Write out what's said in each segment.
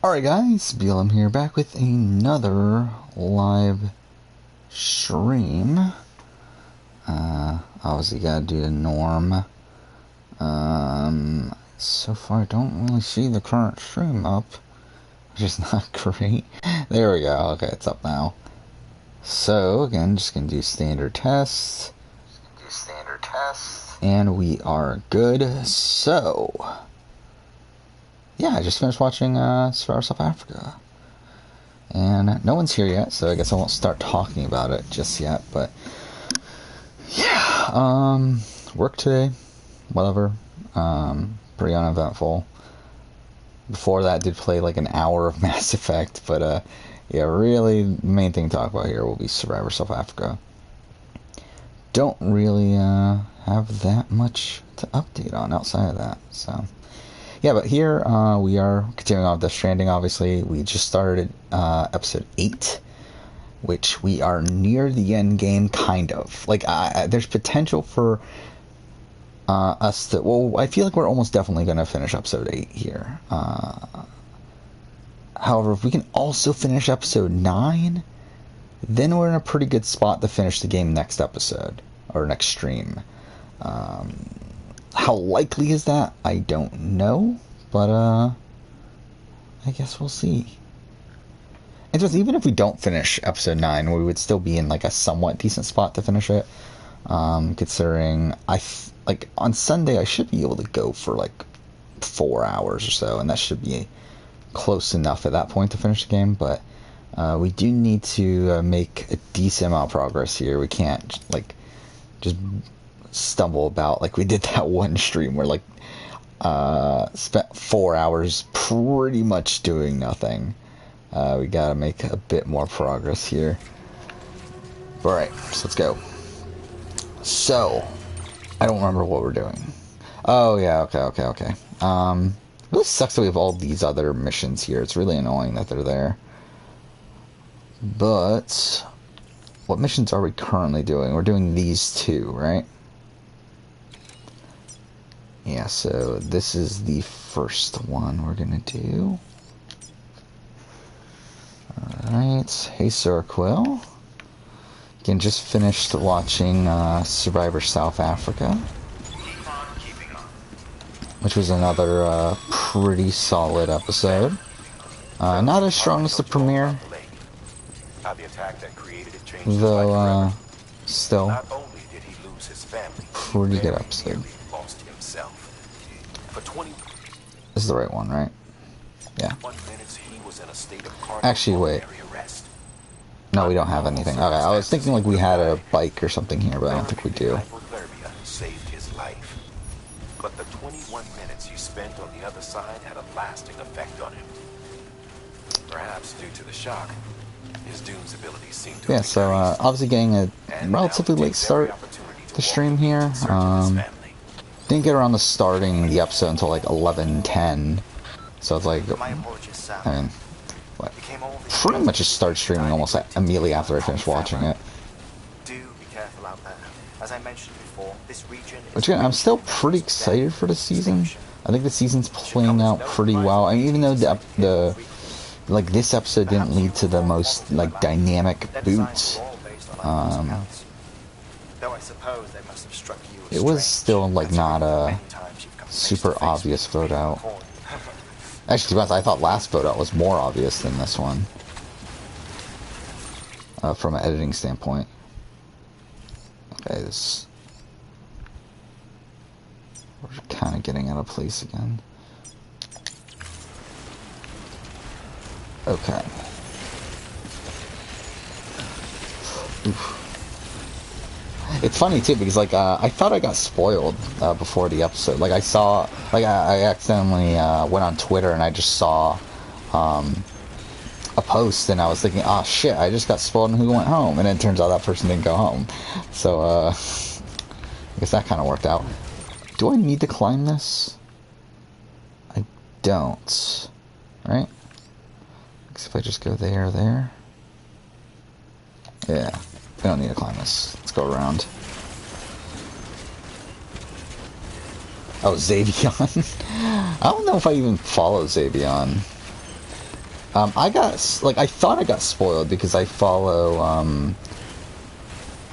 Alright guys, BLM here, back with another live stream. Obviously gotta do the norm. So far I don't really see the current stream up, which is not great. There we go, okay, it's up now. So, again, just gonna do standard tests. And we are good, so... yeah, I just finished watching Survivor South Africa. And no one's here yet, so I guess I won't start talking about it just yet, but... yeah, work today, whatever. Pretty uneventful. Before that, I did play like an hour of Mass Effect, but yeah, really, the main thing to talk about here will be Survivor South Africa. Don't really have that much to update on outside of that, so... yeah, but here we are continuing on with the Stranding, obviously. We just started episode 8, which we are near the end game, kind of. Like, there's potential for us to... well, I feel like we're almost definitely going to finish episode 8 here. However, if we can also finish episode 9, then we're in a pretty good spot to finish the game next episode, or next stream. How likely is that? I don't know, but I guess we'll see. And just even if we don't finish episode 9, we would still be in like a somewhat decent spot to finish it. Considering like on Sunday I should be able to go for like 4 hours or so, and that should be close enough at that point to finish the game. But we do need to make a decent amount of progress here. We can't like just stumble about like we did that one stream where like spent 4 hours pretty much doing nothing. We gotta make a bit more progress here. Alright, so let's go. So I don't remember what we're doing. Oh yeah, okay. It really sucks that we have all these other missions here. It's really annoying that they're there. But what missions are we currently doing? We're doing these two, right? Yeah, so this is the first one we're gonna do. Alright, hey Sir Quill. Again, just finished watching Survivor South Africa, which was another pretty solid episode. Not as strong as the premiere, though still pretty good episode. This is the right one, right? Yeah. Actually, wait. No, we don't have anything. Okay, I was thinking like we had a bike or something here, but I don't think we do. But the 21 minutes you spent on the other side had a lasting effect on him. Perhaps due to the shock, his Doom's abilities seemed to... yeah, so obviously getting a relatively late start to stream here. Didn't get around to starting the episode until like 11:10, so it's like, I mean, what? Pretty much just started streaming almost immediately after I finished watching it. Which again, I'm still pretty excited for the season. I think the season's playing out pretty well. I mean, even though the like this episode didn't lead to the most like dynamic boots, it was still like not a super obvious vote out. Actually, to be honest, I thought last vote out was more obvious than this one, from an editing standpoint. Okay, this... we're kind of getting out of place again. Okay. Oof. It's funny too because like I thought I got spoiled before the episode. Like I saw, like I accidentally went on Twitter and I just saw a post and I was thinking, oh shit, I just got spoiled and who went home? And then it turns out that person didn't go home. So I guess that kind of worked out. Do I need to climb this? I don't. Right? Because if I just go there. Yeah. We don't need to climb this. Let's go around. Oh, Xavion. I don't know if I even follow Xavion. I got, like, I thought I got spoiled because I follow,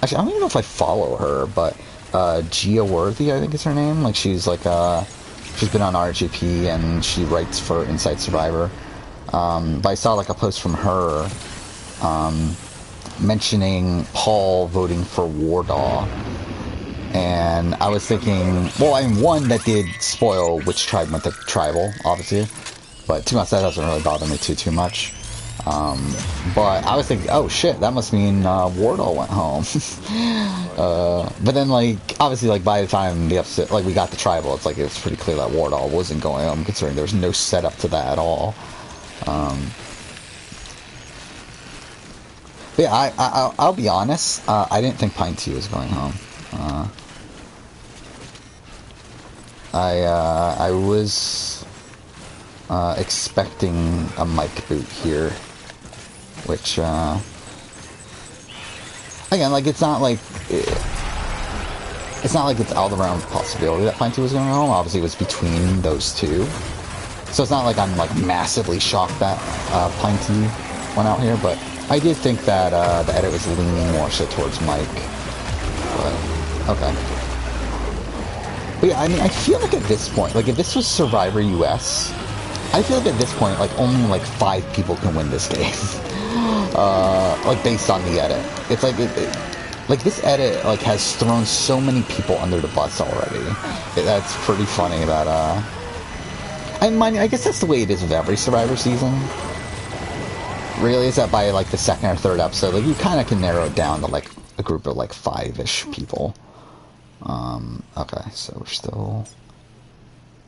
actually, I don't even know if I follow her, but, Gia Worthy, I think is her name. Like, she's, like, she's been on RGP and she writes for Inside Survivor. But I saw, like, a post from her, mentioning Paul voting for Wardaw. And I was thinking, well, I mean, one, that did spoil which tribe went to tribal, obviously. But to be honest, that doesn't really bother me too much. But I was thinking, oh shit, that must mean Wardaw went home. But then, like, obviously, like, by the time the episode, like, we got the tribal, it's like, it was pretty clear that Wardaw wasn't going home, considering there was no setup to that at all. But yeah, I'll be honest, I didn't think Pine Tea was going home. I was expecting a Mike boot here, which again, like, it's not like it's out of the realm of possibility that Pine Tea was going home. Obviously, it was between those two, so it's not like I'm like massively shocked that Pine Tea went out here. But I did think that the edit was leaning more so towards Mike. But okay. But yeah, I mean, I feel like at this point, like, if this was Survivor US, I feel like at this point, like, only, like, 5 people can win this game. Like, based on the edit. It's like, like, this edit, like, has thrown so many people under the bus already. That's pretty funny that, I guess that's the way it is with every Survivor season. Really, is that by, like, the second or third episode, like, you kind of can narrow it down to, like, a group of, like, 5-ish people. Okay, so we're still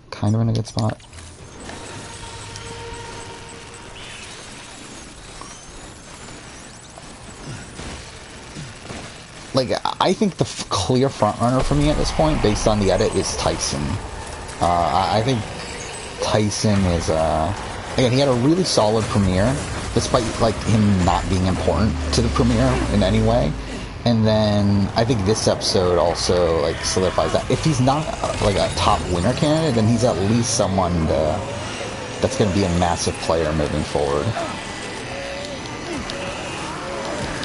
kind of in a good spot. Like, I think the clear frontrunner for me at this point, based on the edit, is Tyson. I think Tyson is, again, he had a really solid premiere, despite, like, him not being important to the premiere in any way. And then I think this episode also, like, solidifies that if he's not like a top winner candidate, then he's at least someone that's going to be a massive player moving forward.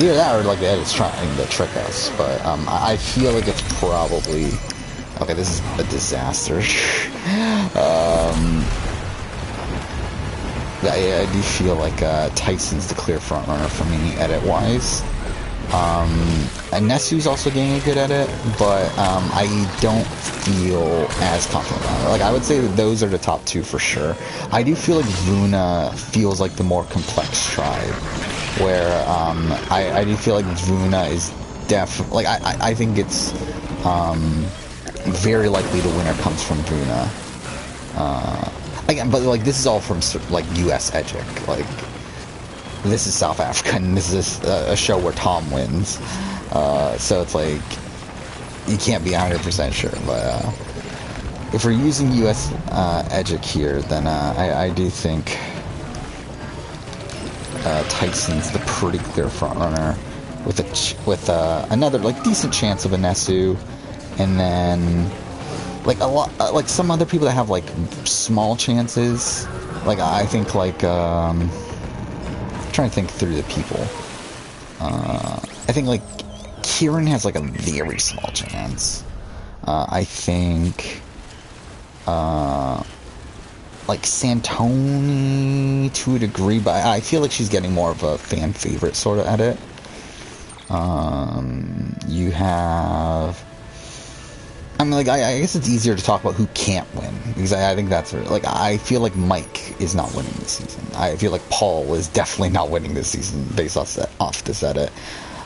Either that or, like, the edit's trying to trick us. But I feel like it's probably, okay, this is a disaster. I do feel like Tyson's the clear frontrunner for me edit-wise. And Nessu's also getting a good edit, but I don't feel as confident about it. Like, I would say that those are the top 2 for sure. I do feel like Vuna feels like the more complex tribe, where I do feel like Vuna is like, I think it's very likely the winner comes from Vuna. Again, but, like, this is all from, like, US Edgic, like, this is South Africa, and this is a show where Tom wins. So it's like, you can't be 100% sure. But if we're using US Edgic here, then I do think Tyson's the pretty clear frontrunner with another, like, decent chance of a Nessu, and then, like, a lot, like, some other people that have, like, small chances. Like, I think, like, trying to think through the people. I think, like, Kieran has, like, a very small chance. I think like Santoni to a degree, but I feel like she's getting more of a fan favorite sort of edit. You have, I mean, like, I guess it's easier to talk about who can't win, because I think that's, like, I feel like Mike is not winning this season. I feel like Paul is definitely not winning this season based off this edit.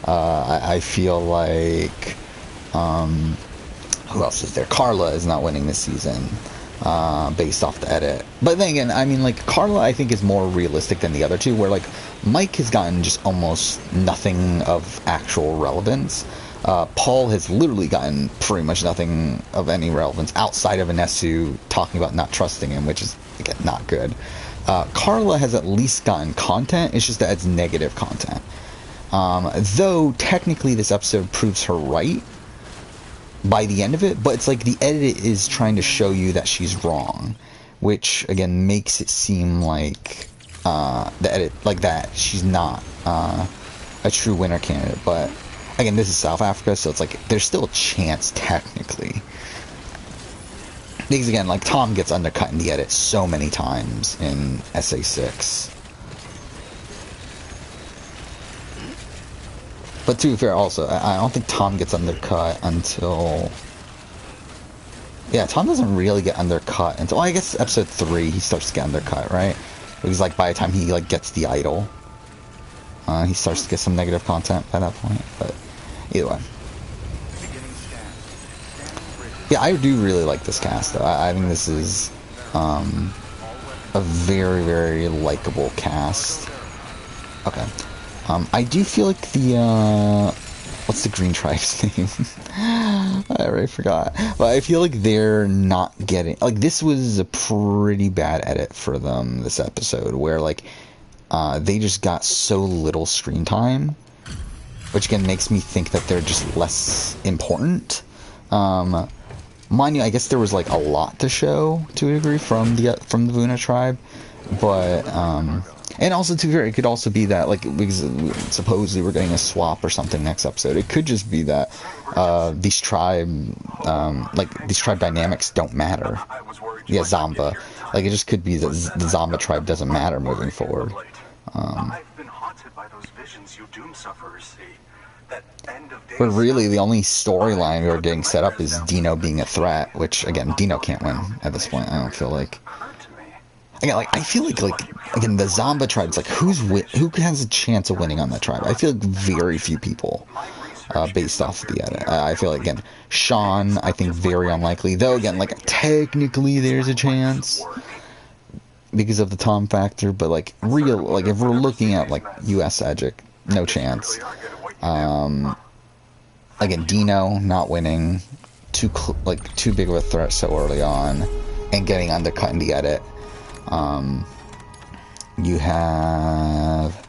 I feel like, who else is there? Carla is not winning this season, based off the edit. But then again, I mean, like, Carla, I think, is more realistic than the other two, where, like, Mike has gotten just almost nothing of actual relevance. Paul has literally gotten pretty much nothing of any relevance outside of Inesu talking about not trusting him, which is, again, not good. Carla has at least gotten content, it's just that it's negative content. Though, technically, this episode proves her right by the end of it, but it's like the edit is trying to show you that she's wrong, which, again, makes it seem like the edit like that, she's not a true winner candidate. But again, this is South Africa, so it's like there's still a chance technically. Because again, like Tom gets undercut in the edit so many times in SA6. But to be fair, also, I don't think Tom gets undercut until... Yeah, Tom doesn't really get undercut until... Well, I guess episode 3 he starts to get undercut, right? Because like by the time he like gets the idol, he starts to get some negative content by that point. But either way. Yeah, I do really like this cast, though. I think this is a very, very likable cast. Okay. I do feel like the, what's the Green Tribe's name? I already forgot. But I feel like they're not getting, like, this was a pretty bad edit for them, this episode, where, like, they just got so little screen time, which, again, makes me think that they're just less important. Mind you, I guess there was, like, a lot to show, to a degree, from the Vuna tribe, but, and also, to be fair, it could also be that, like, because supposedly we're getting a swap or something next episode. It could just be that these tribe dynamics don't matter. Yeah, Zamba. Like, it just could be that the Zamba tribe doesn't matter moving forward. I've been haunted by those visions you doom sufferers see. That end of days. But really, the only storyline we are getting set up is Dino being a threat, which, again, Dino can't win at this point, I don't feel like. Again, like, I feel like, again, the Zamba tribe's like, who has a chance of winning on that tribe? I feel like very few people, based off of the edit. I feel like, again, Sean, I think very unlikely, though, again, like, technically there's a chance because of the Tom factor, but, like, if we're looking at, like, US Edgic, no chance. Again, Dino not winning, too big of a threat so early on, and getting undercut in the edit. You have,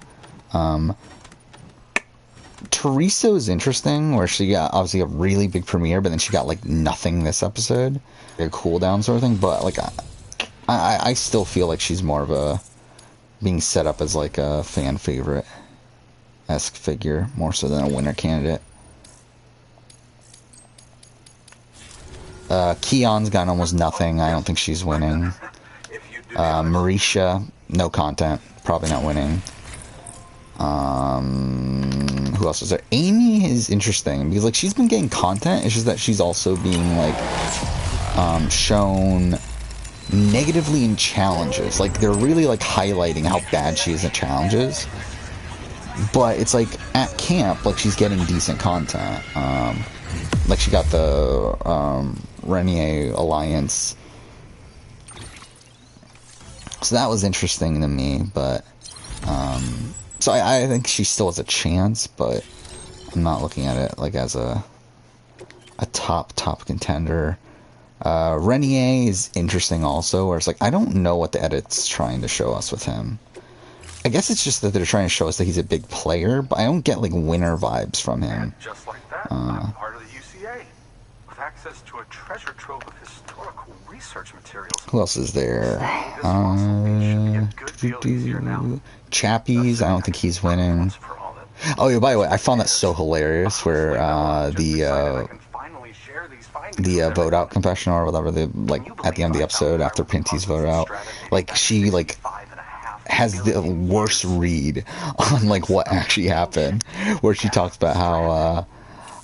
Teresa is interesting, where she got, obviously, a really big premiere, but then she got, like, nothing this episode. A cooldown sort of thing, but, like, I still feel like she's more of a, being set up as, like, a fan favorite-esque figure, more so than a winner candidate. Keon's got almost nothing. I don't think she's winning. Marisha, no content, probably not winning. Who else is there? Amy is interesting because, like, she's been getting content. It's just that she's also being, like, shown negatively in challenges. Like, they're really, like, highlighting how bad she is at challenges. But it's like at camp, like, she's getting decent content. Like, she got the Renier Alliance. So that was interesting to me, but, so I think she still has a chance, but I'm not looking at it, like, as a top contender. Renier is interesting also, where it's like, I don't know what the edit's trying to show us with him. I guess it's just that they're trying to show us that he's a big player, but I don't get, like, winner vibes from him. Just like that, I'm part of the UCA, with access to a treasure trove of historical research materials. Who else is there? Chappies, I don't think he's winning. Oh yeah, by the way, I found that so hilarious where the vote out confessional or whatever, like at the end of the episode after Pinty's vote out, like she like has the worst read on like what actually happened, where she talks about how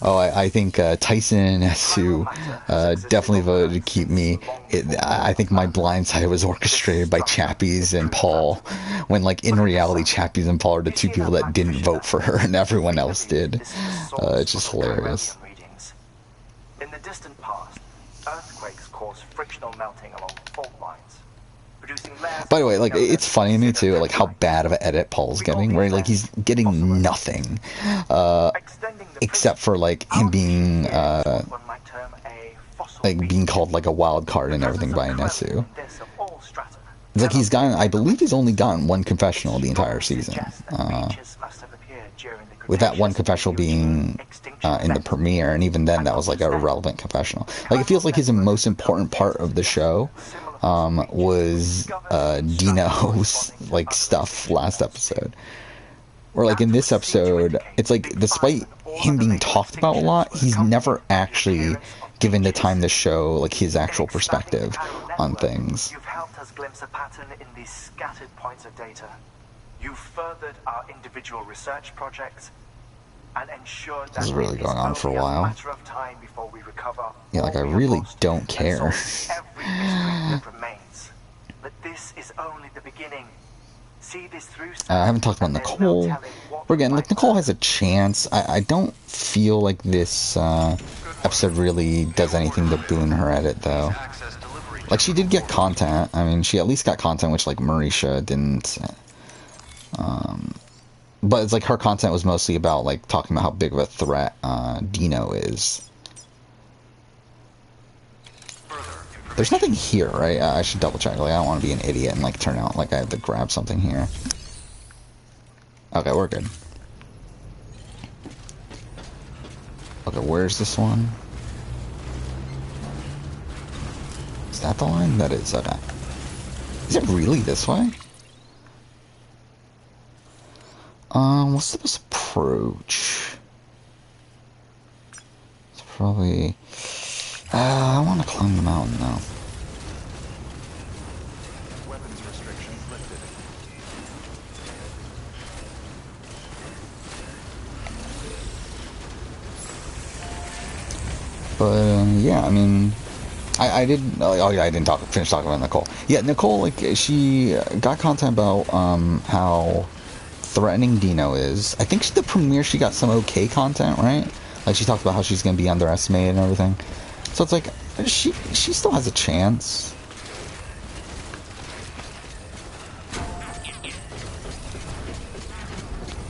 I think Tyson has to definitely vote to keep me. I think my blindside was orchestrated by Chappies and Paul, when, like, in reality, Chappies and Paul are the two people that didn't vote for her, and everyone else did. It's just hilarious. In the distant past, earthquakes caused frictional melting along fault lines. By the way, like, it's funny to me too, like, how bad of an edit Paul's getting, where, like, he's getting nothing, except for, like, him being, like, being called, like, a wild card and everything by Nesu. It's like, I believe he's only gotten one confessional the entire season, with that one confessional being in the premiere, and even then that was, like, a irrelevant confessional. Like, it feels like he's the most important part of the show, was Dino's like stuff last episode. Or like in this episode, it's like despite him being talked about a lot, he's never actually given the time to show like his actual perspective on things. You've helped us glimpse a pattern in these scattered points of data. You've furthered our individual research projects and ensured that This is really going on for a while. matter of time before we recover. Yeah, like I really don't care. Every mystery that remains. But this is only the beginning. See this through. I haven't talked about Nicole. But again, like Nicole has a chance. I don't feel like this episode really does anything to boon her edit though. Like she did get content. I mean, she at least got content which like Marisha didn't. But it's like her content was mostly about like talking about how big of a threat Dino is. There's nothing here, right? I should double check. Like I don't want to be an idiot and like turn out like I have to grab something here. Okay, we're good. Okay, where's this one? Is that the line? That is, okay. Is it really this way? What's the best approach? It's probably... I want to climb the mountain now. Weapons restrictions lifted. But, yeah, I mean... I didn't... Oh, yeah, I didn't finish talking about Nicole. Yeah, Nicole, like, she got content about, how threatening Dino is. I think the premiere, she got some okay content, right? Like, she talked about how she's going to be underestimated and everything. So it's like, she still has a chance.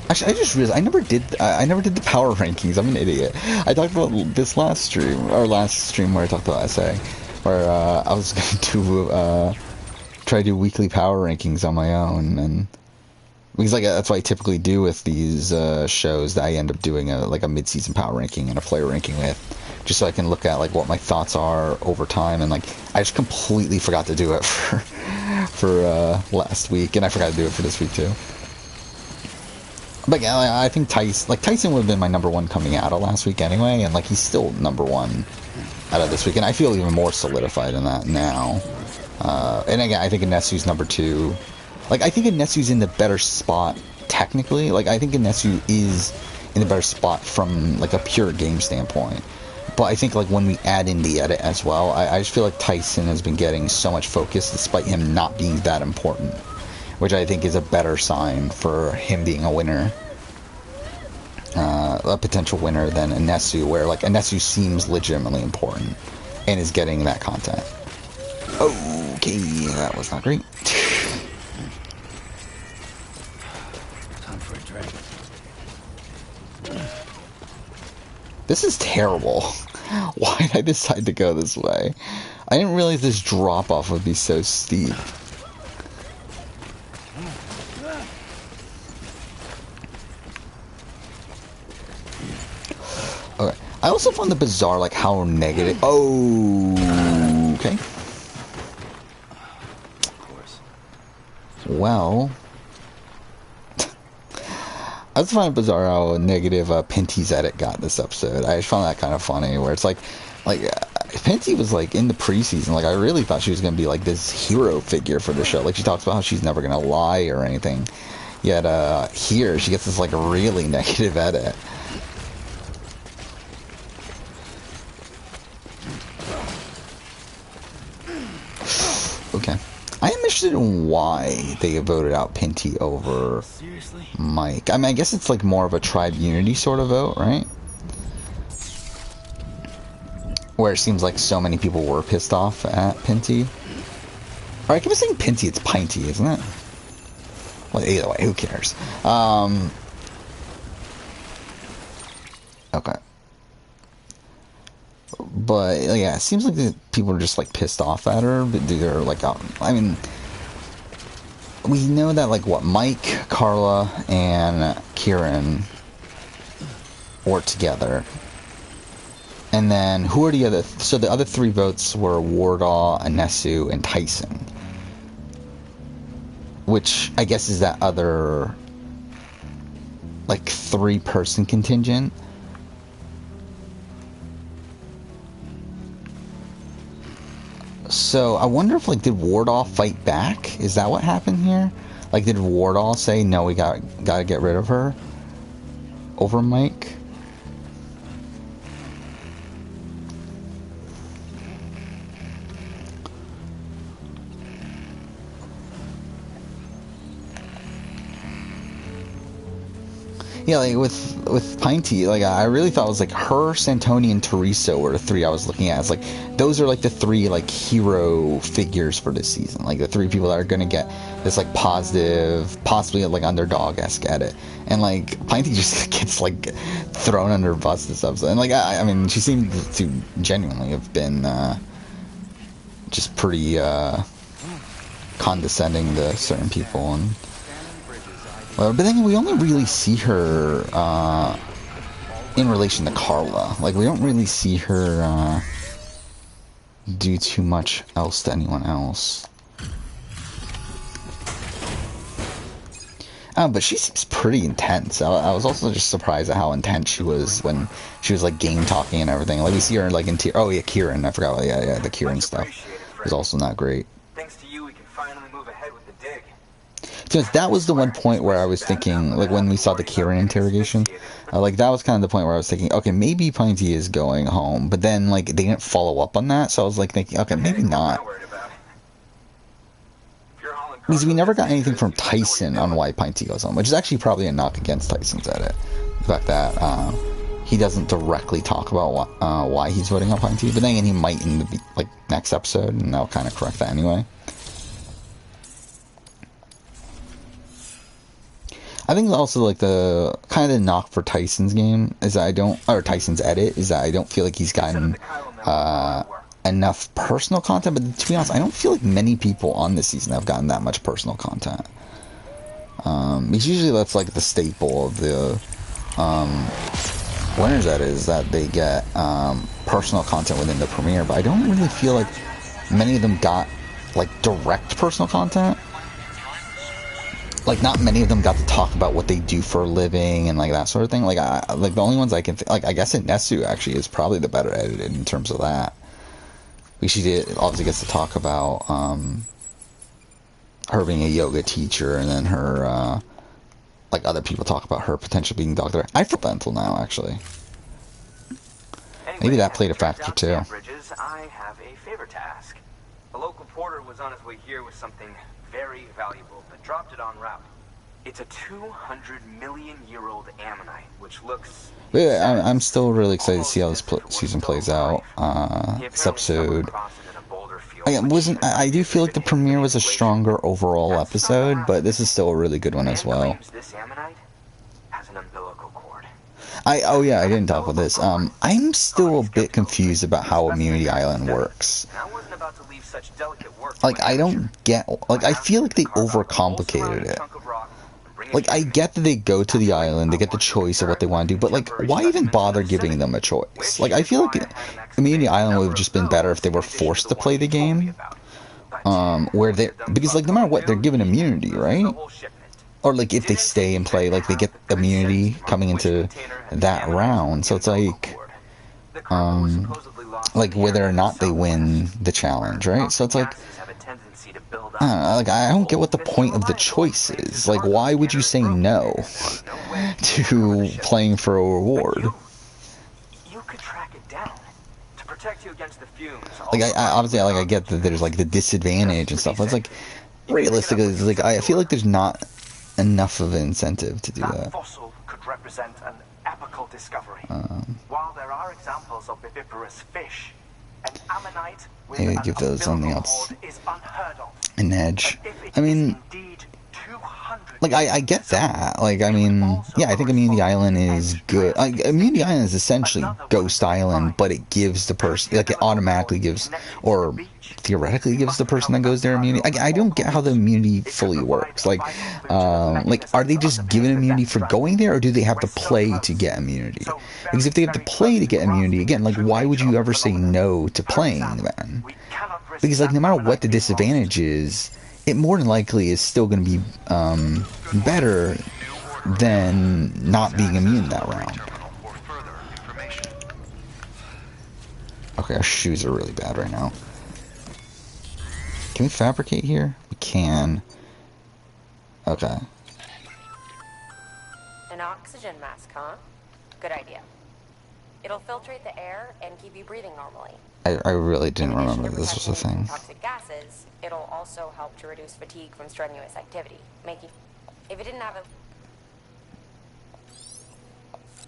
Actually, I just realized I never did the power rankings. I'm an idiot. I talked about this last stream where I talked about SA, where I was going to try to do weekly power rankings on my own, and because like that's what I typically do with these shows. That I end up doing a mid-season power ranking and a player ranking with, just so I can look at like what my thoughts are over time. And like I just completely forgot to do it for last week, and I forgot to do it for this week too. But yeah, I think Tyson would have been my number one coming out of last week anyway, and like he's still number one out of this week, and I feel even more solidified in that now. And again, I think Inesu's number two. Like I think Inesu's in the better spot technically. Like I think Inesu is in the better spot from like a pure game standpoint. But I think like when we add in the edit as well, I just feel like Tyson has been getting so much focus despite him not being that important, which I think is a better sign for him being a winner, a potential winner than Inesu, where like Inesu seems legitimately important and is getting that content. Okay, that was not great. Time for a drink. This is terrible. Why did I decide to go this way? I didn't realize this drop-off would be so steep. Okay. I also found the bizarre, like, how negative... Oh, okay. Of course. Well... I just find it bizarre how negative Pinty's edit got this episode. I just found that kind of funny, where it's like Pinty was like in the preseason, like I really thought she was gonna be like this hero figure for the show. Like she talks about how she's never gonna lie or anything. Yet here she gets this like really negative edit. Okay. I am interested in why they voted out Pinty over Seriously? Mike. I mean, I guess it's like more of a tribe unity sort of vote, right? Where it seems like so many people were pissed off at Pinty. Or I keep saying Pinty, it's Pinty, isn't it? Well, either way, who cares? Okay. But yeah, it seems like the people are just like pissed off at her. But they're like, I mean, we know that like what Mike, Carla, and Kieran were together. And then, who are the other... So the other 3 votes were Wardaw, Anesu, and Tyson. Which, I guess, is that other... like, 3-person contingent. So, I wonder if, like, did Wardaw fight back? Is that what happened here? Like, did Wardaw say, no, we gotta get rid of her? Over Mike? Yeah, like with Pinty, like I really thought it was like her, Santoni, and Teresa were the 3 I was looking at. It's like those are like the 3 like hero figures for this season. Like the 3 people that are gonna get this like positive, possibly like underdog-esque edit. And like Pinty just gets like thrown under a bus this episode. And like I mean, she seemed to genuinely have been just pretty condescending to certain people and. But then we only really see her in relation to Carla. Like, we don't really see her do too much else to anyone else. But she seems pretty intense. I was also just surprised at how intense she was when she was, like, game talking and everything. Like, we see her, like, in oh, yeah, Kieran. I forgot. Yeah, the Kieran stuff was also not great. Thanks to you, we can finally move ahead with the dig. Because that was the one point where I was thinking, like when we saw the Kieran interrogation, like that was kind of the point where I was thinking, okay, maybe Pinty is going home, but then like they didn't follow up on that, so I was like thinking, okay, maybe not. Because we never got anything from Tyson on why Pinty goes home, which is actually probably a knock against Tyson's edit. The fact that he doesn't directly talk about why he's voting on Pinty, but then again, he might in the like next episode, and that'll kind of correct that anyway. I think also like the kind of the knock for Tyson's game is that Tyson's edit is that I don't feel like he's gotten enough personal content. But to be honest, I don't feel like many people on this season have gotten that much personal content. Because usually that's like the staple of the winners edit is that they get personal content within the premiere. But I don't really feel like many of them got like direct personal content. Like, not many of them got to talk about what they do for a living and, like, that sort of thing. Like, like the only ones I can think... Like, I guess Nesu, actually, is probably the better edited in terms of that. She obviously gets to talk about, her being a yoga teacher, and then her, like, other people talk about her potentially being doctor. I feel that until now, actually. Maybe that played a factor, too. Bridges, I have a favor to ask. A local porter was on his way here with something very valuable. Dropped it en route. It's a 200-million-year-old ammonite, which looks... But yeah, I'm still really excited to see how this season plays out. This episode... I do feel like the premiere was a stronger overall episode, but this is still a really good one as well. This ammonite has an umbilical cord. Oh yeah, I didn't talk about this. I'm still a bit confused about how Immunity Island works. Like, I don't get... Like, I feel like they overcomplicated it. Like, I get that they go to the island, they get the choice of what they want to do, but, like, why even bother giving them a choice? Like, I feel like Immunity Island would have just been better if they were forced to play the game. Where they... Because, like, no matter what, they're given immunity, right? Or, like, if they stay and play, like, they get immunity coming into that round. So it's like... like, whether or not they win the challenge, right? So it's like... I don't get what the point of the choice is. Like, why would you say no to playing for a reward? You could track it down to protect you against the fumes. Like, obviously, like, I get that there's like the disadvantage and stuff. But it's like, realistically, it's like I feel like there's not enough of an incentive to do that. That fossil could represent an epical discovery. While there are examples of viviparous fish, an ammonite with maybe give those something else. is unheard of. An edge. I mean, indeed 200 like I get that. Like, I mean, yeah, I think Immunity Island is good. Like, Immunity Island is essentially Ghost Island, but it gives the person, like, it automatically gives, or theoretically gives the person that goes there immunity. I don't get how the immunity fully works. Like, are they just given immunity for going there, or do they have to play to get immunity? Because if they have to play to get immunity, again, like, why would you ever say no to playing then? Because, like, no matter what the disadvantage is, it more than likely is still going to be better than not being immune that round. Okay, our shoes are really bad right now. Can we fabricate here? We can. Okay. An oxygen mask, huh? Good idea. It'll filtrate the air and keep you breathing normally. I really didn't remember this was a thing. Toxic gases, it'll also help to reduce fatigue from strenuous activity, making... If it didn't have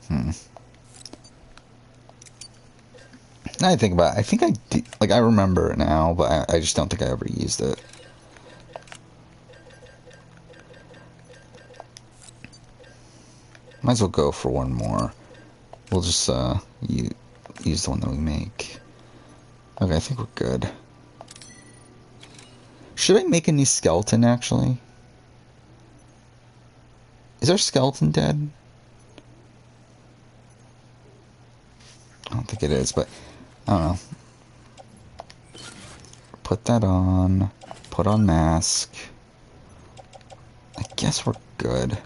a... Now I think about it, I think I did, like, I remember it now, but I just don't think I ever used it. Might as well go for one more. We'll just use the one that we make. Okay, I think we're good. Should I make a new skeleton, actually? Is our skeleton dead? I don't think it is, but I don't know. Put that on. Put on mask. I guess we're good.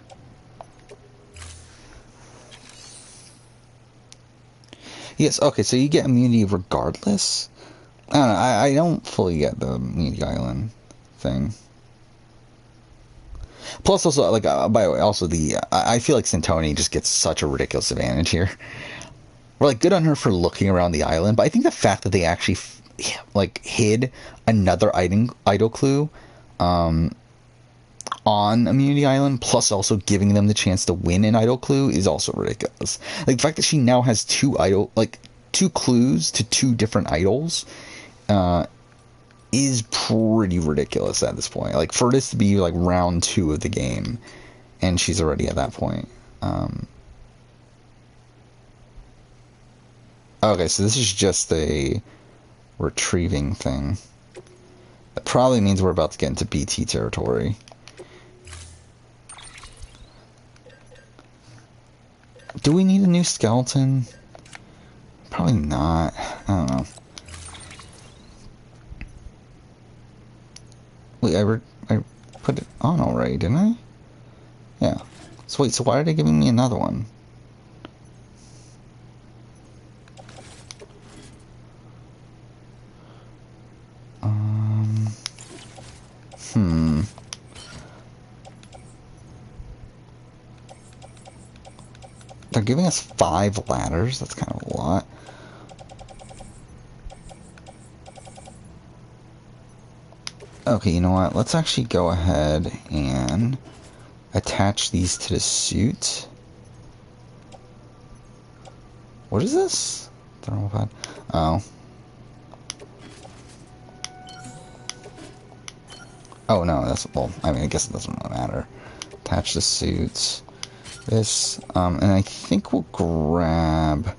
Yes, okay, so you get immunity regardless? I don't know, I don't fully get the Immunity Island thing. Plus, also, like, by the way, also I feel like Centoni just gets such a ridiculous advantage here. We're, like, good on her for looking around the island, but I think the fact that they actually, like, hid another idol clue, on Immunity Island, plus also giving them the chance to win an idol clue is also ridiculous. Like, the fact that she now has two clues to two different idols, is pretty ridiculous at this point. Like, for this to be, like, round 2 of the game, and she's already at that point. Okay, so this is just a retrieving thing. That probably means we're about to get into BT territory. Do we need a new skeleton? Probably not. I don't know. Wait, I put it on already, didn't I? Yeah. So wait, so why are they giving me another one? They're giving us 5 ladders. That's kind of a lot. Okay, you know what? Let's actually go ahead and attach these to the suit. What is this? Thermal pad. Oh. Oh, no, that's, well, I mean, I guess it doesn't really matter. Attach the suits. This, and I think we'll grab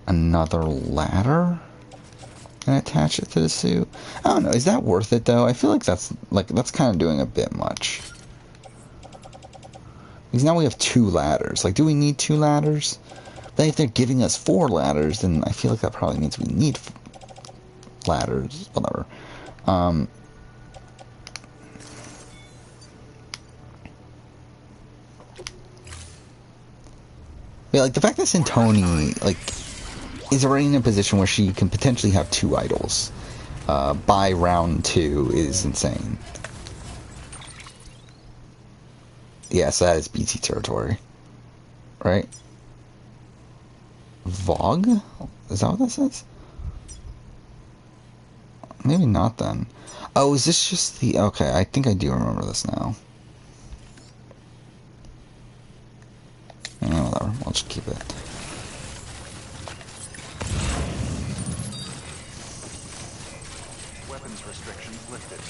another ladder and attach it to the suit. I don't know, is that worth it, though? I feel like that's kind of doing a bit much. Because now we have 2 ladders. Like, do we need 2 ladders? But if they're giving us 4 ladders, then I feel like that probably means we need ladders. Whatever. Yeah, like, the fact that Centoni, like, is already in a position where she can potentially have 2 idols by round 2 is insane. Yes, that is BT territory. Right? Vogue? Is that what that says? Maybe not then. Oh, is this just the... Okay, I think I do remember this now. Yeah, whatever. I'll just keep it. Weapons restrictions lifted.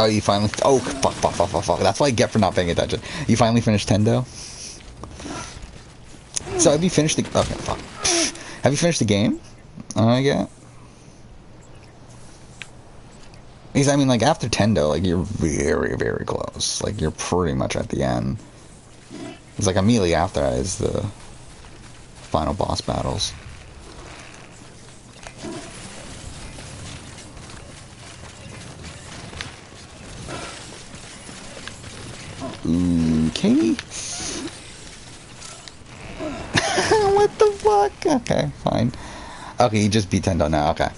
Oh, you finally... Oh, fuck. That's what I get for not paying attention. You finally finished Tendo? So have you finished the... Okay, fuck. Have you finished the game? Yeah. Because, I mean, like, after Tendo, like, you're very, very close. Like, you're pretty much at the end. It's like immediately after that is the final boss battles. Okay. What the fuck? Okay, fine. Okay, you just beat Tendo now. Okay.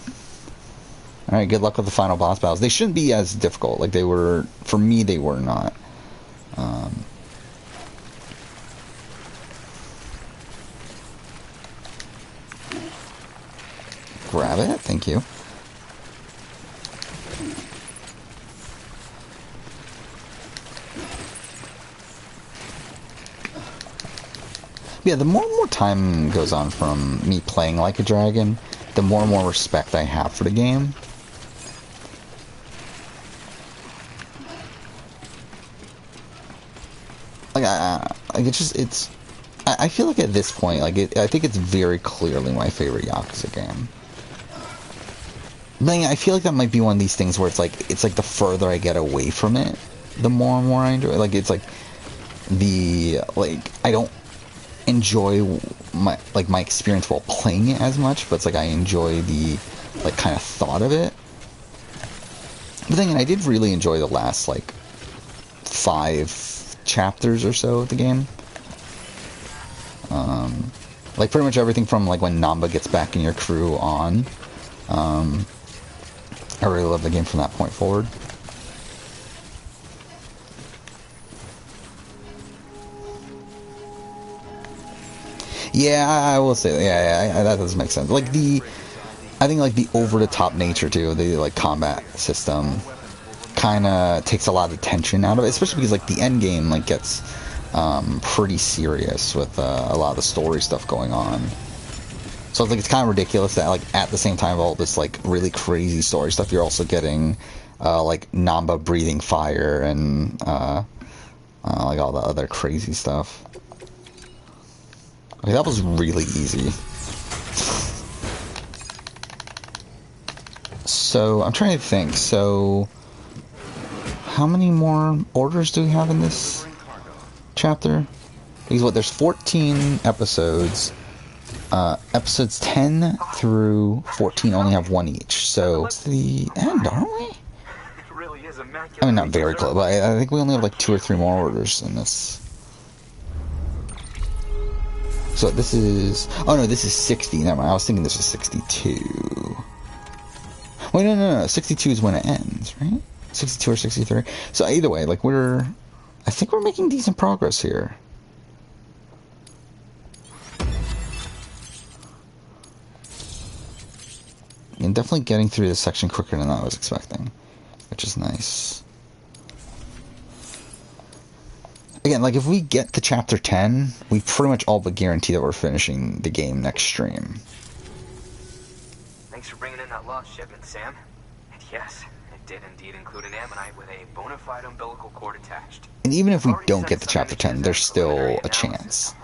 Alright, good luck with the final boss battles. They shouldn't be as difficult. Like, they were... For me, they were not. Grab it. Thank you. Yeah, the more and more time goes on from me playing like a dragon, the more and more respect I have for the game. Like, I feel like at this point, like, I think it's very clearly my favorite Yakuza game. But I feel like that might be one of these things where it's like the further I get away from it, the more and more I enjoy it. Like, it's like I don't enjoy my experience while playing it as much, but it's like I enjoy the like kind of thought of it. But then I did really enjoy the last like 5 chapters or so of the game. Like pretty much everything from like when Namba gets back in your crew on. I really love the game from that point forward. Yeah, I will say, yeah, that does make sense. Like I think like the over-the-top nature too, the like combat system, kind of takes a lot of tension out of it, especially because like the end game like gets pretty serious with a lot of the story stuff going on. So it's like it's kind of ridiculous that like at the same time of all this like really crazy story stuff, you're also getting like Namba breathing fire and like all the other crazy stuff. Okay, that was really easy. So I'm trying to think. So how many more orders do we have in this chapter? Because what? There's 14 episodes. Episodes 10 through 14 only have 1 each, so it's the end, aren't we? I mean, not very close, but I think we only have like 2 or 3 more orders in this. So this is... Oh no, this is 60. Never mind, I was thinking this was 62. Wait, no. 62 is when it ends, right? 62 or 63. So either way, like I think we're making decent progress here. And definitely getting through this section quicker than I was expecting, which is nice. Again, like if we get to chapter 10, we pretty much all but guarantee that we're finishing the game next stream. Thanks for bringing in that lost shipment, Sam. And yes, it did indeed include an ammonite with a bona fide umbilical cord attached. And even if we don't get to chapter 10, there's still a chance.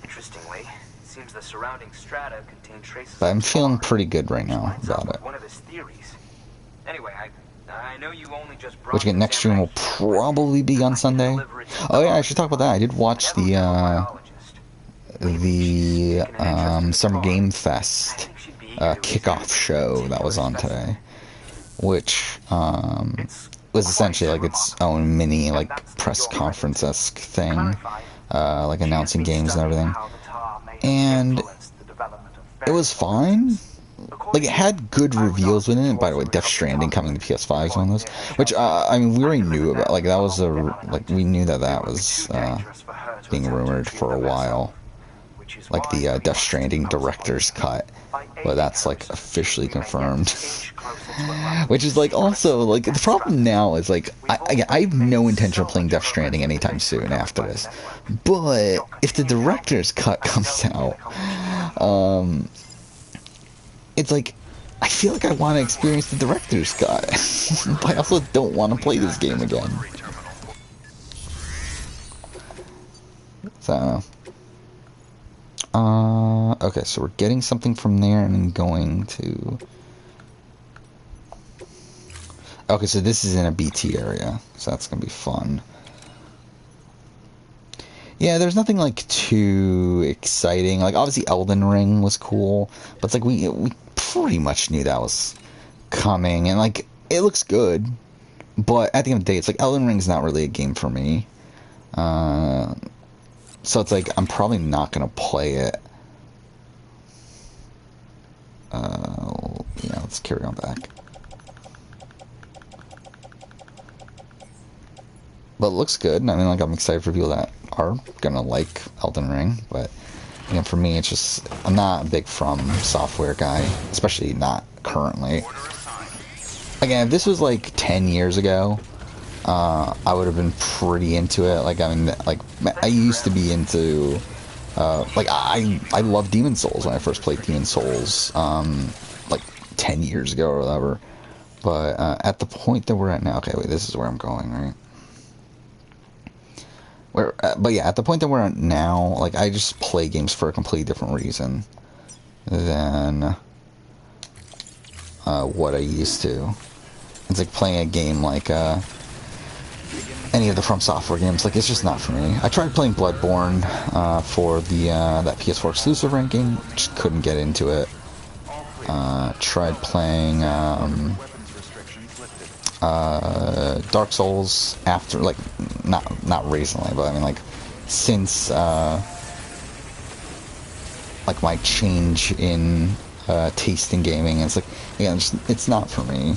Interestingly, seems the surrounding strata contain traces. But I'm feeling pretty good right now about it. One of his theories. Anyway, I know you only just which again, next stream will probably be on Sunday. Oh yeah, I should talk about that. I did watch the Summer Game Fest kickoff show that was on today, which was essentially like its own mini like press conference-esque thing, like announcing games and everything. And it was fine. Like, it had good reveals within it. By the way, Death Stranding coming to PS5 is one of those. Which, I mean, we already knew about. Like, that was we knew that was being rumored for a while. Like, the Death Stranding director's cut. But that's, like, officially confirmed. Which is, like, also, like, the problem now is, like, I have no intention of playing Death Stranding anytime soon after this. But, if the director's cut comes out, it's like, I feel like I want to experience the director's cut, but I also don't want to play this game again. So, okay, so we're getting something from there and then going to... Okay, so this is in a BT area, so that's going to be fun. Yeah, there's nothing, like, too exciting. Like, obviously Elden Ring was cool, but it's like we pretty much knew that was coming, and, like, it looks good, but at the end of the day, it's like, Elden Ring's not really a game for me. So it's like, I'm probably not going to play it. Yeah, let's carry on back. But it looks good. I mean, like, I'm excited for people that are gonna like Elden Ring, but, you know, for me, it's just, I'm not a big From Software guy, especially not currently. Again, if this was, like, 10 years ago, I would have been pretty into it. Like, I mean, like, I used to be into, like, I loved Demon Souls when I first played Demon Souls, like, 10 years ago or whatever. But, at the point that we're at now, okay, wait, this is where I'm going, right? But yeah, at the point that we're at now, like, I just play games for a completely different reason than what I used to. It's like playing a game like any of the From Software games. Like, it's just not for me. I tried playing Bloodborne for the that PS4 exclusive ranking, just couldn't get into it. Tried playing Dark Souls after, like, not recently, but I mean, like, since like my change in taste in gaming. It's like, again, it's not for me.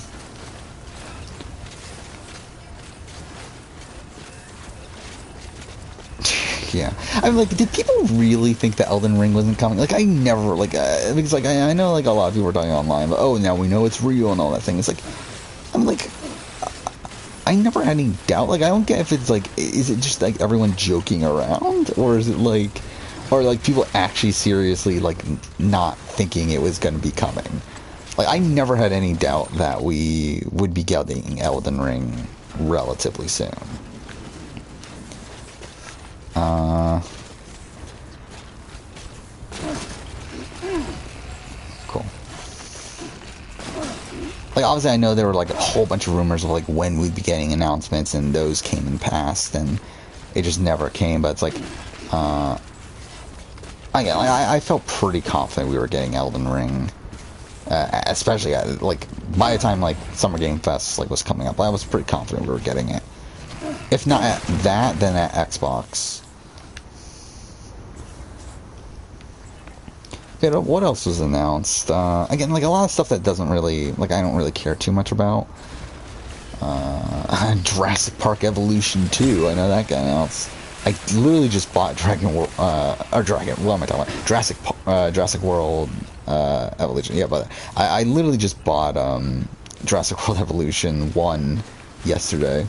Yeah, I'm like, did people really think that Elden Ring wasn't coming? Like, I never, like, because, like, I know, like, a lot of people were talking online, but, oh, now we know it's real and all that thing. It's like, I'm like, I never had any doubt. Like, I don't get if it's like, is it just like everyone joking around, or is it like, or like people actually seriously like not thinking it was going to be coming? Like, I never had any doubt that we would be getting Elden Ring relatively soon. Cool. Like, obviously, I know there were, like, a whole bunch of rumors of, like, when we'd be getting announcements, and those came and passed, and it just never came, but it's like, I felt pretty confident we were getting Elden Ring, especially, like, by the time, like, Summer Game Fest, like, was coming up, I was pretty confident we were getting it. If not at that, then at Xbox. Okay, what else was announced? Again, like, a lot of stuff that doesn't really, like, I don't really care too much about. Jurassic Park Evolution 2, I know that got announced. I literally just bought Jurassic World, Evolution, yeah, but I literally just bought, Jurassic World Evolution 1 yesterday.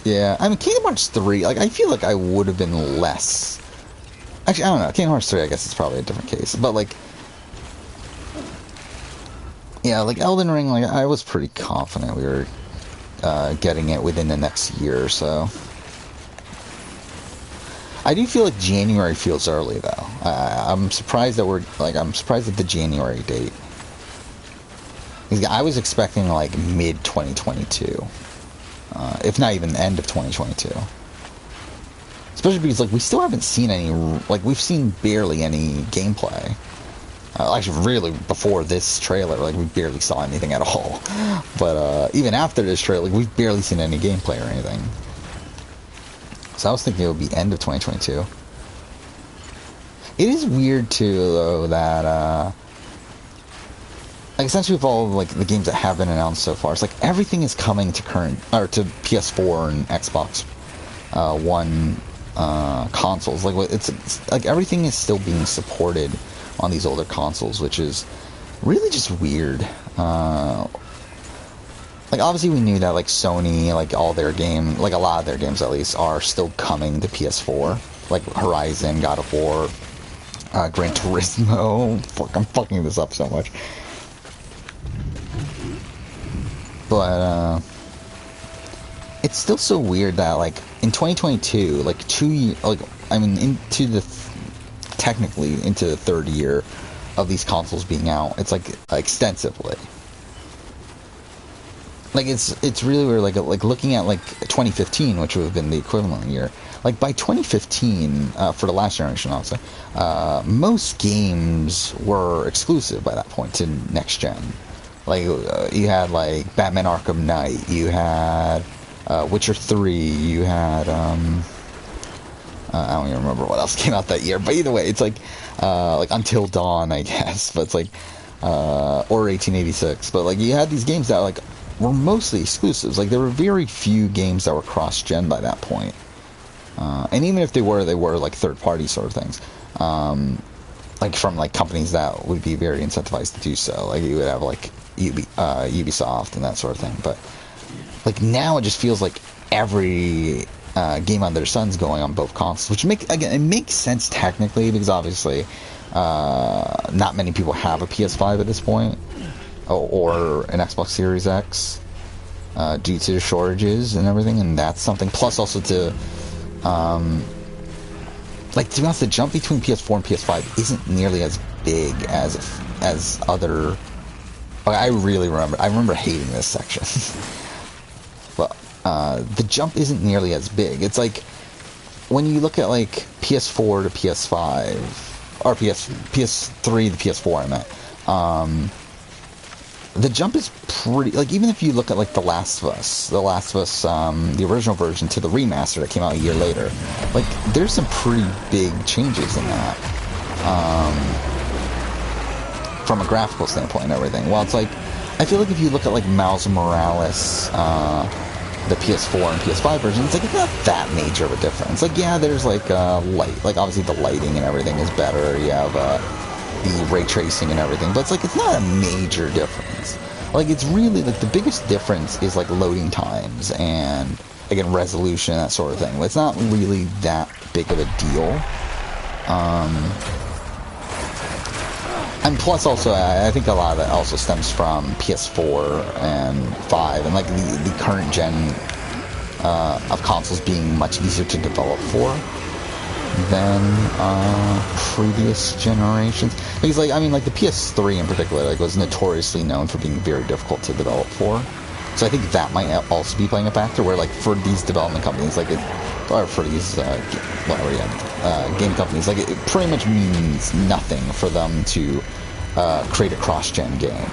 Yeah, I mean, Kingdom Hearts 3, like, I feel like I would have been less... Actually, I don't know, Kingdom Hearts 3, I guess it's probably a different case, but, like... Yeah, like, Elden Ring, like, I was pretty confident we were getting it within the next year or so. I do feel like January feels early, though. I'm surprised that I'm surprised at the January date. I was expecting, like, mid-2022. If not even the end of 2022. Especially because, like, we still haven't seen any, like, we've seen barely any gameplay. Actually, really, before this trailer, like, we barely saw anything at all. But, even after this trailer, like, we've barely seen any gameplay or anything. So I was thinking it would be end of 2022. It is weird, too, though, that, like, essentially with all of, like, the games that have been announced so far, it's like everything is coming to to PS4 and Xbox One consoles. Like, it's like everything is still being supported on these older consoles, which is really just weird. like obviously we knew that like Sony, like all their game, like a lot of their games at least, are still coming to PS4. Like Horizon, God of War, Gran Turismo. Fuck, I'm fucking this up so much. But it's still so weird that like in 2022, like technically into the third year of these consoles being out, it's like extensively. Like it's really weird. Like looking at like 2015, which would have been the equivalent year. Like by 2015, for the last generation, also, most games were exclusive by that point to next gen. Like you had like Batman Arkham Knight, you had Witcher 3, you had I don't even remember what else came out that year. But either way, it's like Until Dawn, I guess. But it's like or 1886. But like you had these games that like were mostly exclusives. Like there were very few games that were cross-gen by that point. And even if they were like third-party sort of things. Like from like companies that would be very incentivized to do so. Like you would have like Ubisoft and that sort of thing. But like now it just feels like every game under the sun's going on both consoles, which it makes sense technically because obviously not many people have a PS5 at this point. Or an Xbox Series X due to the shortages and everything, and that's something. Plus, also to be honest, the jump between PS4 and PS5 isn't nearly as big as other. I remember hating this section, but the jump isn't nearly as big. It's like when you look at like PS4 to PS5 or PS3 to PS4, I meant. The jump is pretty, like, even if you look at, like, The Last of Us, the original version to the remaster that came out a year later, like, there's some pretty big changes in that, from a graphical standpoint and everything. Well, it's like, I feel like if you look at, like, Miles Morales, the PS4 and PS5 version, it's like, it's not that major of a difference. Like, yeah, there's, like, light, like, obviously the lighting and everything is better, you have, the ray tracing and everything, but it's not a major difference. Like, it's really, like, the biggest difference is, like, loading times and, again, resolution, that sort of thing. It's not really that big of a deal. And plus, also, I think a lot of that also stems from PS4 and 5, and, like, the current gen of consoles being much easier to develop for than previous generations. Because, like, I mean, like, the PS3 in particular, like, was notoriously known for being very difficult to develop for. So I think that might also be playing a factor, where, like, for these development companies, like, or for these, game companies, like, it pretty much means nothing for them to create a cross-gen game.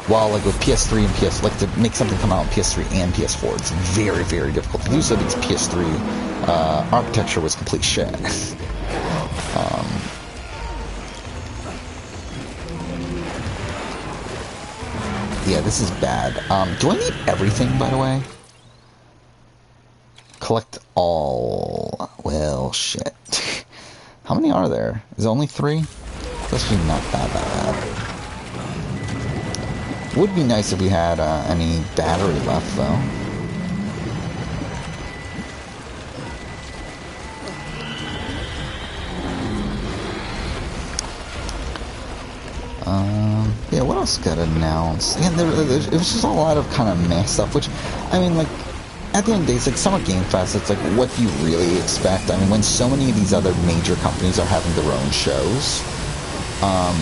While, like, with PS3 and to make something come out on PS3 and PS4, it's very, very difficult to do so because PS3 architecture was complete shit. Yeah, this is bad. Do I need everything, by the way? Collect all. Well, shit. How many are there? Is it only 3? That's actually not that bad. Would be nice if we had any battery left, though. Yeah, what else got announced? Yeah, it was just a lot of kind of meh stuff, which, I mean, like, at the end of the day, it's like Summer Game Fest, it's like, what do you really expect? I mean, when so many of these other major companies are having their own shows,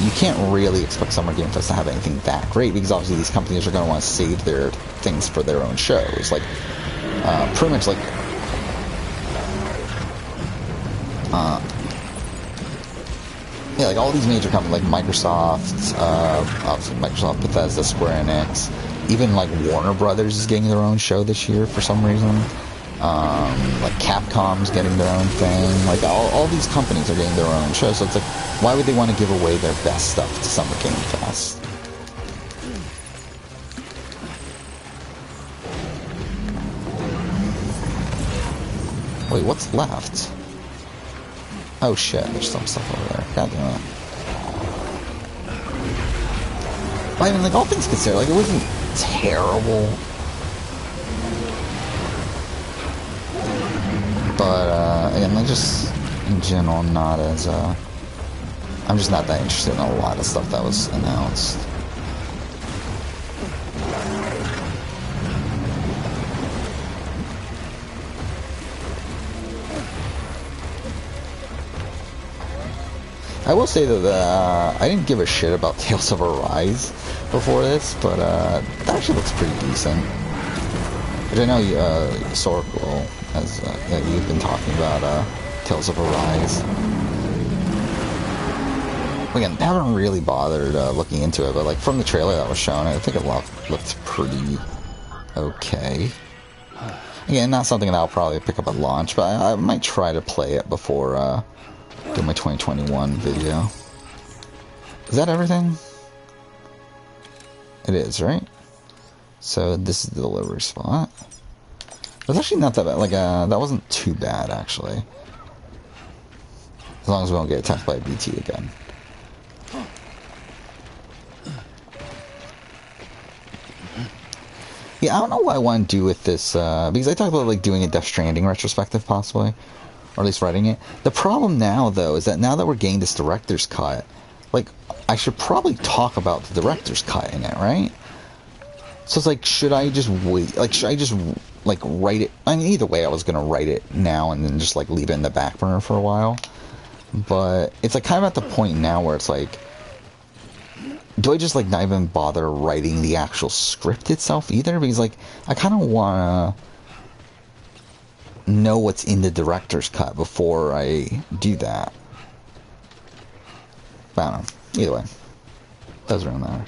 you can't really expect Summer Game Fest to have anything that great, because obviously these companies are going to want to save their things for their own shows. Like, pretty much like, yeah, like all these major companies, like Microsoft, obviously Microsoft, Bethesda, Square Enix, even like Warner Brothers is getting their own show this year for some reason. Like Capcom's getting their own thing. Like all these companies are getting their own show. So it's like, why would they want to give away their best stuff to Summer Game Fest? Wait, what's left? Oh shit, there's some stuff over there. God damn it. But I mean, like, all things considered, like, it wasn't terrible. But again, I just in general not as I'm just not that interested in a lot of stuff that was announced. I will say that I didn't give a shit about Tales of Arise before this, but that actually looks pretty decent. Which I know Sorkle, as you've been talking about Tales of Arise. Again, I haven't really bothered looking into it, but like from the trailer that was shown, I think it looked pretty okay. Again, not something that I'll probably pick up at launch, but I might try to play it before doing my 2021 video. Is that everything? It is, right? So this is the delivery spot. It's actually not that bad. Like, that wasn't too bad, actually. As long as we don't get attacked by a BT again. Yeah, I don't know what I want to do with this, because I talked about, like, doing a Death Stranding retrospective, possibly. Or at least writing it. The problem now, though, is that now that we're getting this director's cut, like, I should probably talk about the director's cut in it, right? So it's like, should I just wait? Like, should I just, like, write it? I mean, either way, I was going to write it now and then just, like, leave it in the back burner for a while. But it's, like, kind of at the point now where it's like, do I just, like, not even bother writing the actual script itself either? Because, like, I kind of want to know what's in the director's cut before I do that. But I don't know. Either way. Doesn't really matter.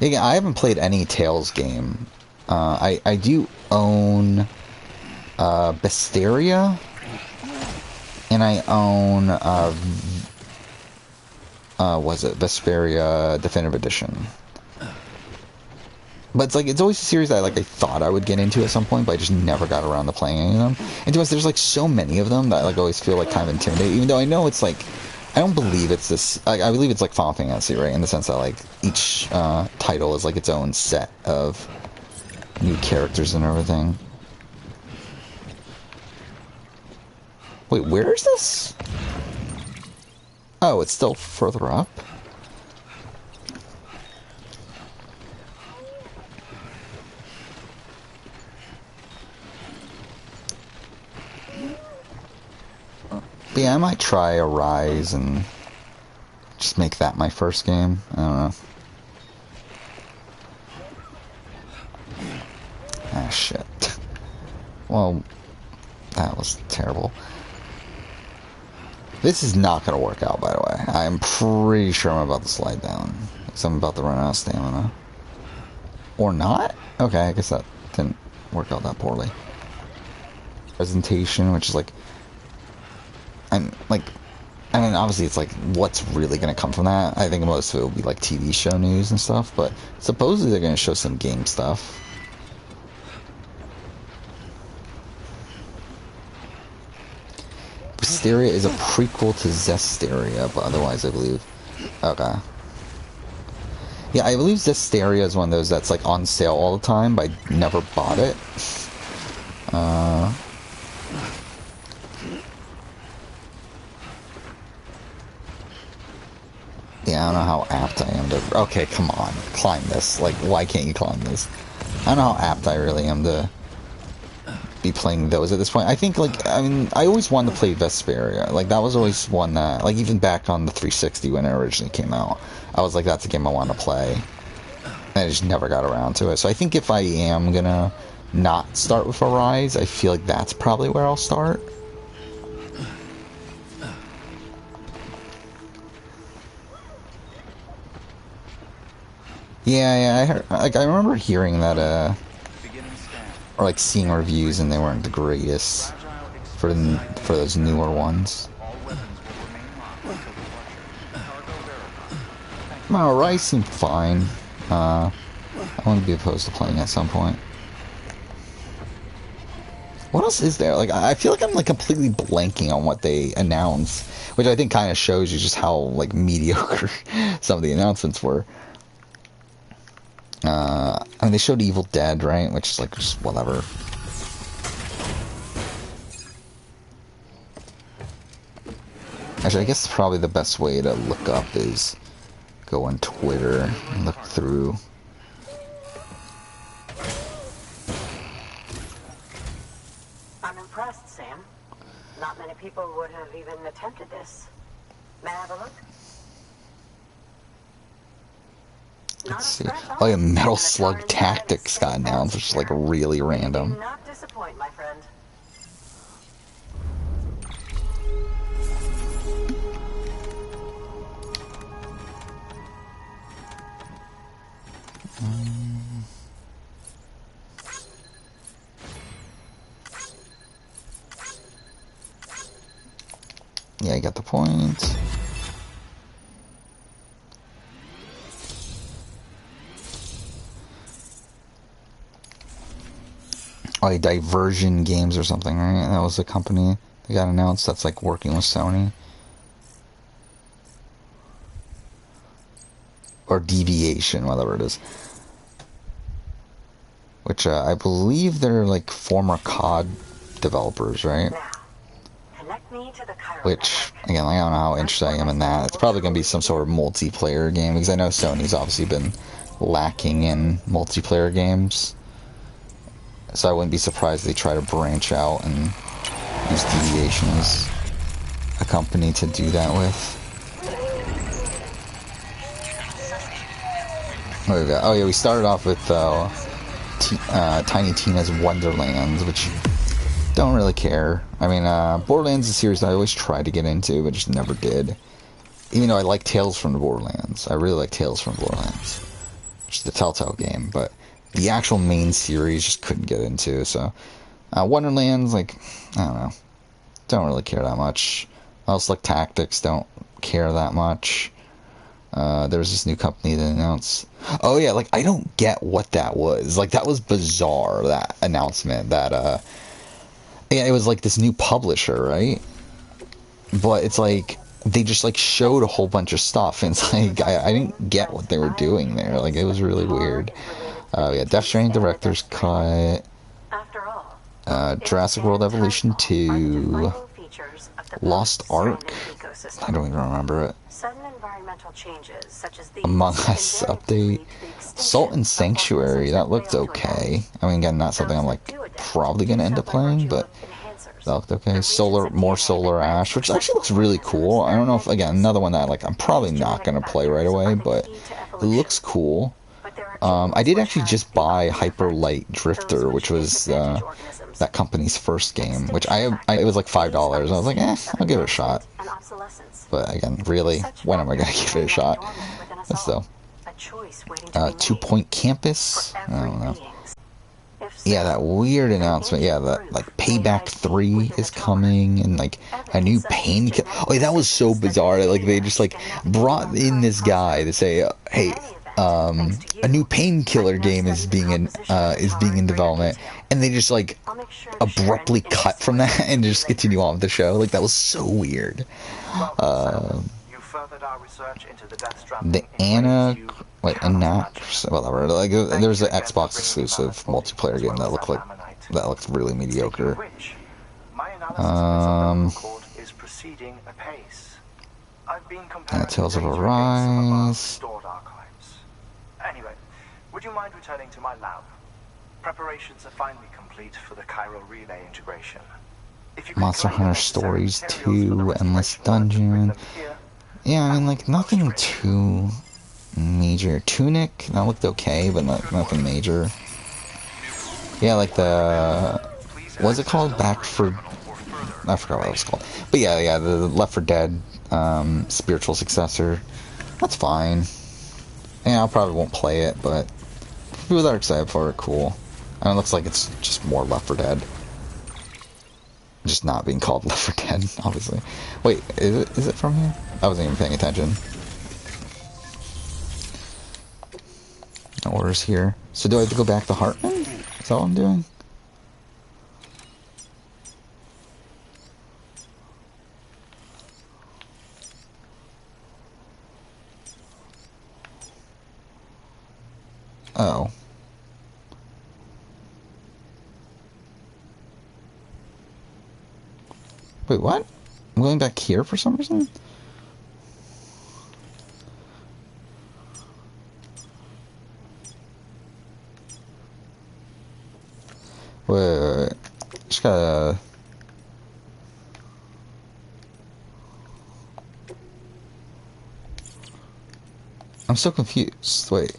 Again, I haven't played any Tales game. I do own Bestiaria. And I own was it Vesperia Definitive Edition. But it's like, it's always a series that I thought I would get into at some point, but I just never got around to playing any of them. And to us, there's like so many of them that I like always feel like kind of intimidated, even though I know it's like, I don't believe it's this, I believe it's like Final Fantasy, right? In the sense that like each title is like its own set of new characters and everything. Wait, where is this? Oh, it's still further up? But yeah, I might try Arise and just make that my first game. I don't know. Ah, shit. Well, that was terrible. This is not going to work out, by the way. I'm pretty sure I'm about to slide down. Because I'm about to run out of stamina. Or not? Okay, I guess that didn't work out that poorly. Presentation, which is like... I mean, obviously it's like, what's really going to come from that? I think most of it will be like TV show news and stuff, but supposedly they're going to show some game stuff. Wisteria is a prequel to Zestiria, but otherwise I believe... Okay. Yeah, I believe Zestiria is one of those that's like on sale all the time, but I never bought it. Yeah, I don't know how apt I am to... Okay, come on. Climb this. Like, why can't you climb this? I don't know how apt I really am to be playing those at this point. I think, like, I mean, I always wanted to play Vesperia. Like, that was always one that... Like, even back on the 360 when it originally came out, I was like, that's a game I want to play. And I just never got around to it. So I think if I am gonna not start with Arise, I feel like that's probably where I'll start. Yeah, I heard, like, I remember hearing that, or like seeing reviews and they weren't the greatest for those newer ones. Well, Rise seemed fine. I wouldn't be opposed to playing at some point. What else is there? Like, I feel like I'm like completely blanking on what they announced, which I think kind of shows you just how like mediocre some of the announcements were. I mean, they showed Evil Dead, right? Which is like just whatever. Actually, I guess probably the best way to look up is go on Twitter and look through. I'm impressed, Sam. Not many people would have even attempted this. May I have a look? Let's see. Oh yeah, Metal Slug Tactics got announced, which is like really random. Do not disappoint, my friend. Yeah, I got the point. Oh, yeah, Diversion Games or something, right? That was the company that got announced that's like working with Sony. Or Deviation, whatever it is. Which I believe they're like former COD developers, right? Which, again, I don't know how interested I am in that. It's probably going to be some sort of multiplayer game, because I know Sony's obviously been lacking in multiplayer games. So I wouldn't be surprised if they try to branch out and use Deviation as a company to do that with. What do we got? Oh yeah, we started off with Tiny Tina's Wonderlands, which don't really care. I mean, Borderlands is a series I always tried to get into, but just never did. Even though I like Tales from the Borderlands. I really like Tales from the Borderlands. Which is the Telltale game, but the actual main series just couldn't get into, so... Wonderlands, like, I don't know. Don't really care that much. Metal Slug Tactics, don't care that much. There's this new company that announced... Oh yeah, like, I don't get what that was. Like, that was bizarre, that announcement, that, yeah, it was like this new publisher, right? But it's like, they just like showed a whole bunch of stuff, and it's like, I didn't get what they were doing there. Like, it was really weird. Yeah, Death Stranding Director's Cut, Jurassic World Evolution 2, Lost Ark, I don't even remember it. Among Us update, Salt and Sanctuary, that looked okay. I mean, again, not something I'm like probably gonna end up playing, but that looked okay. More Solar Ash, which actually looks really cool. I don't know if, again, another one that like I'm probably not gonna play right away, but it looks cool. I did actually just buy Hyper Light Drifter, which was that company's first game, which it was like $5. I was like, I'll give it a shot. But again, really, when am I gonna give it a shot? So, 2 Point Campus, I don't know. Yeah, that weird announcement. Yeah, that like Payback 3 is coming, and like a new painkiller. Oh, yeah, that was so bizarre. Like they just like brought in this guy to say, hey, a new painkiller game is being in development, and they just like abruptly cut from that and just continue on with the show. Like that was so weird. The whatever. Like there's an Xbox exclusive multiplayer game that looked really mediocre. Tales of Arise. Anyway, would you mind returning to my lab? Preparations are finally complete for the Cairo relay integration. Monster Hunter Stories 2, Endless Dungeon. Yeah, I mean, like, nothing too major. Tunic, that looked okay, but nothing major. Yeah, like what's it called? I forgot what it was called. But yeah, the Left 4 Dead spiritual successor. That's fine. Yeah, I probably won't play it, but people that are excited for it, cool. And it looks like it's just more Left 4 Dead. Just not being called Left 4 Dead, obviously. Wait, is it from here? I wasn't even paying attention. No orders here. So do I have to go back to Hartman? Is that all I'm doing? Oh. Wait, what? I'm going back here for some reason. Wait. Just gotta... I'm so confused. Wait.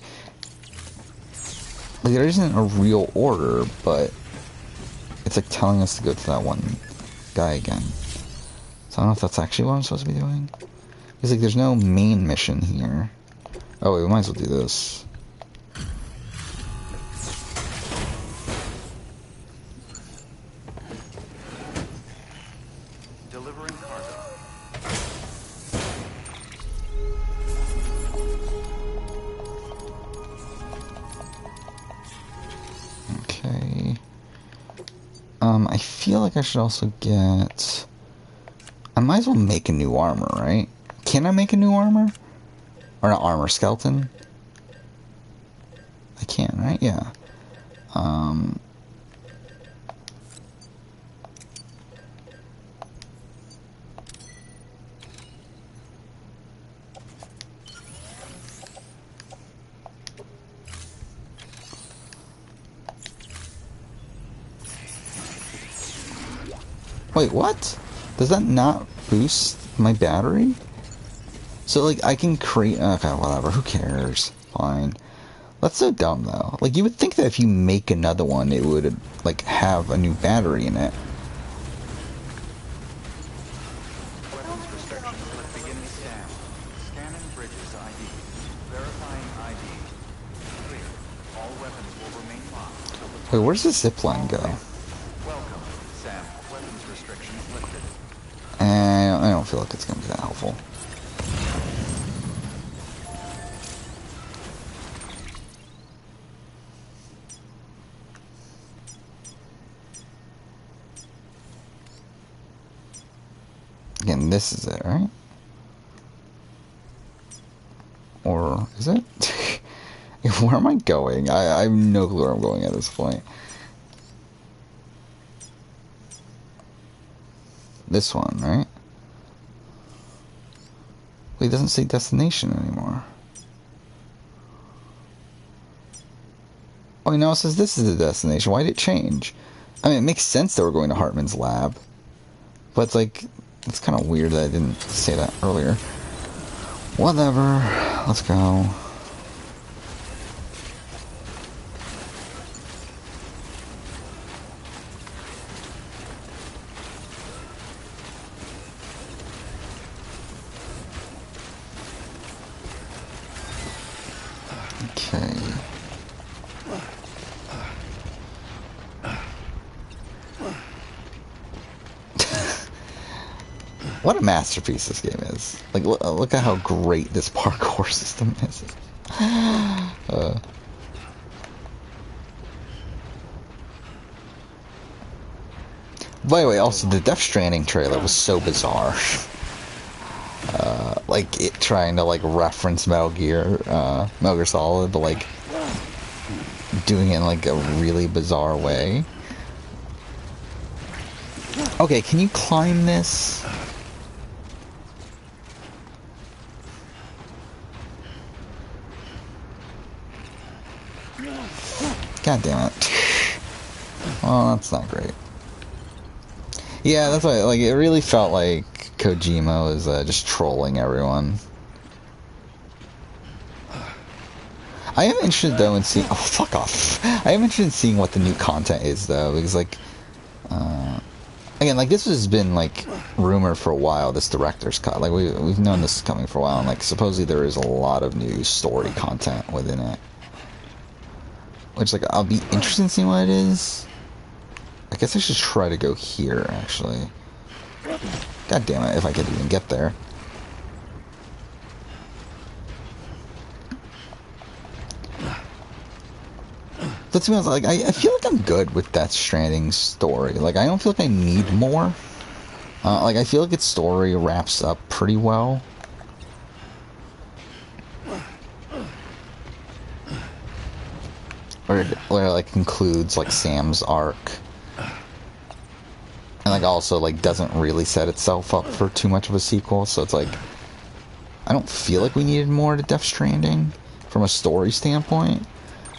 Like, there isn't a real order, but it's like telling us to go to that one guy again. So I don't know if that's actually what I'm supposed to be doing. It's like there's no main mission here. Oh wait, we might as well do this. Delivering cargo. Okay. I feel like I should also get... I might as well make a new armor, right? Can I make a new armor? Or not armor, skeleton? I can, right? Yeah. Wait, what? Does that not boost my battery? So, like, I can create... Okay, whatever. Who cares? Fine. That's so dumb, though. Like, you would think that if you make another one, it would, like, have a new battery in it. Weapons restriction. Beginning scan. Scanning bridges ID. Verifying ID. Clear. All weapons will remain locked. Wait, where's the zip line go? Welcome, Sam. Weapons restrictions lifted. I don't feel like it's going to be that helpful. Again, this is it, right? Or is it? Where am I going? I have no clue where I'm going at this point. This one, right? Wait, it doesn't say destination anymore. Oh, now it says this is the destination. Why did it change? I mean, it makes sense that we're going to Hartman's lab. But it's like, it's kind of weird that I didn't say that earlier. Whatever. Let's go. Okay. What a masterpiece this game is. Like, look at how great this parkour system is. By the way, also, the Death Stranding trailer was so bizarre. Like, it trying to, like, reference Metal Gear Solid, but, like, doing it in, like, a really bizarre way. Okay, can you climb this? God damn it. Well, that's not great. Yeah, that's why, like, it really felt like Kojima was just trolling everyone. I am interested, though, in seeing... Oh, fuck off. I am interested in seeing what the new content is, though, because, like... again, like, this has been, like, rumored for a while, this director's cut. Like, we've known this is coming for a while, and, like, supposedly there is a lot of new story content within it. Which, like, I'll be interested in seeing what it is. I guess I should try to go here, actually. God damn it, if I could even get there. But to be honest, like, I feel like I'm good with Death Stranding's story. Like, I don't feel like I need more. Like, I feel like its story wraps up pretty well. Or like, concludes, like, Sam's arc. And like also like doesn't really set itself up for too much of a sequel, so it's like I don't feel like we needed more to Death Stranding from a story standpoint.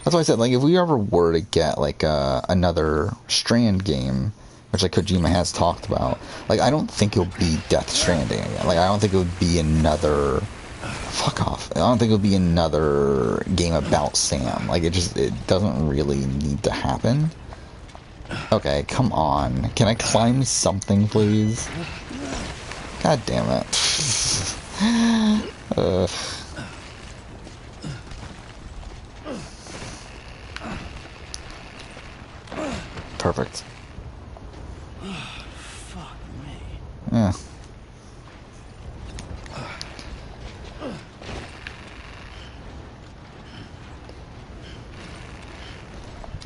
That's why I said, like, if we ever were to get, like, another Strand game, which, like, Kojima has talked about, like, I don't think it would be Death Stranding again. Like, I don't think it would be another... Fuck off. I don't think it would be another game about Sam. Like, it doesn't really need to happen. Okay, come on. Can I climb something, please? God damn it. Ugh. Perfect. Fuck me. Yeah.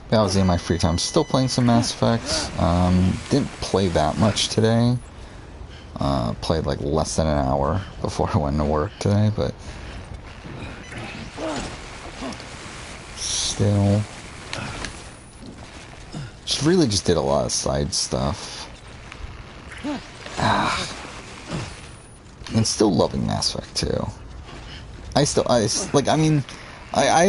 That was in my free time. Still playing some Mass Effect. Didn't play that much today. Played like less than an hour before I went to work today, but still. Really just did a lot of side stuff. And still loving Mass Effect 2. I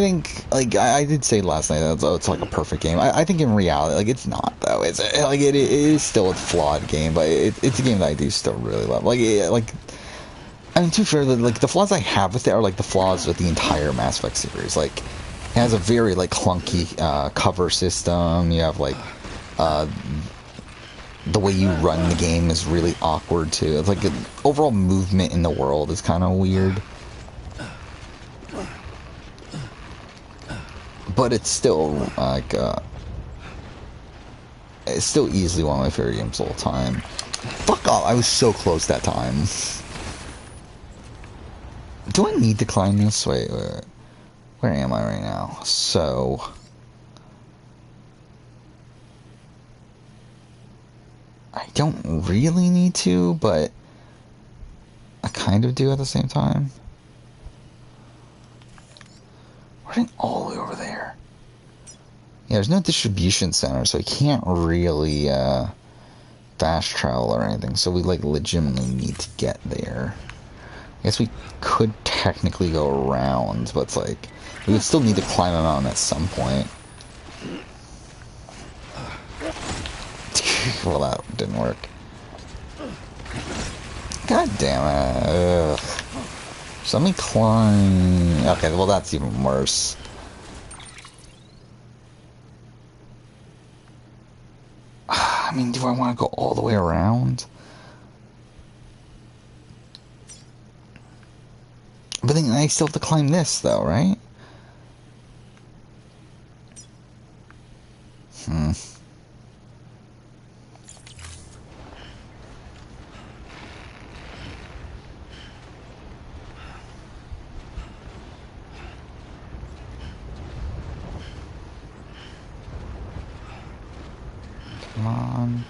think, like, I did say last night that it's like a perfect game. I think in reality, like, it's not, though. It's, like, it is still a flawed game, but it's a game that I do still really love. Like, I mean, to be fair, like, the flaws I have with it are, like, the flaws with the entire Mass Effect series. Like, it has a very, like, clunky, cover system. You have, like, the way you run the game is really awkward too. It's like overall movement in the world is kind of weird, but it's still like it's still easily one of my favorite games of all time. Fuck off! I was so close that time. Do I need to climb this? Wait. Where am I right now? So. I don't really need to, but I kind of do at the same time. We're getting all the way over there. Yeah, there's no distribution center, so we can't really fast travel or anything, so we like legitimately need to get there. I guess we could technically go around, but it's like we would still need to climb a mountain at some point. Well, that didn't work. God damn it. Ugh. So let me climb... Okay, well that's even worse. I mean, do I want to go all the way around? But then I still have to climb this, though, right? Come on.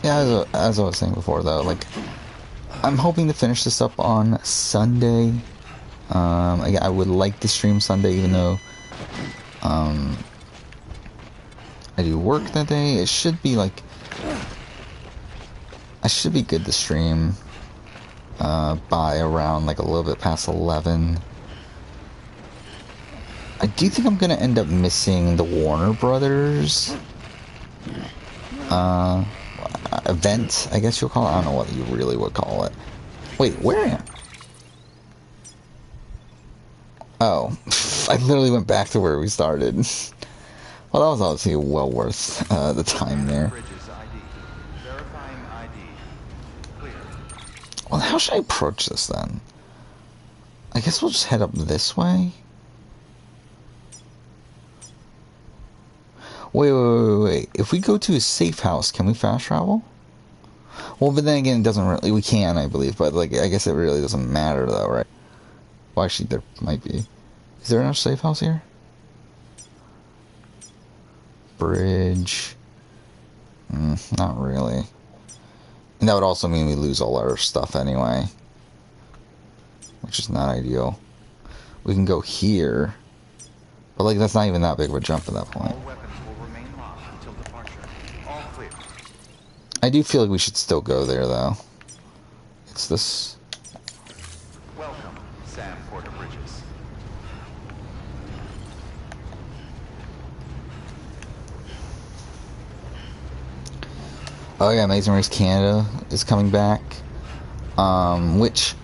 Yeah, as I was saying before, though, like, I'm hoping to finish this up on Sunday. I would like to stream Sunday, even though I do work that day. It should be like I should be good to stream by around like a little bit past 11. I do think I'm gonna end up missing the Warner Brothers event, I guess you'll call it. I don't know what you really would call it. Wait, where am I? Oh, I literally went back to where we started. Well, that was obviously well worth the time there. Well, how should I approach this then? I guess we'll just head up this way. Wait. If we go to a safe house, can we fast travel? Well, but then again, it doesn't really... We can, I believe, but, like, I guess it really doesn't matter, though, right? Well, actually, there might be. Is there another safe house here? Bridge. Not really. And that would also mean we lose all our stuff anyway. Which is not ideal. we can go here. But, like, that's not even that big of a jump at that point. All weapons will remain locked until departure. All clear. I do feel like we should still go there, though. It's this... Welcome, Sam Porter Bridges. Oh yeah, Amazing Race Canada is coming back. Which...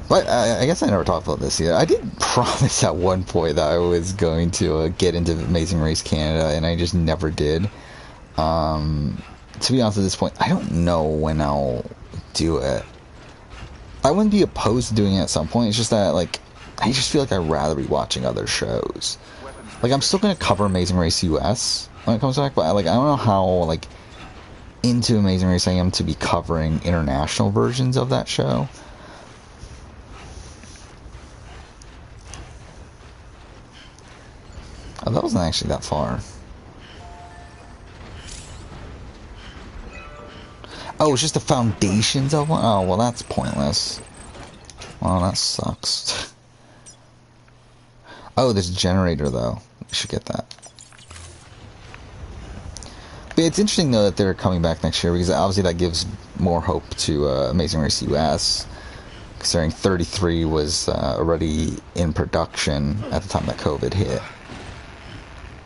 But I guess I never talked about this yet. I did promise at one point that I was going to get into Amazing Race Canada, and I just never did. To be honest, at this point, I don't know when I'll do it. I wouldn't be opposed to doing it at some point. It's just that, like, I just feel like I'd rather be watching other shows. Like, I'm still going to cover Amazing Race US when it comes back, but, like, I don't know how, like, into Amazing Race I am to be covering international versions of that show. Oh, that wasn't actually that far. Oh, it's just the foundations of one? Oh, well, that's pointless. Well, that sucks. Oh, there's a generator, though. We should get that. But it's interesting, though, that they're coming back next year, because obviously that gives more hope to Amazing Race US, considering 33 was already in production at the time that COVID hit.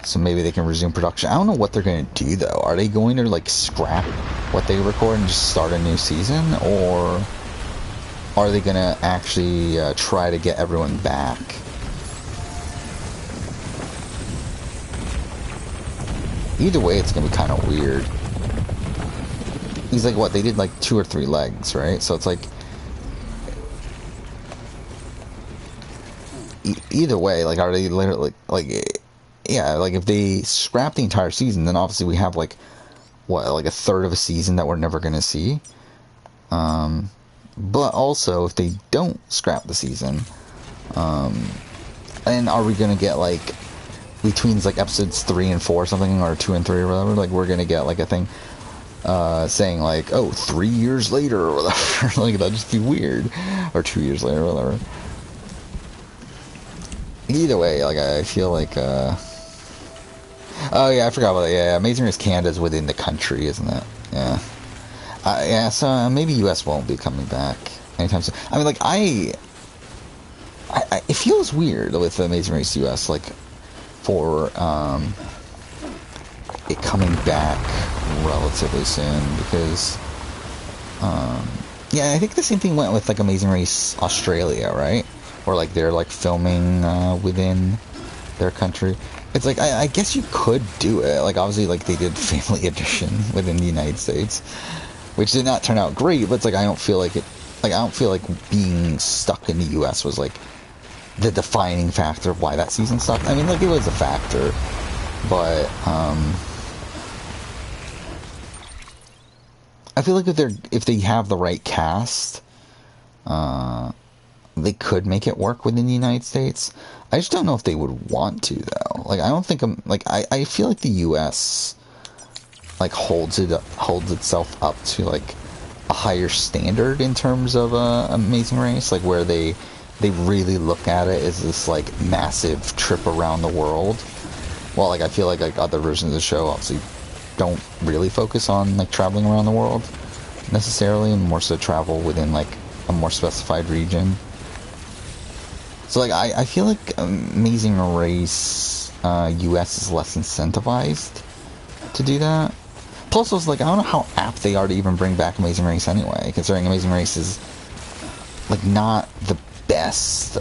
So maybe they can resume production. I don't know what they're going to do, though. Are they going to, like, scrap what they record and just start a new season? Or are they going to actually try to get everyone back? Either way, it's going to be kind of weird. He's like, what? They did, like, 2 or 3 legs, right? So it's like... either way, like, are they literally, like... yeah, like, if they scrap the entire season, then obviously we have, like, what, like a third of a season that we're never going to see. But also, if they don't scrap the season, and are we going to get, like, between, like, episodes 3 and 4 or something, or 2 and 3 or whatever, like, we're going to get, like, a thing, saying, like, oh, 3 years later, or whatever. Like, that'd just be weird. Or 2 years later, or whatever. Either way, like, I feel like, oh, yeah, I forgot about that. Yeah, Amazing Race Canada is within the country, isn't it? Yeah. Yeah, so maybe US won't be coming back anytime soon. I mean, like, it feels weird with Amazing Race US, like, for, it coming back relatively soon, because, yeah, I think the same thing went with, like, Amazing Race Australia, right? Or, like, they're, like, filming, within their country. It's like, I guess you could do it. Like, obviously, like, they did Family Edition within the United States, which did not turn out great, but it's like, I don't feel like it, like, I don't feel like being stuck in the US was, like, the defining factor of why that season sucked. I mean, like, it was a factor, but, I feel like if they have the right cast, they could make it work within the United States. I just don't know if they would want to, though. Like, I don't think I feel like the U.S. like holds itself up to, like, a higher standard in terms of Amazing Race, like, where they really look at it as this, like, massive trip around the world. Well, like, I feel like other versions of the show obviously don't really focus on, like, traveling around the world necessarily, and more so travel within, like, a more specified region. So, like, I feel like Amazing Race US is less incentivized to do that. Plus, I was like, I don't know how apt they are to even bring back Amazing Race anyway, considering Amazing Race is, like, not the best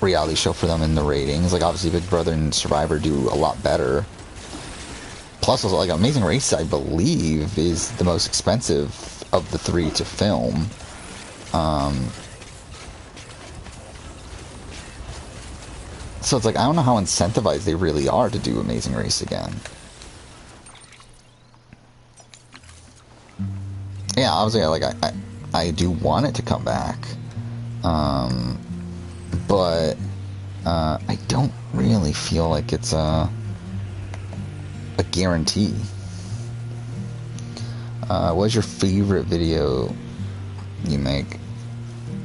reality show for them in the ratings. Like, obviously Big Brother and Survivor do a lot better. Plus, I was like, Amazing Race, I believe, is the most expensive of the 3 to film. So it's like, I don't know how incentivized they really are to do Amazing Race again. Yeah, obviously, like, I do want it to come back. But, I don't really feel like it's a guarantee. What's your favorite video you make?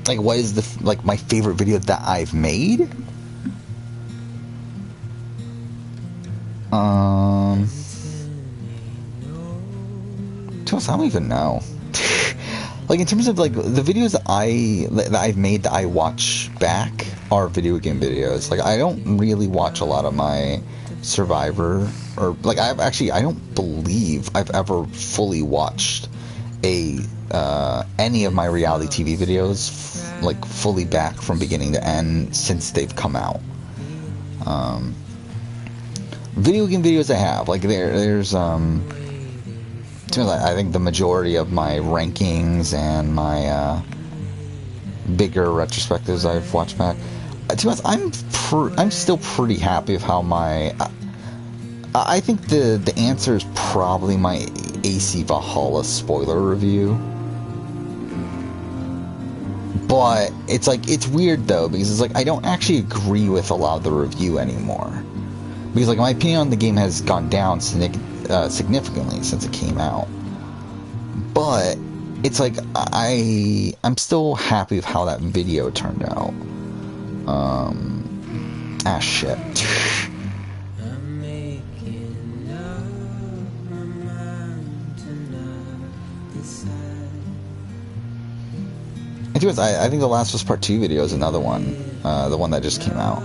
like, what is like my favorite video that I've made? To us, I don't even know. Like, in terms of like the videos that I've made that I watch back are video game videos. Like, I don't really watch a lot of my Survivor, or like I don't believe I've ever fully watched any of my reality TV videos like fully back from beginning to end since they've come out. Video game videos I have, like there's I think the majority of my rankings and my bigger retrospectives I've watched back. To be honest, I'm still pretty happy with how my. I think the answer is probably my AC Valhalla spoiler review. But it's like, it's weird though, because it's like I don't actually agree with a lot of the review anymore. Because like my opinion on the game has gone down significantly since it came out. But it's like I'm still happy with how that video turned out. Shit. I think the Last of Us Part 2 video is another one. The one that just came out.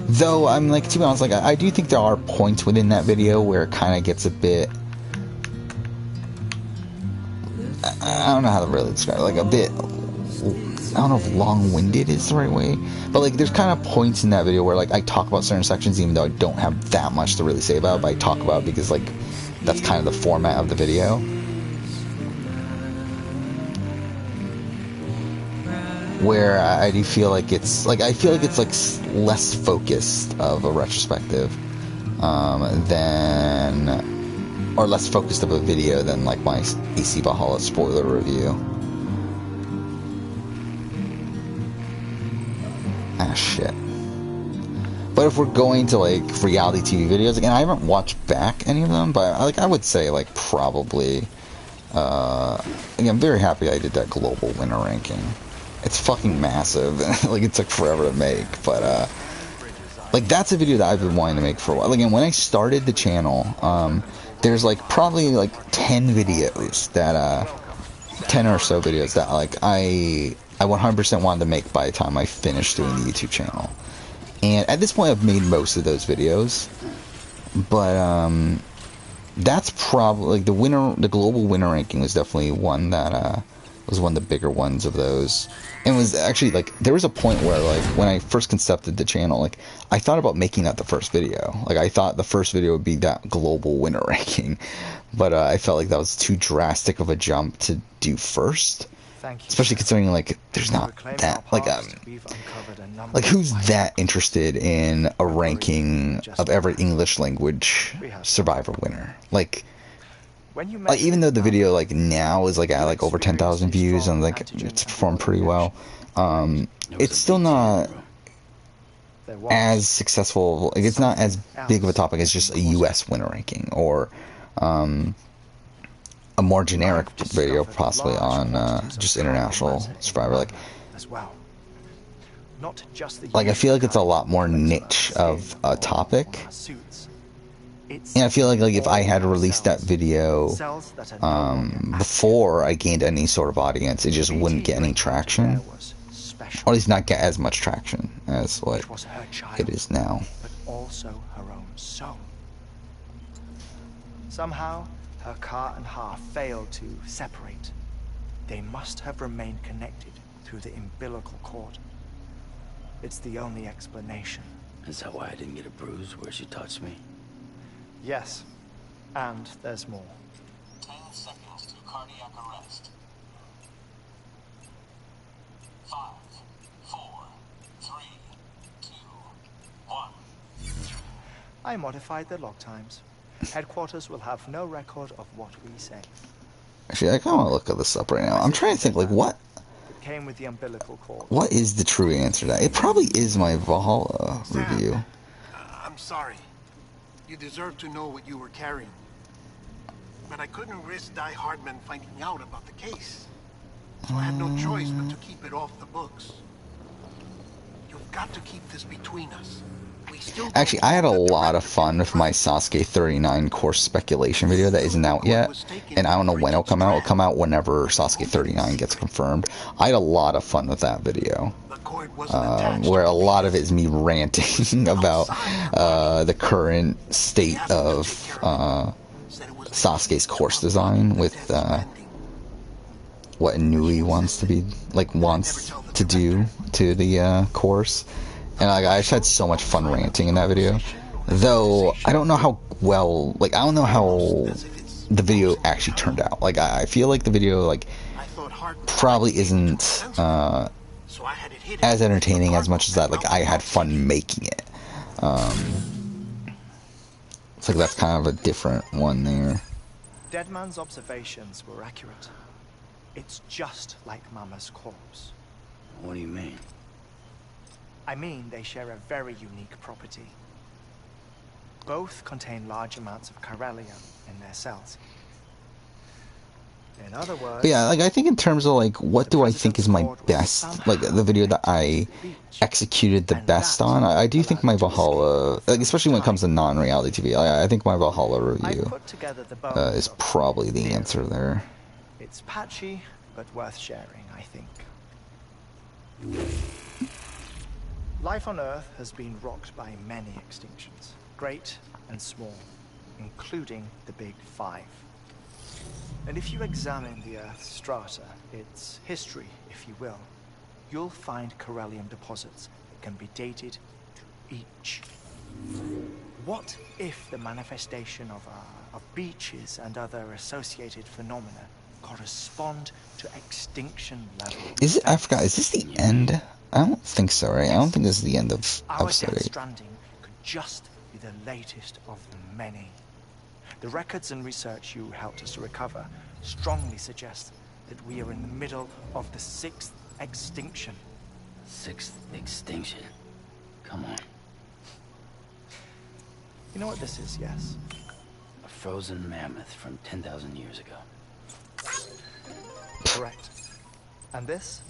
Though, I'm like, to be honest, like, I do think there are points within that video where it kind of gets a bit... I don't know how to really describe it. Like, a bit... I don't know if long-winded is the right way. But, like, there's kind of points in that video where, like, I talk about certain sections even though I don't have that much to really say about it. But I talk about it because, like, that's kind of the format of the video. Where I do feel like it's like less focused of a retrospective than, or less focused of a video than like my AC Valhalla spoiler review. Shit. But if we're going to like reality TV videos, again, I haven't watched back any of them, but like I would say like probably again, I'm very happy I did that global winner ranking. It's fucking massive. Like, it took forever to make, but like that's a video that I've been wanting to make for a while. Again, when I started the channel, there's like probably like 10 videos that 10 or so videos that like I 100% wanted to make by the time I finished doing the YouTube channel. And at this point I've made most of those videos, but that's probably like the global winner ranking was definitely one that was one of the bigger ones of those. And it was actually like, there was a point where like when I first concepted the channel, like I thought about making that the first video. Like I thought the first video would be that global winner ranking, but I felt like that was too drastic of a jump to do first. Especially considering like there's not that like who's that interested in a ranking of every English language Survivor winner? Like even though the video like now is like at like over 10,000 views and like it's performed pretty well, it's still not as successful. Like it's not as big of a topic as just a US winner ranking or a more generic video possibly on just international Survivor. Like I feel like it's a lot more niche of a topic. And I feel like if I had released that video before I gained any sort of audience, it just wouldn't get any traction. Or at least not get as much traction as what it is now. But also her own soul. Somehow, her car and half failed to separate. They must have remained connected through the umbilical cord. It's the only explanation. Is that why I didn't get a bruise where she touched me? Yes, and there's more. 10 seconds to cardiac arrest. 5, 4, 3, 2, 1. I modified the log times. Headquarters will have no record of what we say. Actually, I kind of want to look at this up right now. I'm trying to think, like, what? It came with the umbilical cord. What is the true answer to that? It probably is my Valhalla review. I'm sorry. You deserve to know what you were carrying. But I couldn't risk Die Hardman finding out about the case. So I had no choice but to keep it off the books. You've got to keep this between us. We still don't Actually, I had a know that the lot of Raptor fun with my Sasuke 39 course speculation video that isn't out yet, and I don't know when it'll come out. It'll come out whenever Sasuke 39 gets confirmed. I had a lot of fun with that video, the cord wasn't attached where to a the lot lead. of it is me ranting about the current state of Sasuke's course design with what Inui wants to be, like, wants to do to the course. And like, I just had so much fun ranting in that video. Though, I don't know how well, like, I don't know how the video actually turned out. Like, I feel like the video, like, probably isn't as entertaining as much as that, like, I had fun making it. It's like, that's kind of a different one there. Deadman's observations were accurate. It's just like Mama's corpse. What do you mean? I mean, they share a very unique property. Both contain large amounts of chiralium in their cells. In other words... But yeah, like, I think in terms of, like, what do I think is my best, like, the video that I executed the best on, I do think my Valhalla, like, especially when it comes to non-reality TV, I think my Valhalla review is probably the answer there. It's patchy, but worth sharing, I think. Life on Earth has been rocked by many extinctions, great and small, including the Big Five. And if you examine the Earth's strata, its history, if you will, you'll find chiralium deposits that can be dated to each. What if the manifestation of beaches and other associated phenomena correspond to extinction level? Is it? I forgot. Is this the end? I don't think so, right? I don't think this is the end of episode 8. Stranding could just be the latest of the many. The records and research you helped us to recover strongly suggest that we are in the middle of the 6th extinction. 6th extinction? Come on. You know what this is, yes? A frozen mammoth from 10,000 years ago. Correct. And this?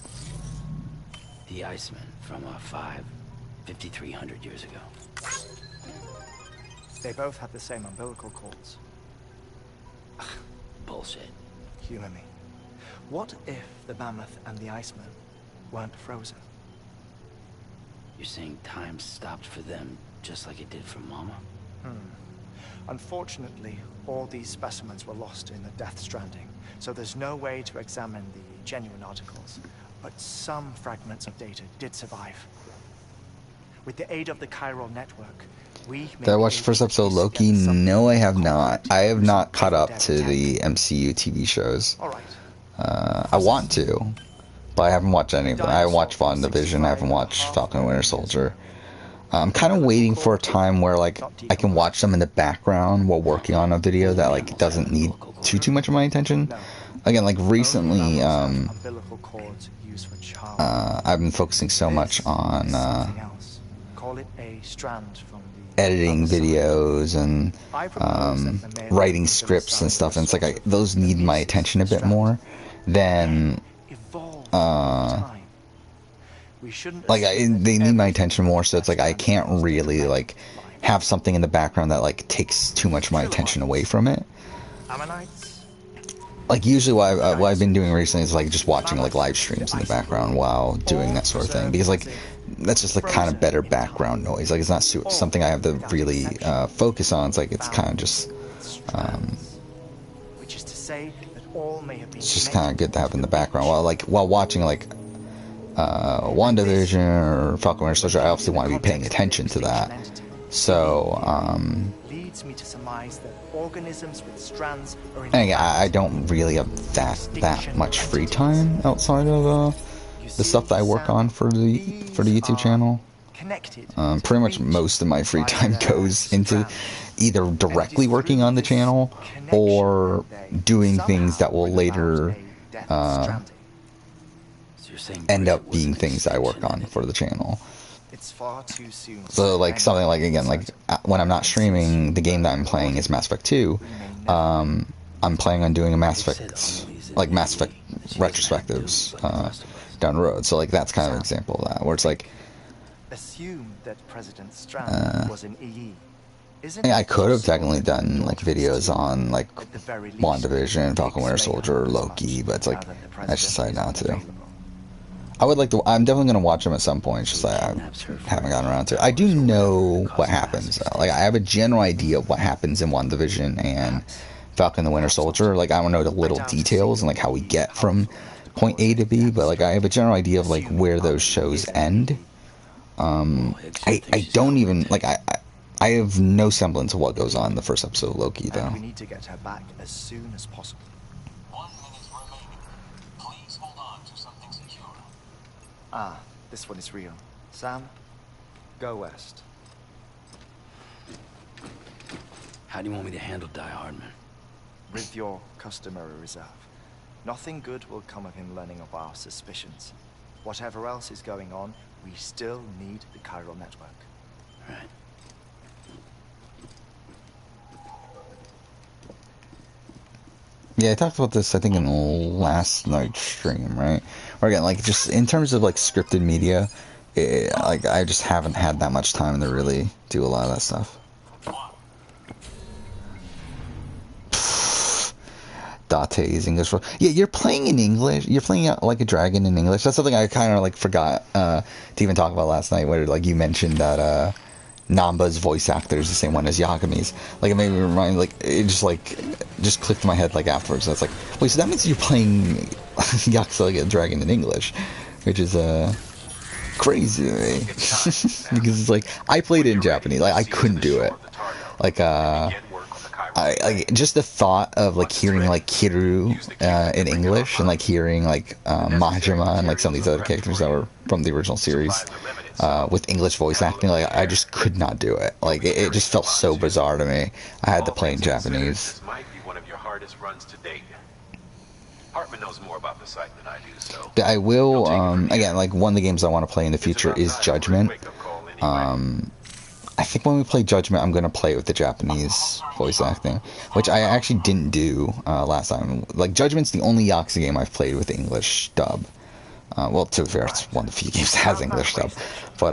The Iceman from 5,300 years ago. They both have the same umbilical cords. Bullshit. Humor me. What if the mammoth and the Iceman weren't frozen? You're saying time stopped for them just like it did for Mama? Unfortunately, all these specimens were lost in the Death Stranding, so there's no way to examine the genuine articles. But some fragments of data did survive. With the aid of the chiral network, we... Did I watch the first episode of Loki? No, I have not. I have not caught up to the MCU TV shows. All right. I want to, but I haven't watched any of them. I haven't watched WandaVision. I haven't watched Falcon and Winter Soldier. I'm kind of waiting for a time where, like, I can watch them in the background while working on a video that, like, doesn't need too much of my attention. Again, like, recently, I've been focusing so much on editing videos and writing scripts and stuff, and it's like those need my attention a bit more than like they need my attention more, so it's like I can't really like have something in the background that like takes too much of my attention away from it. Like usually what I've been doing recently is like just watching like live streams in the background while doing that sort of thing, because like that's just like kind of better background noise. Like it's not something I have to really focus on. It's like it's kind of just it's just kind of good to have in the background while watching like WandaVision or Falcon Winter Soldier. I obviously want to be paying attention to that. So me to surmise that organisms with strands are and again, I don't really have that much free time outside of the stuff that I work on for the YouTube channel. Pretty much most of my free time goes into either directly working on the channel or doing things that will later end up being things I work on for the channel. It's far too soon. So like something like, again, like when I'm not streaming, the game that I'm playing is Mass Effect 2. I'm planning on doing a Mass Effect, like Mass Effect retrospectives down the road. So like that's kind of an example of that, where it's like, Assume that President Stranding was an EE. Isn't I it could have possible technically that done like George videos on like at the very least, WandaVision, Falcon Winter pigs may Soldier, help as Loki, much but it's like now that the I just decided president not is to. unavailable? I would like to. I'm definitely gonna watch them at some point. It's just like I haven't gotten around to it. I do know what happens. Like I have a general idea of what happens in WandaVision and Falcon the Winter Soldier. Like I don't know the little details and like how we get from point A to B, but like I have a general idea of like where those shows end. I don't even like I have no semblance of what goes on in the first episode of Loki though. And we need to get her back as soon as possible. 1 minute remaining. Please hold on to something secure. Ah, this one is real. Sam, go west. How do you want me to handle Die Hardman? With your customary reserve. Nothing good will come of him learning of our suspicions. Whatever else is going on, we still need the chiral network. Right. Yeah, I talked about this, I think, in last night's stream, right? Or again, like, just in terms of, like, scripted media, like, I just haven't had that much time to really do a lot of that stuff. Date's English. Yeah, you're playing in English. You're playing like a dragon in English. That's something I kind of, like, forgot to even talk about last night, where, like, you mentioned that, Namba's voice actor is the same one as Yagami's. Like, it made me remind, like, it just clicked in my head, like, afterwards. It's like, wait, so that means you're playing Yakuza like a dragon in English, which is, crazy to me. Because it's like, I played it in Japanese. Like, I couldn't do it. Like, just the thought of, like, hearing, like, Kiru, in English, and, like, hearing, like, Majima and, like, some of these other characters that were from the original series, with English voice acting, like, I just could not do it. Like, it just felt so bizarre to me. I had to play in Japanese. This might be one of your hardest runs to date. Hartman knows more about the site than I do, so I will, again, like, one of the games I want to play in the future is Judgment. I think when we play Judgment, I'm going to play it with the Japanese voice acting, which I actually didn't do last time. Like, Judgment's the only Yakuza game I've played with the English dub. Well, to be fair, it's one of the few games that has English dub. But,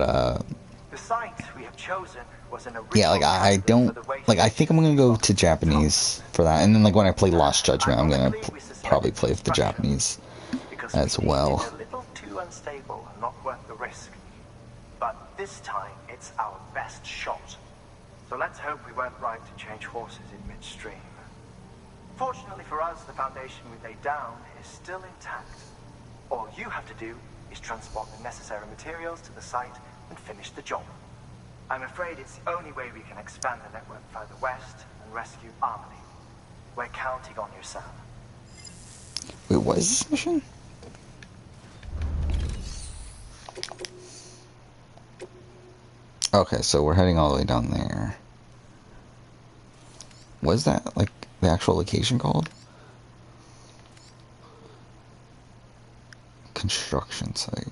The site we have chosen was an yeah, like, I don't, like, I think I'm going to go to Japanese for that. And then, like, when I play Lost Judgment, I'm going to probably play with the Japanese as well. A little too unstable and not worth the risk. But this time, it's our best shot. So let's hope we weren't right to change horses in midstream. Fortunately for us, the foundation we laid down is still intact. All you have to do is transport the necessary materials to the site and finish the job. I'm afraid it's the only way we can expand the network further west and rescue Harmony. We're counting on you, Sam. Wait, what is this mission? Okay, so we're heading all the way down there. What is that, like, the actual location called? Construction site.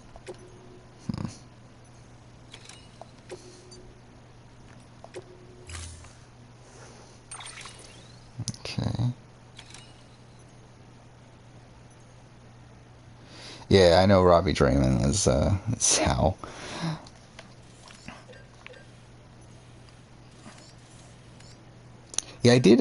Okay. Yeah, I know Robbie Draymond is Sal. Yeah, I did,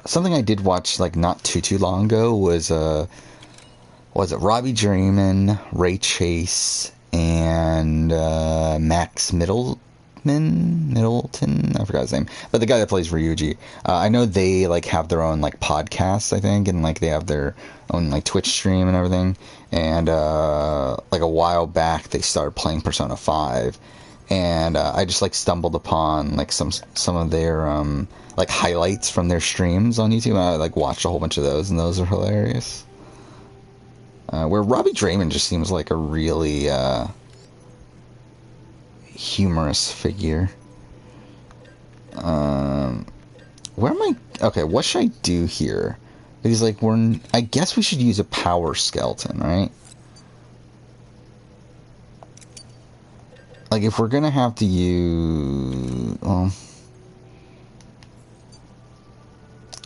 something I did watch, like, not too long ago was, was it Robbie Draymond, Ray Chase, and, Max Middleton? I forgot his name. But the guy that plays Ryuji. I know they, like, have their own, like, podcasts, I think, and, like, they have their own, like, Twitch stream and everything. And, like, a while back, they started playing Persona 5. And I just, like, stumbled upon, like, some of their like, highlights from their streams on YouTube. And I, like, watched a whole bunch of those, and those are hilarious. Where Robbie Draymond just seems like a really humorous figure. Where am I? Okay, what should I do here? Because, like, I guess we should use a power skeleton, right? Like, if we're gonna have to use... Well...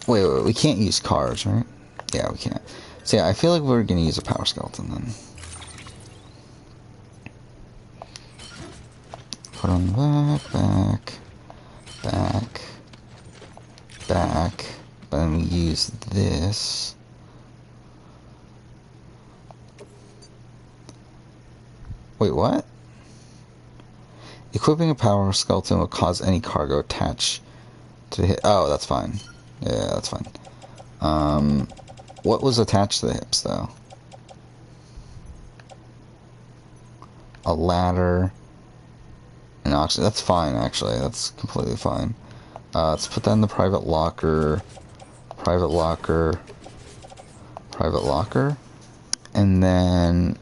Wait, we can't use cars, right? Yeah, we can't. So yeah, I feel like we're gonna use a power skeleton then. Put on the back. But then we use this. Wait, what? Equipping a power skeleton will cause any cargo attached to the hip. Oh, that's fine. Yeah, that's fine. What was attached to the hips, though? A ladder. And oxygen. That's fine, actually. That's completely fine. Let's put that in the private locker. Private locker. Private locker. And then...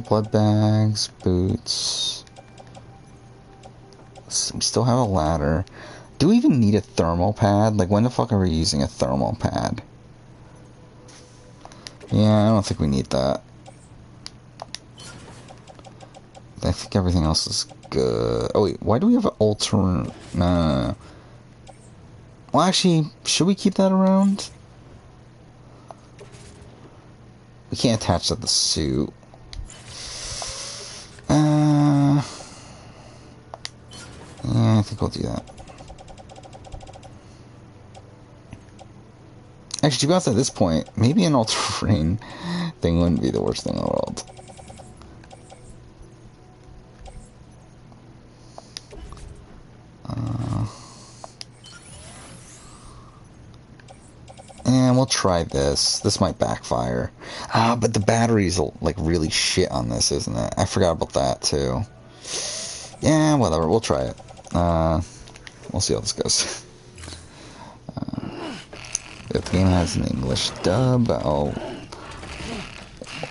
blood bags, boots. We still have a ladder. Do we even need a thermal pad? Like, when the fuck are we using a thermal pad? Yeah, I don't think we need that. I think everything else is good. Oh wait, why do we have an alternate? No. Well, actually, should we keep that around? We can't attach that to the suit. Yeah, I think we'll do that. Actually, to be honest, at this point, maybe an all-terrain thing wouldn't be the worst thing in the world. And we'll try this. This might backfire. But the battery's like really shit on this, isn't it? I forgot about that too. Yeah, whatever. We'll try it. We'll see how this goes. If the game has an English dub, I'll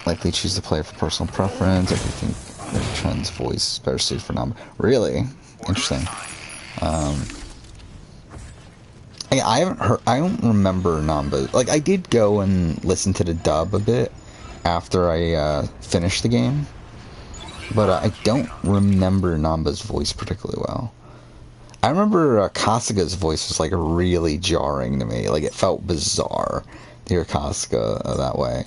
likely choose to play it for personal preference. If you think that Trent's voice is better suited for non. Really interesting. I haven't heard. I don't remember Namba's. Like, I did go and listen to the dub a bit after I finished the game, but I don't remember Namba's voice particularly well. I remember Kasuga's voice was like really jarring to me. Like, it felt bizarre to hear Kasuga that way.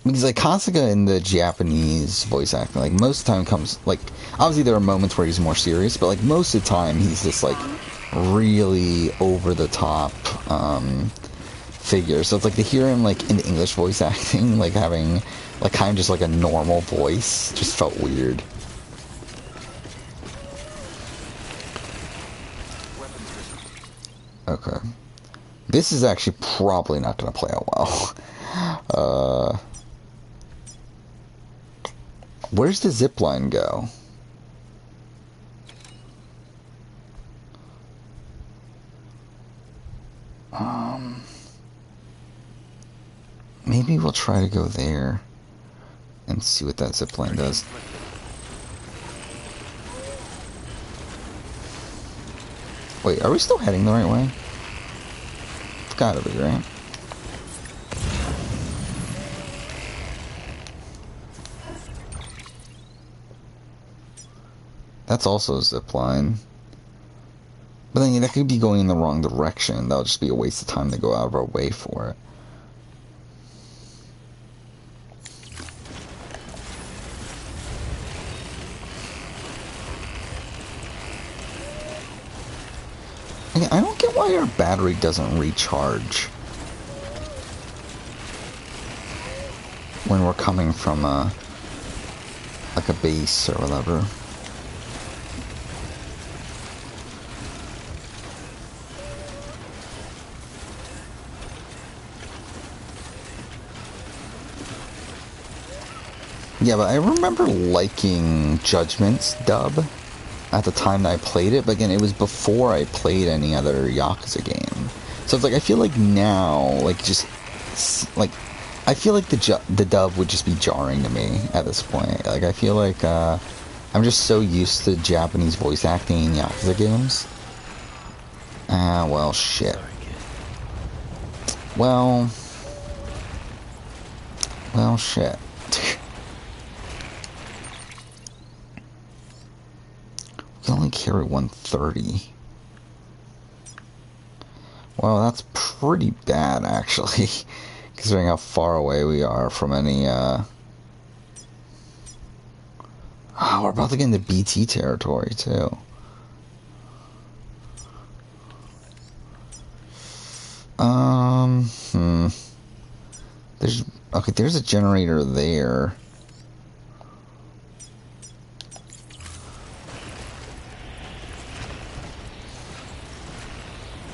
Because, like, Kasuga in the Japanese voice acting, like, most of the time comes, like, obviously there are moments where he's more serious, but, like, most of the time he's this, like, really over-the-top, figure. So it's, like, to hear him, like, in English voice acting, like, having, like, kind of just, like, a normal voice, just felt weird. Okay. This is actually probably not going to play out well. Where's the zip line go? Maybe we'll try to go there and see what that zip line does. Wait, are we still heading the right way? It's gotta be, right? That's also a zip line. But then that could be going in the wrong direction. That would just be a waste of time to go out of our way for it. I don't get why our battery doesn't recharge when we're coming from like a base or whatever. Yeah, but I remember liking Judgment's dub at the time that I played it, but again, it was before I played any other Yakuza game. So it's like, I feel like now, like, just, like, I feel like the dub would just be jarring to me at this point. Like, I feel like, I'm just so used to Japanese voice acting in Yakuza games. Well, shit. Well, shit. We only carry 130. Well, that's pretty bad, actually, considering how far away we are from any, Oh, we're about to get into BT territory, too. There's a generator there.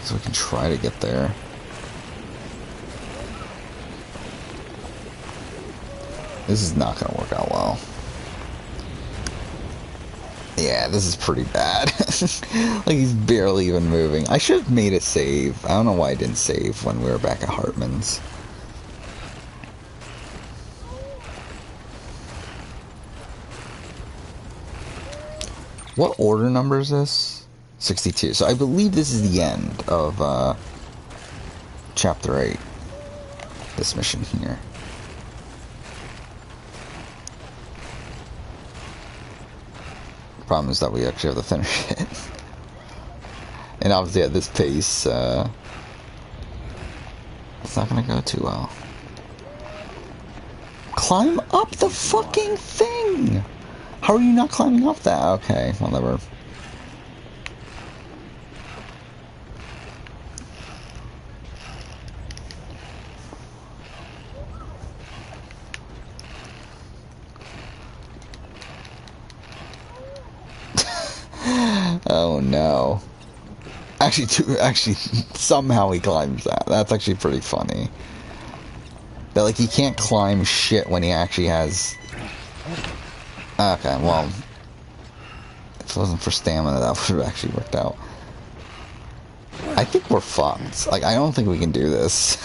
So we can try to get there. This is not going to work out well. Yeah, this is pretty bad. Like, he's barely even moving. I should have made a save. I don't know why I didn't save when we were back at Hartman's. What order number is this? 62. So I believe this is the end of Chapter 8. This mission here. Problem is that we actually have to finish it. And obviously at this pace, it's not gonna go too well. Climb up the fucking thing! How are you not climbing up that? Okay, whatever. Oh no. Actually, somehow he climbs that. That's actually pretty funny. That, like, he can't climb shit when he actually has... Okay, well... If it wasn't for stamina, that would have actually worked out. I think we're fucked. Like, I don't think we can do this.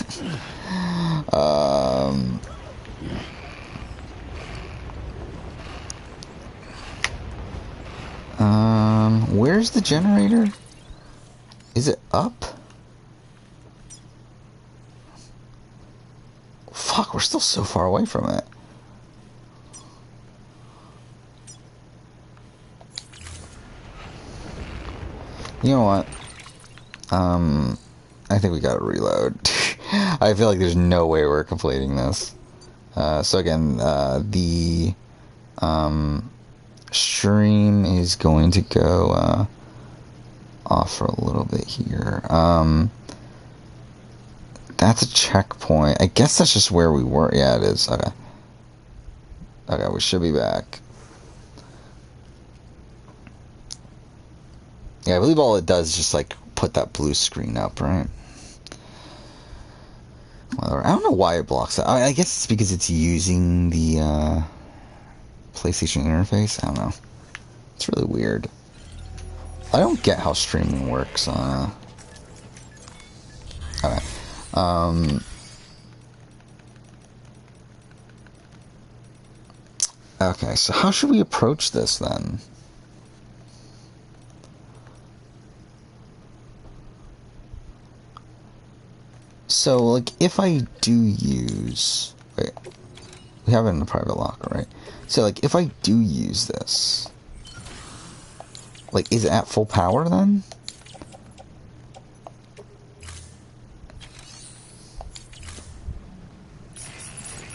Where's the generator? Is it up? Fuck, we're still so far away from it. You know what? I think we gotta reload. I feel like there's no way we're completing this. So again, the stream is going to go off for a little bit here. That's a checkpoint. I guess that's just where we were. Yeah, it is. Okay. Okay, we should be back. Yeah, I believe all it does is just, like, put that blue screen up, right? Well, I don't know why it blocks that. I guess it's because it's using the PlayStation interface. I don't know. It's really weird. I don't get how streaming works. Okay. Okay, so how should we approach this then? So, like, if I do use... Wait. We have it in the private locker, right? So, like, if I do use this... Like, is it at full power then?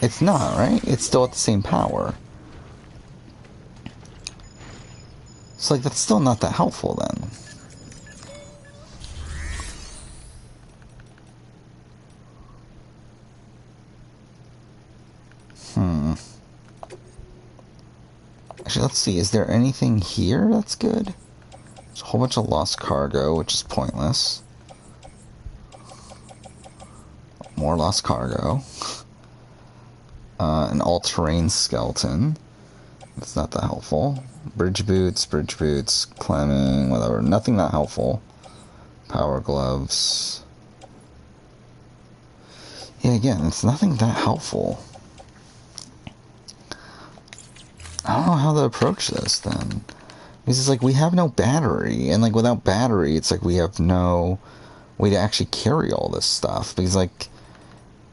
It's not, right? It's still at the same power. So, like, that's still not that helpful then. Actually, let's see. Is there anything here that's good? There's a whole bunch of lost cargo, which is pointless. More lost cargo. An all-terrain skeleton. That's not that helpful. Bridge boots, climbing, whatever. Nothing that helpful. Power gloves. Yeah, again, it's nothing that helpful. I don't know how to approach this then. Because it's like we have no battery, and like without battery, it's like we have no way to actually carry all this stuff. Because like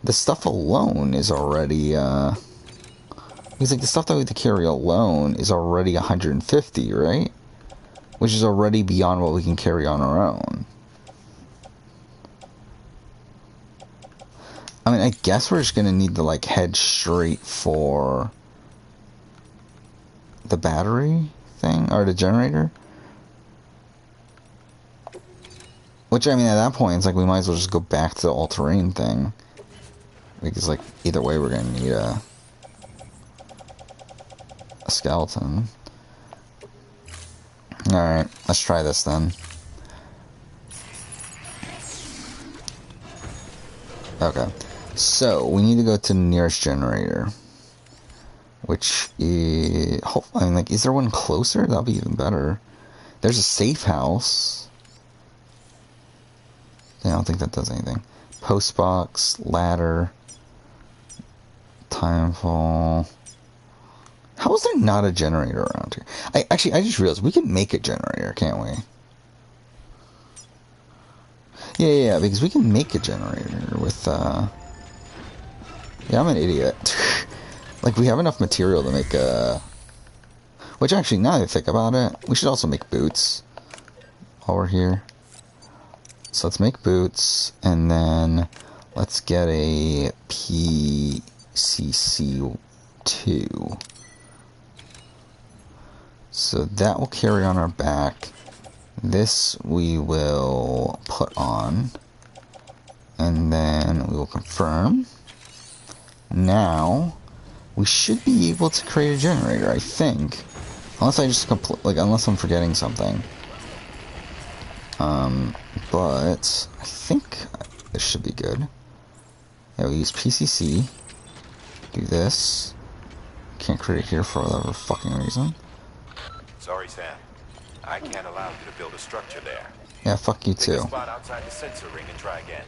the stuff alone is already because like the stuff that we have to carry alone is already 150, right? which is already beyond what we can carry on our own. I mean, I guess we're just gonna need to, like, head straight for the battery thing, or the generator. Which, I mean, at that point, it's like we might as well just go back to the all-terrain thing. Because, like, either way, we're gonna need a skeleton. Alright, let's try this then. Okay. So, we need to go to the nearest generator. Which is... I mean, like, is there one closer? That'll be even better. There's a safe house. I don't think that does anything. Post box, ladder, timefall. How is there not a generator around here? I just realized we can make a generator, can't we? Yeah, because we can make a generator with, yeah, I'm an idiot. Like, we have enough material to make a... Which, actually, now that I think about it, we should also make boots while we're here. So let's make boots, and then let's get a PCC2. So that will carry on our back. This we will put on, and then we will confirm. Now, we should be able to create a generator, I think. Unless I just unless I'm forgetting something. But I think this should be good. Yeah, we use PCC. Do this. Can't create it here for whatever fucking reason. Sorry, Sam. I can't allow you to build a structure there. Yeah, fuck you too. Pick a spot outside the sensor ring and try again.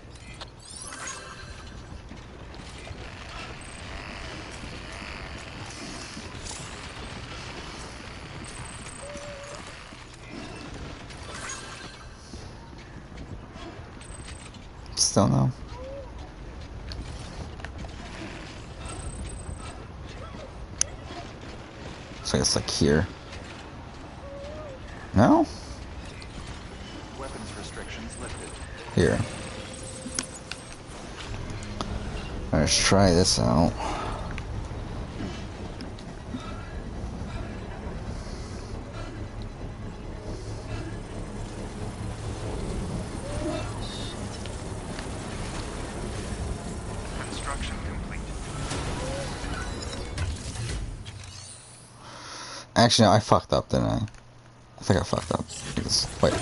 Still no. So I guess like here. No? Weapons restrictions lifted. Here. Alright, let's try this out. Construction complete. Actually, no, I fucked up, didn't I? I think I fucked up. Because, wait.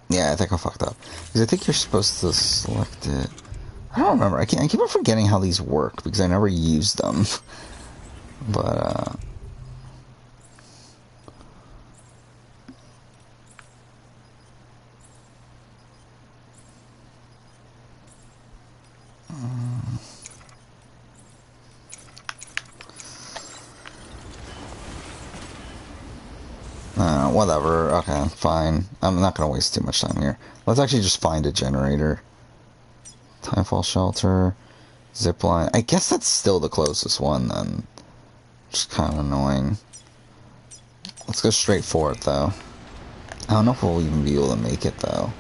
Yeah, I think I fucked up. Because I think you're supposed to select it. I don't remember. I keep on forgetting how these work because I never used them. But, whatever. Okay, fine. I'm not gonna waste too much time here. Let's actually just find a generator. Timefall shelter. Zipline. I guess that's still the closest one then. Just kind of annoying. Let's go straight for it though. I don't know if we'll even be able to make it though.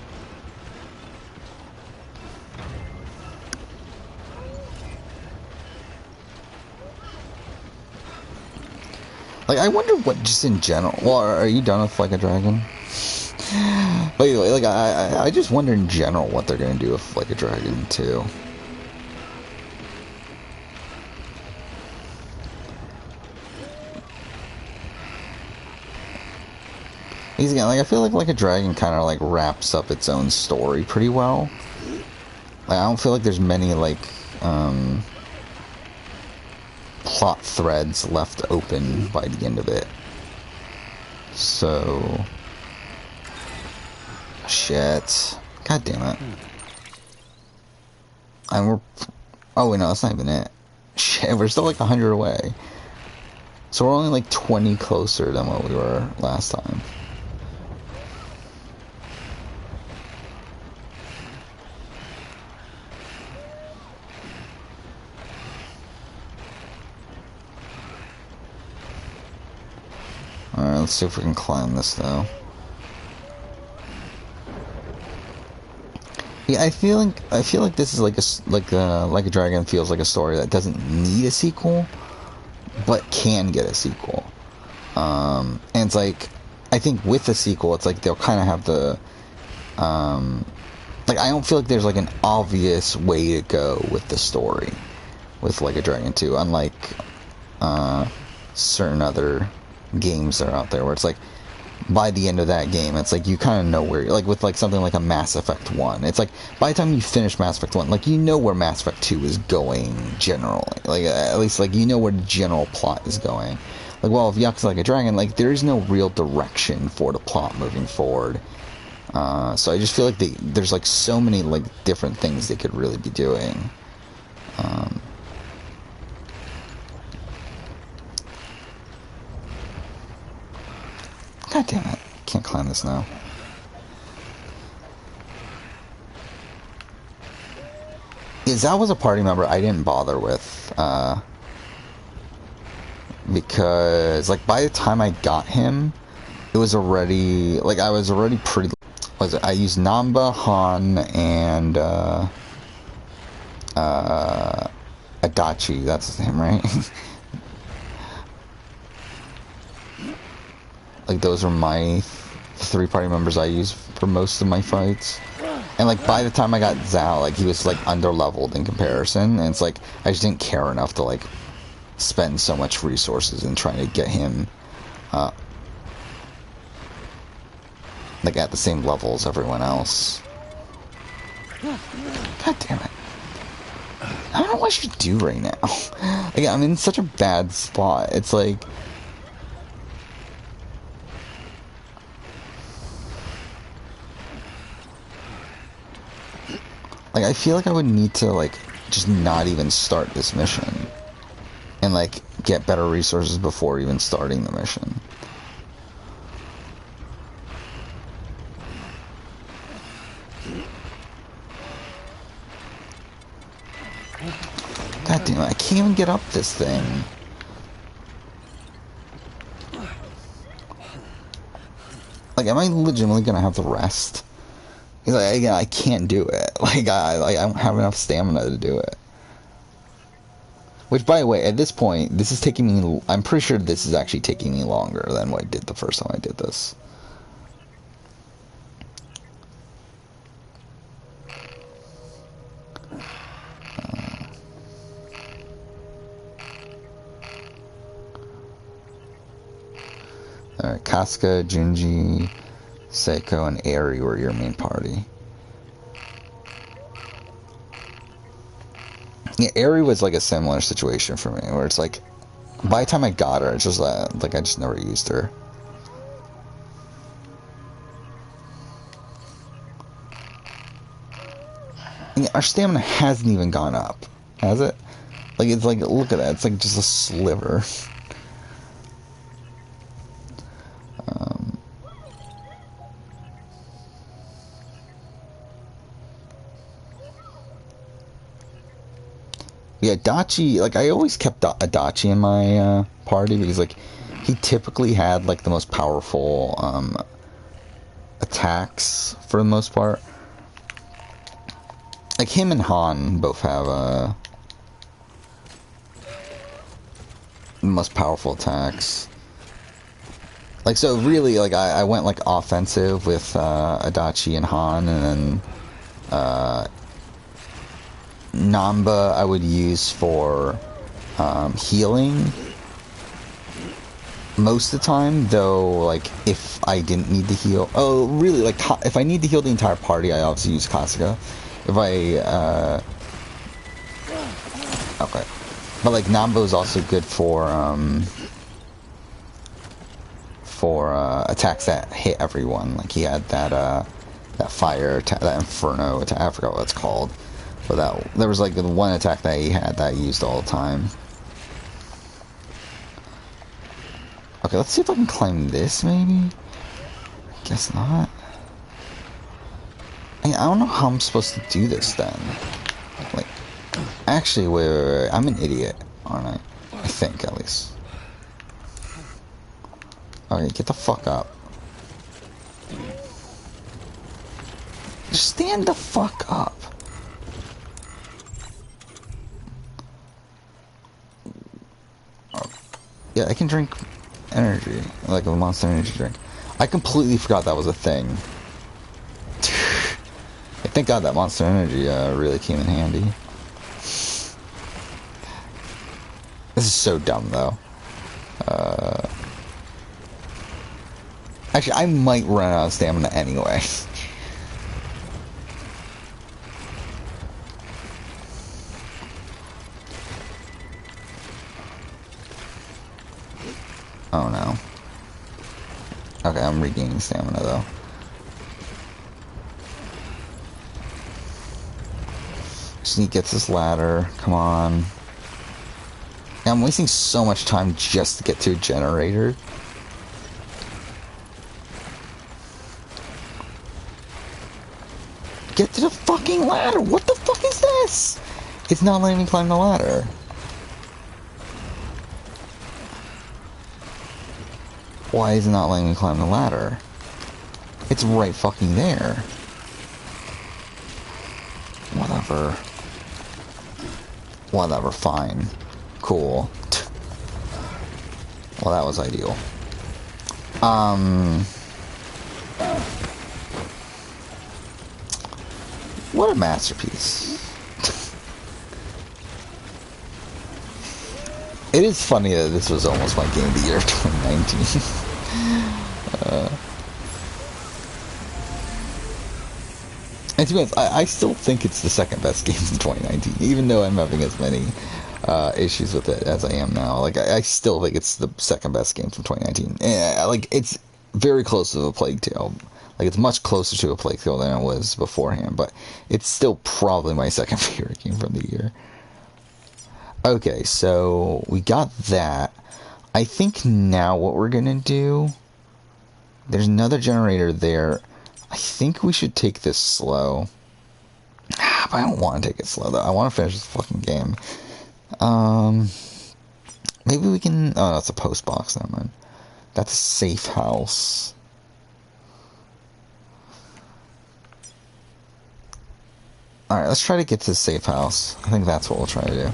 Like, I wonder what, just in general... Well, are you done with Like a Dragon? But anyway, like, I just wonder in general what they're gonna do with Like a Dragon, too. Because again, like, I feel like a Dragon kind of, like, wraps up its own story pretty well. Like, I don't feel like there's many, like, plot threads left open by the end of it. So... Shit. God damn it. And we're... Oh, wait, no, that's not even it. Shit, we're still like 100 away. So we're only like 20 closer than what we were last time. Alright, let's see if we can climb this, though. Yeah, I feel like this is like a Dragon feels like a story that doesn't need a sequel, but can get a sequel. And it's like, I think with the sequel, it's like they'll kind of have the, like, I don't feel like there's like an obvious way to go with the story with Like a Dragon 2, unlike certain other games that are out there where it's like, by the end of that game, it's like you kind of know where, like with like something like a Mass Effect 1, it's like by the time you finish Mass Effect 1, like you know where Mass Effect 2 is going generally, like at least like you know where the general plot is going. Like, well, if Yakuza Like a Dragon, like there is no real direction for the plot moving forward. So I just feel like there's like so many like different things they could really be doing. God damn it. Can't climb this now. That was a party member I didn't bother with. Because, like, by the time I got him, it was already, like, I was already pretty, I used Namba, Han, and, Adachi, that's his name, right? Like, those are my 3 party members I use for most of my fights. And, like, by the time I got Zhao, like, he was, like, under-leveled in comparison, and it's like, I just didn't care enough to, like, spend so much resources in trying to get him, like, at the same level as everyone else. God damn it. I don't know what I should do right now. Like, I'm in such a bad spot. It's like... Like, I feel like I would need to, like, just not even start this mission. And, like, get better resources before even starting the mission. God damn it, I can't even get up this thing. Like, am I legitimately gonna have to rest? Like, again, I can't do it. Like, I don't have enough stamina to do it. Which, by the way, at this point, this is taking me... I'm pretty sure this is actually taking me longer than what I did the first time I did this. Alright, Kasuga, Junji, Seiko, and Eri were your main party. Yeah, Eri was like a similar situation for me, where it's like, by the time I got her, it's just like I just never used her. Yeah, our stamina hasn't even gone up, has it? Like, it's like, look at that, it's like just a sliver. Yeah, Adachi, like, I always kept Adachi in my party because, like, he typically had, like, the most powerful attacks for the most part. Like, him and Han both have the most powerful attacks. Like, so really, like, I went, like, offensive with Adachi and Han, and then Namba I would use for healing most of the time, though, like, if I didn't need to heal... Oh, really, like, if I need to heal the entire party, I obviously use Kasuga. If I, okay. But, like, Namba is also good for attacks that hit everyone. Like, he had that fire attack, that Inferno attack, I forgot what it's called. But there was like the one attack that he had that I used all the time. Okay, let's see if I can climb this, maybe? Guess not. I don't know how I'm supposed to do this, then. Like, actually, wait. I'm an idiot, aren't I? I think, at least. Okay, get the fuck up. Just stand the fuck up. Yeah, I can drink energy, like a Monster Energy drink. I completely forgot that was a thing. Thank God that Monster Energy really came in handy. This is so dumb, though. Actually, I might run out of stamina anyway. Oh no. Okay, I'm regaining stamina though. Just need to get this ladder. Come on. Yeah, I'm wasting so much time just to get to a generator. Get to the fucking ladder! What the fuck is this? It's not letting me climb the ladder. Why is it not letting me climb the ladder? It's right fucking there. Whatever. Whatever, fine. Cool. Well, that was ideal. What a masterpiece. It is funny that this was almost my game of the year of 2019. And to be honest, I still think it's the second best game in 2019, even though I'm having as many issues with it as I am now. Like, I still think it's the second best game from 2019. Like, it's very close to a Plague Tale. Like, it's much closer to a Plague Tale than it was beforehand, but it's still probably my second favorite game from the year. Okay, so we got that. I think now what we're gonna do... There's another generator there. I think we should take this slow. But I don't want to take it slow, though. I want to finish this fucking game. Maybe we can... Oh, that's a post box, never mind. That's a safe house. Alright, let's try to get to the safe house. I think that's what we'll try to do.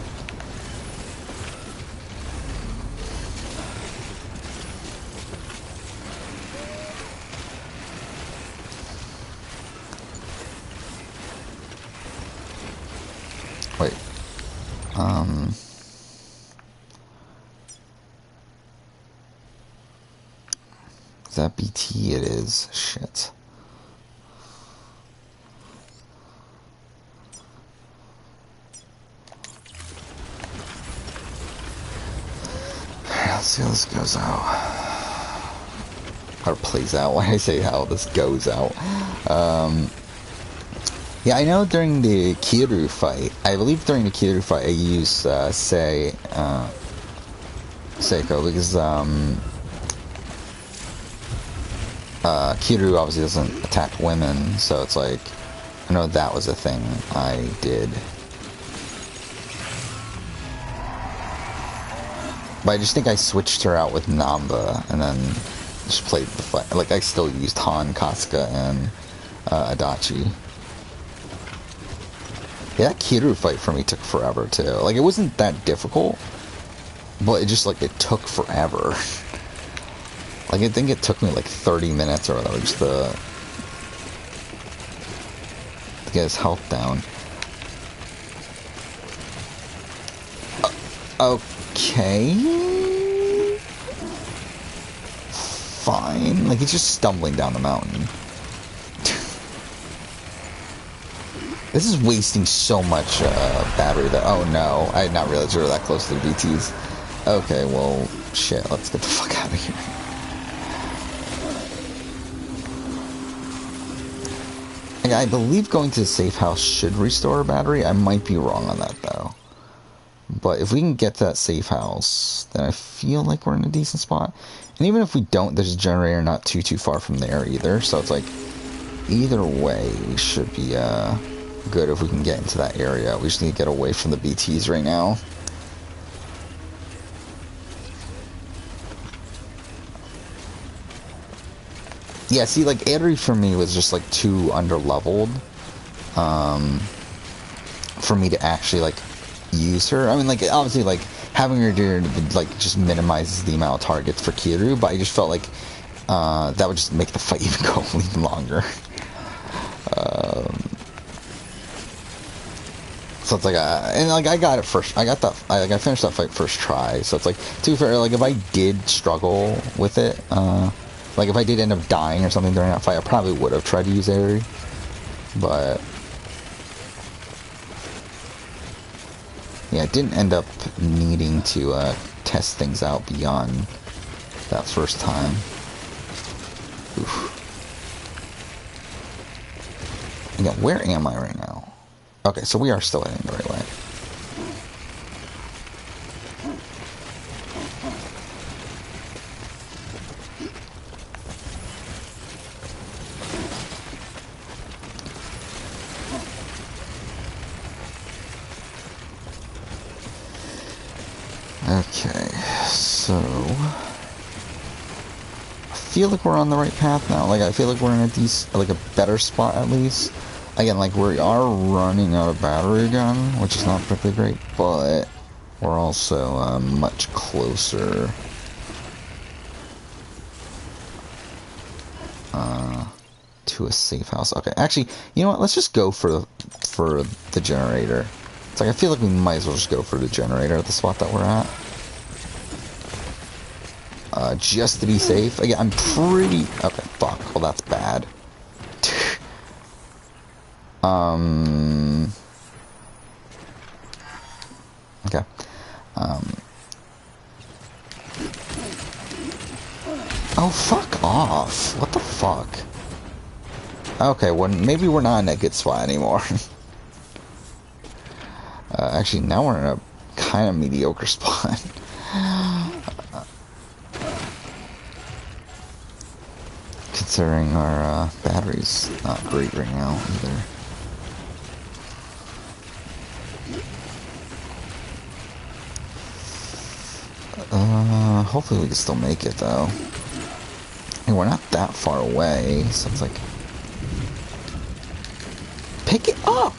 Wait. Is that BT? It is. Shit. Let's see how this goes out. Or plays out. Why did I say how this goes out? Yeah, I know during the Kiryu fight, I believe during the Kiryu fight I used, Seiko, because, Kiryu obviously doesn't attack women, so it's like, I know that was a thing I did. But I just think I switched her out with Namba, and then just played the fight. Like, I still used Han, Kasuga, and Adachi. Yeah, that Kiryu fight for me took forever, too. Like, it wasn't that difficult, but it just, like, it took forever. Like, I think it took me, like, 30 minutes or whatever just to get his health down. Okay. Fine. Like, he's just stumbling down the mountain. This is wasting so much battery that... Oh, no. I did not realize we were that close to the BTs. Okay, well, shit. Let's get the fuck out of here. Like, I believe going to the safe house should restore a battery. I might be wrong on that, though. But if we can get to that safe house, then I feel like we're in a decent spot. And even if we don't, there's a generator not too far from there either. So it's like, either way, we should be good if we can get into that area. We just need to get away from the BTs right now. Yeah, see, like, Aerie for me was just, like, too under-leveled, for me to actually, like, use her. I mean, like, obviously, like, having her do, like, just minimizes the amount of targets for Kiryu, but I just felt like, that would just make the fight even go even longer. So it's like, and like I got it first. I got that. I finished that fight first try. So it's like, to be fair, like if I did struggle with it, like if I did end up dying or something during that fight, I probably would have tried to use Aerie. But yeah, I didn't end up needing to test things out beyond that first time. Oof. Again, where am I right now? Okay, so we are still heading the right way. Okay, so I feel like we're on the right path now. Like I feel like we're in like a better spot at least. Again, like we are running out of battery again, which is not particularly great, but we're also much closer to a safe house. Okay, actually, you know what? Let's just go for the generator. It's like I feel like we might as well just go for the generator at the spot that we're at. Just to be safe. Again, I'm pretty... Okay, fuck. Well, that's bad. Okay. Oh, fuck off. What the fuck? Okay, well, maybe we're not in a good spot anymore. Actually, now we're in a kind of mediocre spot. Considering our battery's not great right now either. Hopefully we can still make it though. And we're not that far away, so it's like... Pick it up!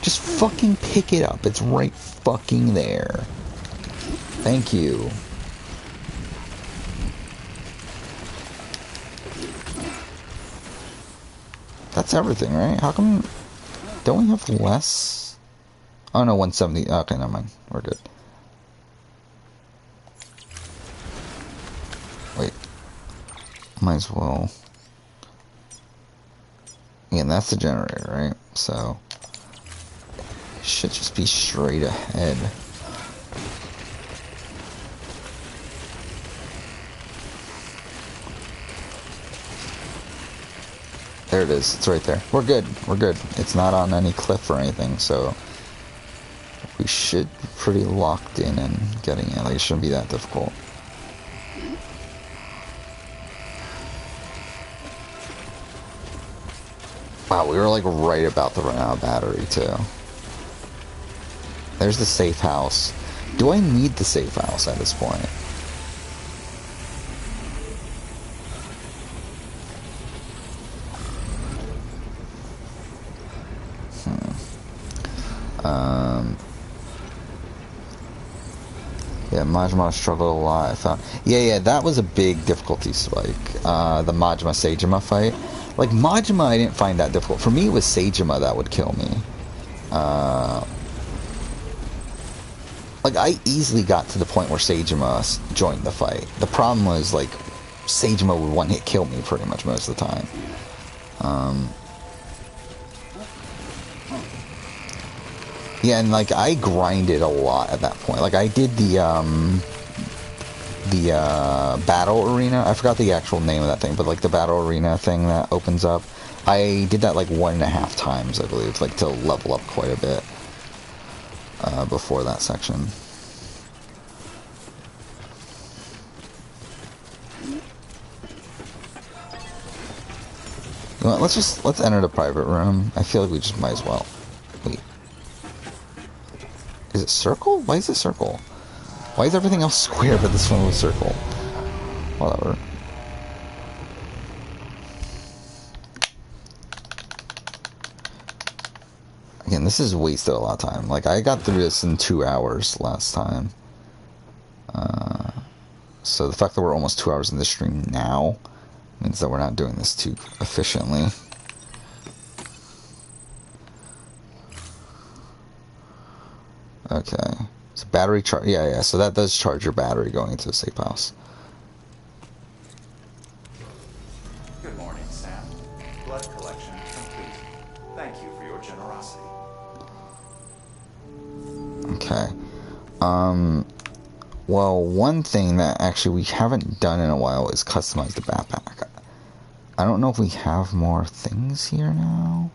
Just fucking pick it up. It's right fucking there. Thank you. That's everything, right? How come... Don't we have less? Oh no, 170. Okay, never mind. We're good. Wait. Might as well... Again, that's the generator, right? So... It should just be straight ahead. There it is. It's right there. We're good. We're good. It's not on any cliff or anything, so... We should be pretty locked in and getting it. Like, it shouldn't be that difficult. Wow, we were like right about to run out of battery too. There's the safe house. Do I need the safe house at this point? Yeah, Majima struggled a lot, I found. Yeah, that was a big difficulty spike. The Majima-Seijima fight. Like, Majima I didn't find that difficult. For me, it was Seijima that would kill me. Like, I easily got to the point where Seijima joined the fight. The problem was, like, Seijima would one-hit kill me pretty much most of the time. Yeah, and, like, I grinded a lot at that point. Like, I did the battle arena. I forgot the actual name of that thing, but, like, the battle arena thing that opens up. I did that, like, 1.5 times, I believe, like, to level up quite a bit. Before that section. You know what, let's enter the private room. I feel like we just might as well. Wait. Is it circle? Why is it circle? Why is everything else square but this one was circle? Whatever. again, this is wasted a lot of time. Like, I got through this in 2 hours last time. So the fact that we're almost 2 hours in the stream now means that we're not doing this too efficiently. Okay. So battery charge. Yeah. So that does charge your battery going into the safe house. Good morning, Sam. Blood collection complete. Thank you for your generosity. Okay. Well, one thing that actually we haven't done in a while is customize the backpack. I don't know if we have more things here now.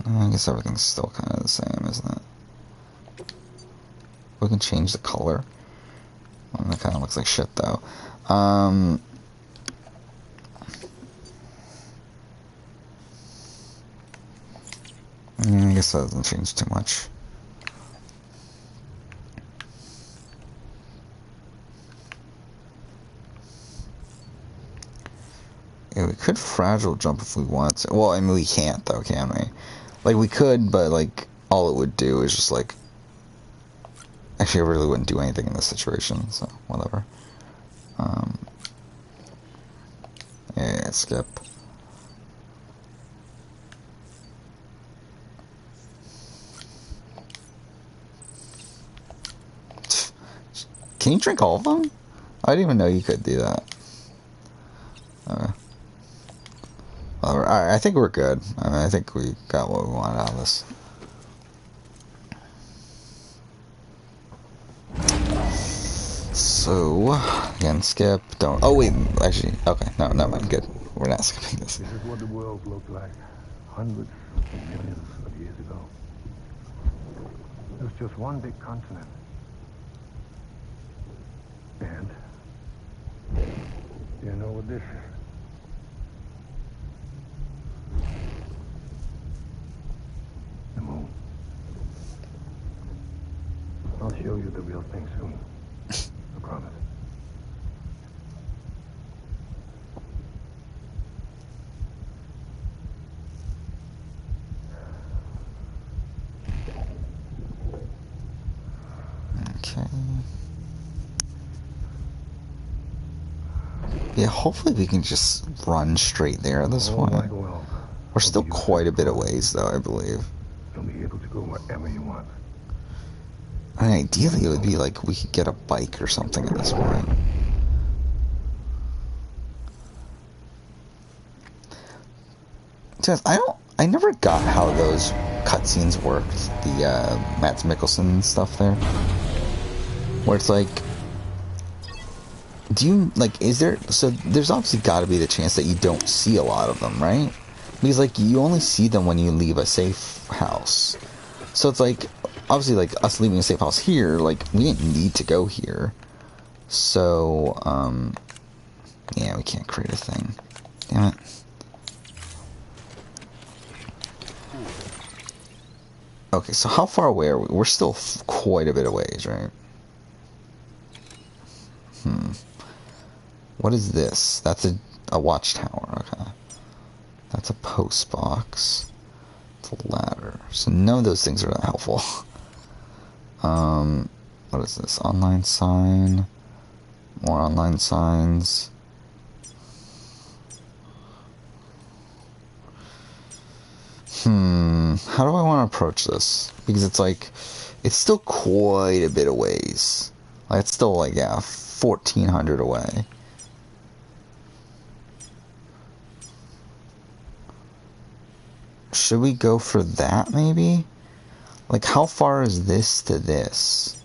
I guess everything's still kind of the same, isn't it? We can change the color. Well, that kind of looks like shit, though. I guess that doesn't change too much. Yeah, we could fragile jump if we want to. Well, I mean, we can't, though, can we? Like, we could, but, like, all it would do is just, like... Actually, I really wouldn't do anything in this situation, so whatever. Yeah, skip. Can you drink all of them? I didn't even know you could do that. Alright, I think we're good. I mean, I think we got what we wanted out of this. So, again, skip, don't... Oh, wait, actually, okay, no, never mind, good. We're not skipping this. This is what the world looked like hundreds of millions of years ago. It was just one big continent. And you know what this is? The moon. I'll show you the real thing soon. I promise. Okay. Yeah, hopefully we can just run straight there at this point. We're still quite a bit of ways, though, I believe. You'll be able to go wherever you want. And ideally, it would be like we could get a bike or something at this point. Because I never got how those cutscenes worked. The Matt Mikkelsen stuff there, where it's like, do you like? Is there? So there's obviously got to be the chance that you don't see a lot of them, right? Because like you only see them when you leave a safe house. So it's like, obviously, like us leaving a safe house here, like we didn't need to go here. So yeah, we can't create a thing. Damn it. Okay, so how far away are we? We're still quite a bit of ways, right? What is this? That's a watchtower, okay. That's a post box. It's a ladder. So none of those things are that helpful. What is this? Online sign. More online signs. How do I want to approach this? Because it's like, it's still quite a bit of ways. Like, it's still like, yeah, 1,400 away. Should we go for that, maybe? Like, how far is this to this?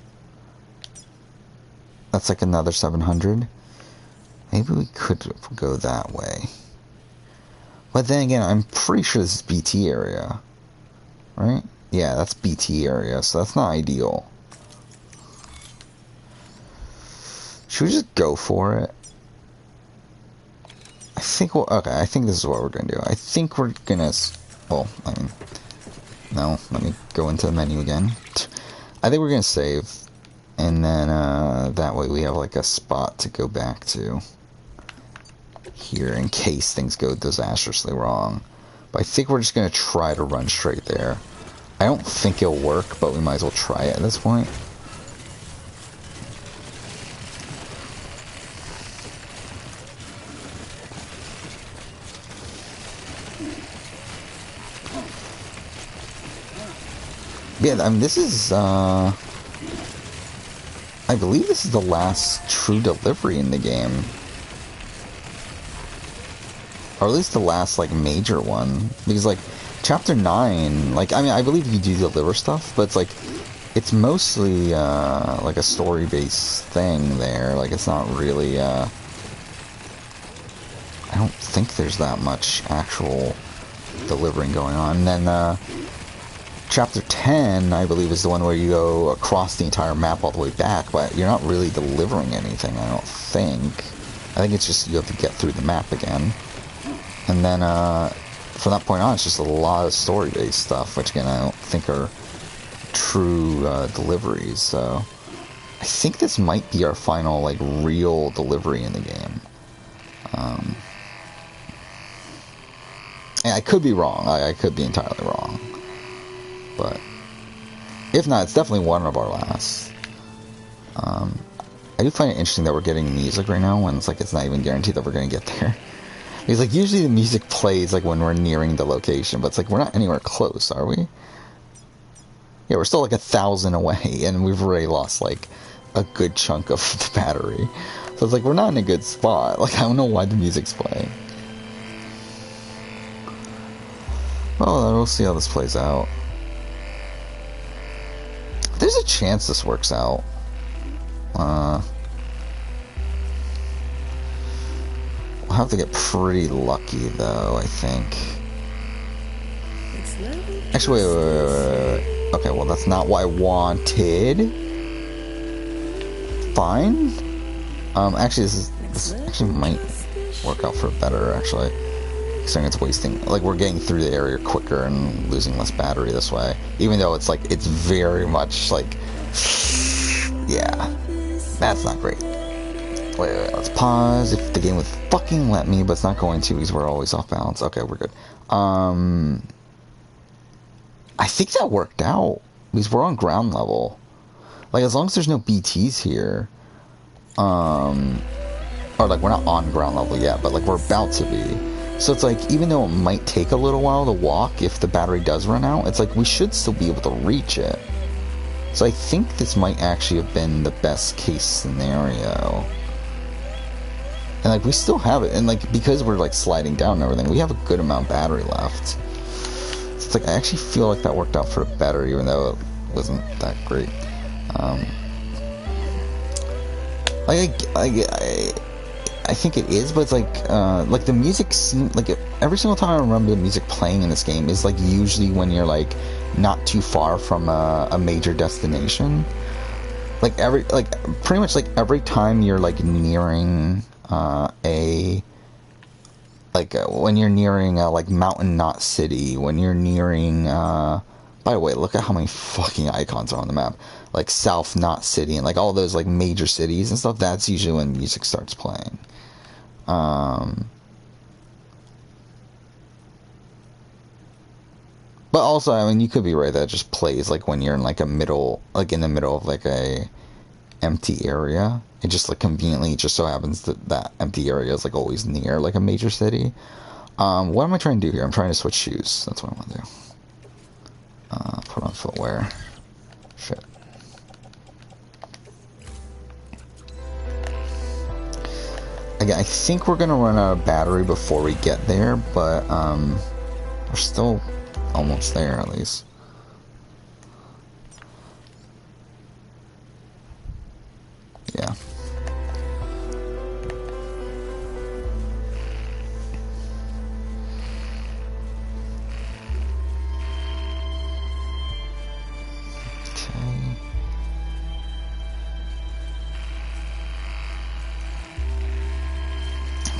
That's like another 700. Maybe we could go that way. But then again, I'm pretty sure this is BT area. Right? Yeah, that's BT area, so that's not ideal. Should we just go for it? I think okay, I think this is what we're gonna do. I think we're gonna... Well, I mean... No, let me go into the menu again. I think we're gonna save. And then, that way we have, like, a spot to go back to. here in case things go disastrously wrong. But I think we're just going to try to run straight there. I don't think it'll work, but we might as well try it at this point. Yeah, I mean, this is, I believe this is the last true delivery in the game. Or at least the last, like, major one. Because, like, Chapter 9, like, I mean, I believe you do deliver stuff, but it's, like, it's mostly, like, a story-based thing there. Like, it's not really, I don't think there's that much actual delivering going on. And then, Chapter 10, I believe, is the one where you go across the entire map all the way back, but you're not really delivering anything, I don't think. I think it's just you have to get through the map again. And then, from that point on, it's just a lot of story-based stuff, which, again, I don't think are true deliveries, so... I think this might be our final, like, real delivery in the game. And I could be wrong. I could be entirely wrong. But if not, it's definitely one of our last. I do find it interesting that we're getting music right now when it's like it's not even guaranteed that we're going to get there. Because like usually the music plays like when we're nearing the location, but it's like we're not anywhere close, are we? Yeah, we're still like 1,000 away, and we've already lost like a good chunk of the battery. So it's like we're not in a good spot. Like I don't know why the music's playing. Well, we'll see how this plays out. There's a chance this works out. We'll have to get pretty lucky, though, I think. Actually, wait. Okay, well, that's not what I wanted. Fine. Actually, this actually might work out for better, actually. Considering it's wasting, like, we're getting through the area quicker and losing less battery this way. Even though it's, like, it's very much, like, yeah, that's not great. Wait, let's pause. If the game would fucking let me, but it's not going to because we're always off balance. Okay, we're good. I think that worked out because we're on ground level. Like, as long as there's no BTs here, or, like, we're not on ground level yet, but, like, we're about to be. So it's like, even though it might take a little while to walk, if the battery does run out, it's like we should still be able to reach it. So I think this might actually have been the best case scenario. And like, we still have it, and like, because we're like sliding down and everything, we have a good amount of battery left. So it's like, I actually feel like that worked out for the better, even though it wasn't that great. I think it is, but it's like the music seems like every single time I remember the music playing in this game is like usually when you're like not too far from a major destination. Like pretty much like every time you're like nearing when you're nearing like Mountain Knot City, when you're nearing by the way, look at how many fucking icons are on the map. Like South Knot City and like all those like major cities and stuff, that's usually when music starts playing. But also, I mean, you could be right that it just plays like when you're in like in the middle of like a empty area. It just like conveniently just so happens that that empty area is like always near like a major city. What am I trying to do here? I'm trying to switch shoes. That's what I want to do. Put on footwear. Shit. Again, I think we're gonna run out of battery before we get there, but we're still almost there at least. Yeah.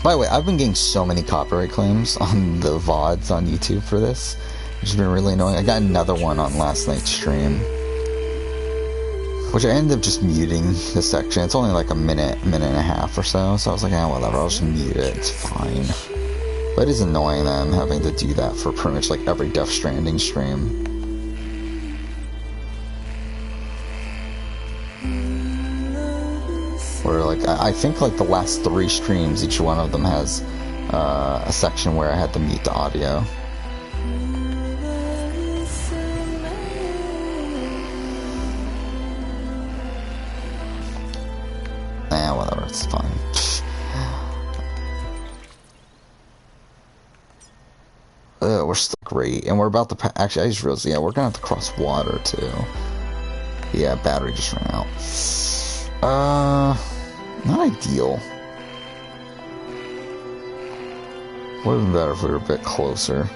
By the way, I've been getting so many copyright claims on the VODs on YouTube for this, which has been really annoying. I got another one on last night's stream. Which I ended up just muting this section. It's only like a minute, minute and a half or so. So I was like, whatever, I'll just mute it. It's fine. But it is annoying that I'm having to do that for pretty much like every Death Stranding stream. Where like, I think like the last 3 streams, each one of them has a section where I had to mute the audio. Whatever, it's fine. We're still great, and we're about to actually, I just realized, yeah, we're gonna have to cross water too. Yeah, battery just ran out. Not ideal. Would have been better if we were a bit closer.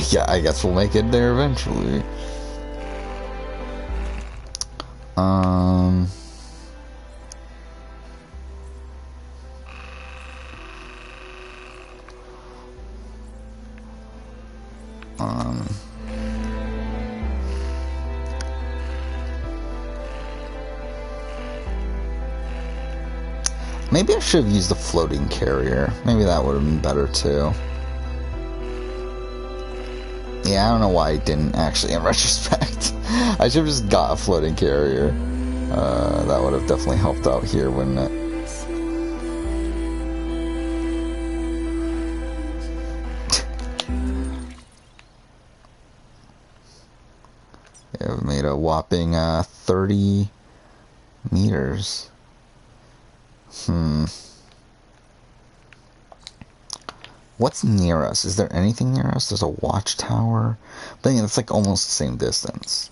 Yeah, I guess we'll make it there eventually. Maybe I should have used the floating carrier. Maybe that would have been better too. Yeah, I don't know why I didn't actually in retrospect. I should have just got a floating carrier. That would have definitely helped out here, wouldn't it? Yeah, we made a whopping 30 meters. What's near us? Is there anything near us? There's a watchtower. But yeah, it's like almost the same distance.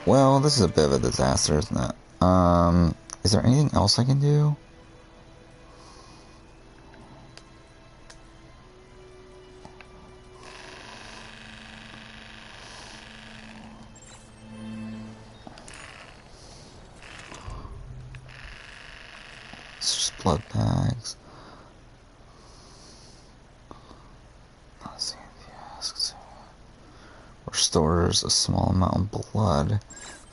Well, this is a bit of a disaster, isn't it? Is there anything else I can do? It's just blood bags. Restores a small amount of blood.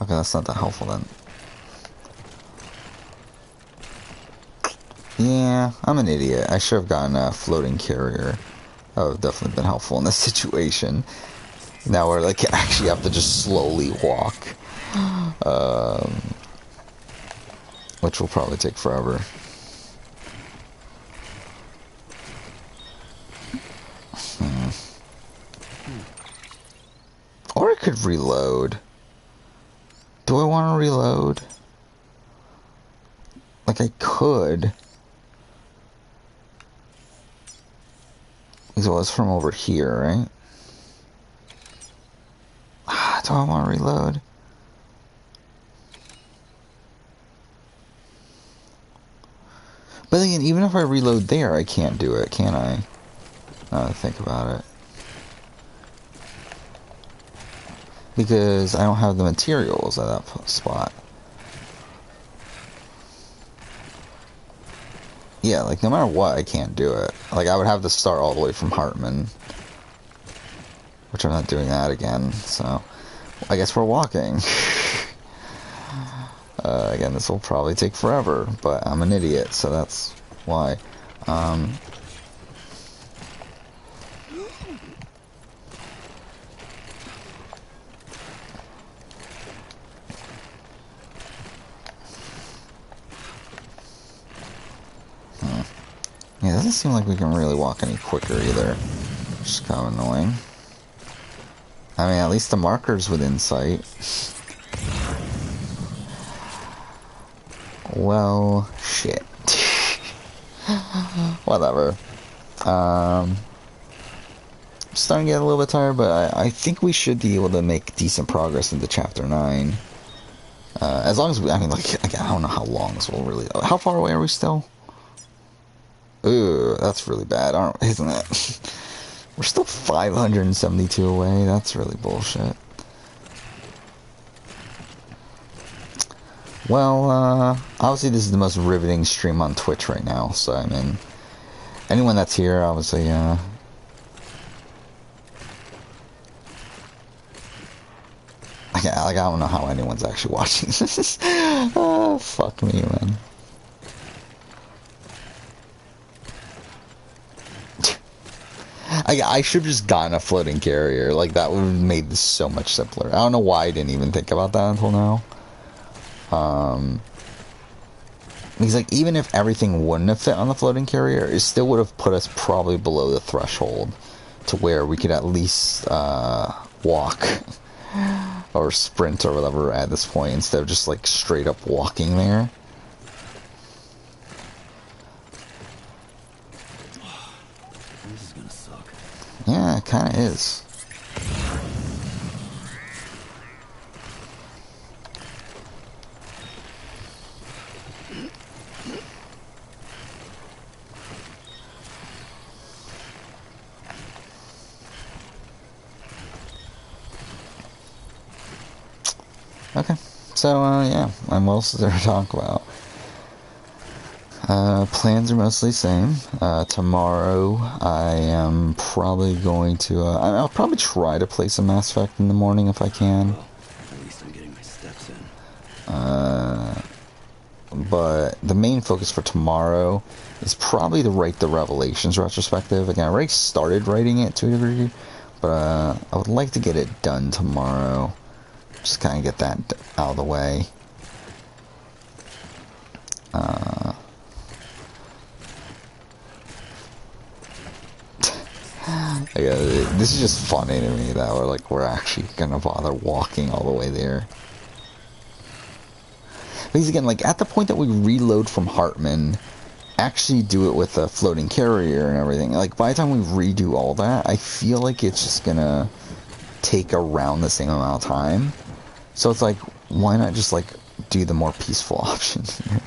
Okay, that's not that helpful then. Yeah, I'm an idiot. I should have gotten a floating carrier. That would have definitely been helpful in this situation. Now we're like actually have to just slowly walk. Which will probably take forever. Or I could reload. Do I want to reload? Like I could. Because it was from over here, right? Do I want to reload? But again, even if I reload there, I can't do it, can I? Now that I think about it. Because I don't have the materials at that spot. Yeah, like no matter what, I can't do it. Like I would have to start all the way from Hartman. Which I'm not doing that again, so I guess we're walking. Again, this will probably take forever, but I'm an idiot, so that's why. Yeah, it doesn't seem like we can really walk any quicker either. Which is kind of annoying. I mean, at least the marker's within sight. Well, shit. Whatever. I'm starting to get a little bit tired, but I think we should be able to make decent progress into Chapter 9. As long as we, I mean, like, I don't know how long this will really... How far away are we still? Ooh, that's really bad, isn't it? We're still 572 away. That's really bullshit. Well, obviously this is the most riveting stream on Twitch right now, so I mean, anyone that's here, obviously, I don't know how anyone's actually watching this. Oh, fuck me, man. I should have just gotten a floating carrier. Like, that would have made this so much simpler. I don't know why I didn't even think about that until now. Because, like, even if everything wouldn't have fit on the floating carrier, it still would have put us probably below the threshold to where we could at least walk or sprint or whatever at this point instead of just, like, straight up walking there. This is gonna suck. Yeah, it kind of is. Okay, so, yeah, what else is there to talk about? Plans are mostly the same. Tomorrow, I am probably going to, I'll probably try to play some Mass Effect in the morning if I can. Well, at least I'm getting my steps in. But the main focus for tomorrow is probably to write the Revelations retrospective. Again, I already started writing it to a degree, but, I would like to get it done tomorrow. Just kind of get that out of the way. This is just funny to me that we're actually gonna bother walking all the way there. Because again, like at the point that we reload from Hartman, actually do it with a floating carrier and everything. Like by the time we redo all that, I feel like it's just gonna take around the same amount of time. So it's like, why not just like do the more peaceful option here?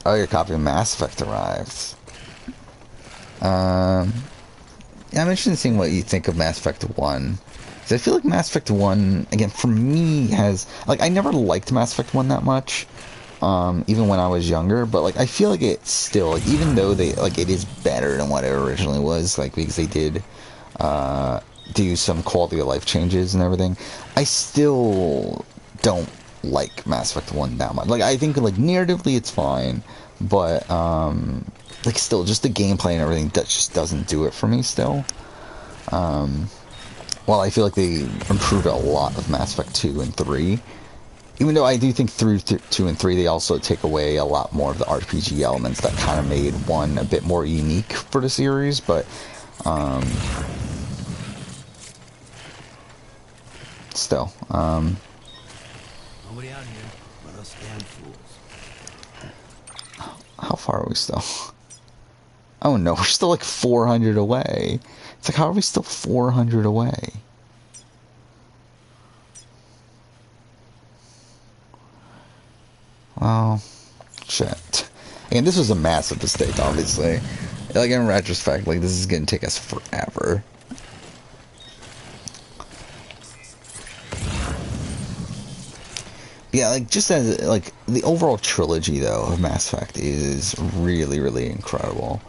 Oh, your copy of Mass Effect arrived. Yeah, I'm interested in seeing what you think of Mass Effect 1. Because I feel like Mass Effect 1, again, for me, has... Like, I never liked Mass Effect 1 that much, even when I was younger, but, like, I feel like it's still, like, even though they, like, it is better than what it originally was, like, because they did, do some quality of life changes and everything, I still don't like Mass Effect 1 that much. Like, I think, like, narratively it's fine, but, like, still, just the gameplay and everything, that just doesn't do it for me still. While I feel like they improved a lot of Mass Effect 2 and 3, even though I do think through 2 and 3 they also take away a lot more of the RPG elements that kind of made 1 a bit more unique for the series, but, still, Nobody out here but us damn fools. how far are we still? Oh no, we're still like 400 away. It's like, how are we still 400 away? Well, shit. And this was a massive mistake, obviously. Like, in retrospect, like, this is gonna take us forever. Yeah, like, just as, like, the overall trilogy, though, of Mass Effect is really, really incredible.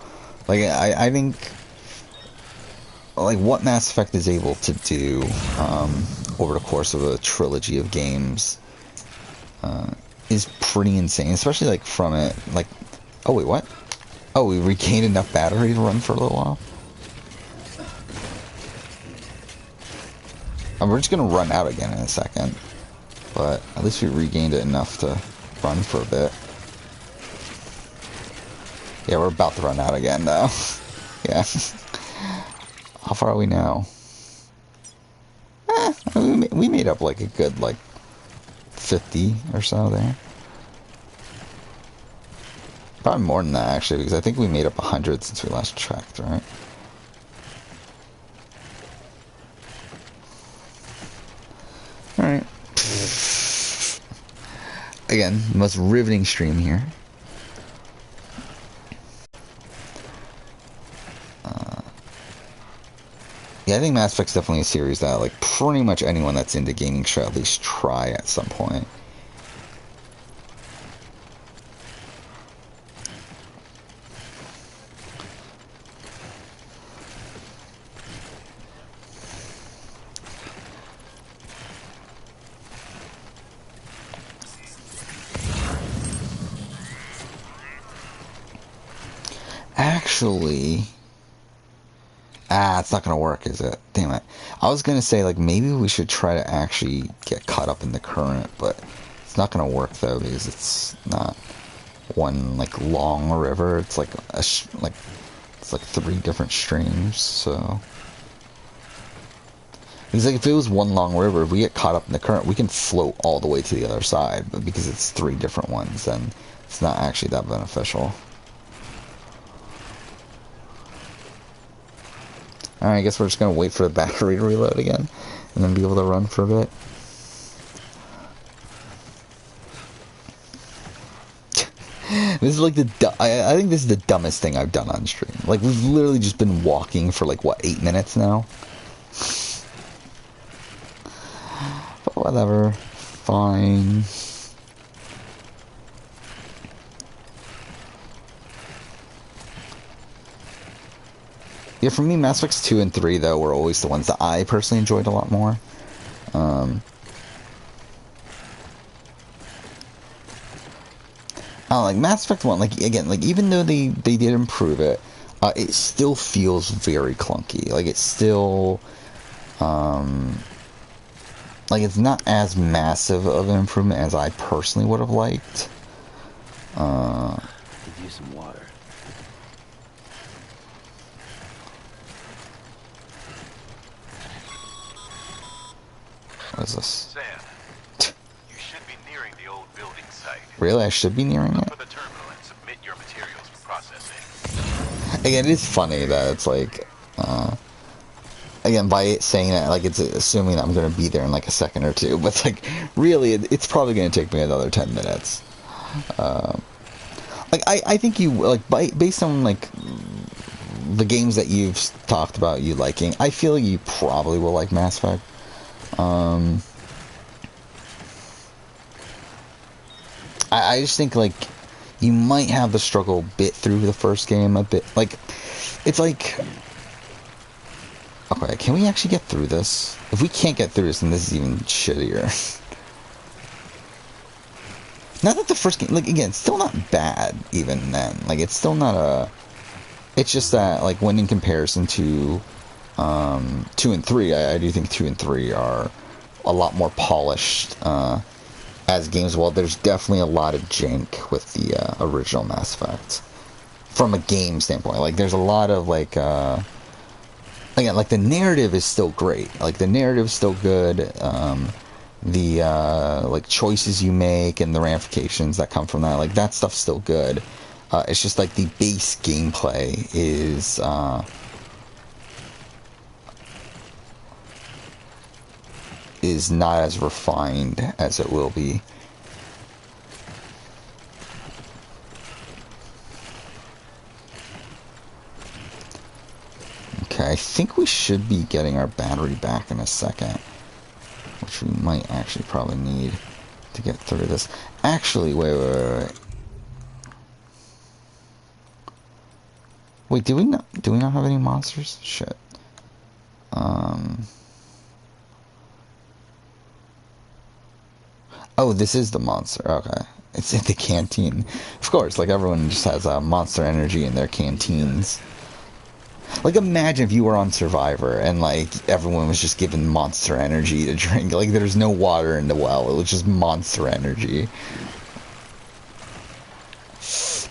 Like, I think, like, what Mass Effect is able to do, over the course of a trilogy of games, is pretty insane, especially, like, from it, like, oh, wait, what? Oh, we regained enough battery to run for a little while? And we're just gonna run out again in a second. But at least we regained it enough to run for a bit. Yeah, we're about to run out again, though. Yeah. How far are we now? We made up, like, a good, like, 50 or so there. Probably more than that, actually, because I think we made up 100 since we last checked, right? Alright. Again, the most riveting stream here. Yeah, I think Mass Effect's definitely a series that, like, pretty much anyone that's into gaming should at least try at some point. Actually, it's not gonna work, is it? Damn it. I was gonna say, like, maybe we should try to actually get caught up in the current, but it's not gonna work, though, because it's not one, like, long river. It's like it's like 3 different streams, so... Because, like, if it was one long river, if we get caught up in the current, we can float all the way to the other side, but because it's 3 different ones, then it's not actually that beneficial. Alright, I guess we're just gonna wait for the battery to reload again, and then be able to run for a bit. This is like I think this is the dumbest thing I've done on stream. Like, we've literally just been walking for, like, what, 8 minutes now? But whatever. Fine. Yeah, for me, Mass Effects 2 and 3, though, were always the ones that I personally enjoyed a lot more. Like, Mass Effect 1, like, again, like, even though they did improve it, it still feels very clunky. Like, it's still, like, it's not as massive of an improvement as I personally would have liked. Could use some water. What is this? Sam, you should be nearing the old building site. Really? I should be nearing it? Look for the terminal and submit your materials for processing. Again, it is funny that it's like, again, by it saying that, like, it's assuming that I'm going to be there in, like, a second or two, but, like, really, it's probably going to take me another 10 minutes. Like, I think you, like, based on, like, the games that you've talked about you liking, I feel you probably will like Mass Effect. I just think, like, you might have the struggle bit through the first game a bit. Like, it's like... Okay, can we actually get through this? If we can't get through this, then this is even shittier. Not that the first game... Like, again, it's still not bad, even then. Like, it's still not a... It's just that, like, when in comparison to 2 and 3, I do think 2 and 3 are a lot more polished as games. Well, there's definitely a lot of jank with the original Mass Effect from a game standpoint. Like, there's a lot of, like, again, like, the narrative is still great. Like, the narrative's still good. Like, choices you make and the ramifications that come from that, like, that stuff's still good. It's just, like, the base gameplay is not as refined as it will be. Okay, I think we should be getting our battery back in a second, which we might actually probably need to get through this. Actually, wait. Wait, do we not have any monsters? Shit. Oh, this is the monster. Okay. It's in the canteen. Of course, like, everyone just has monster energy in their canteens. Like, imagine if you were on Survivor and, like, everyone was just given monster energy to drink. Like, there's no water in the well. It was just monster energy.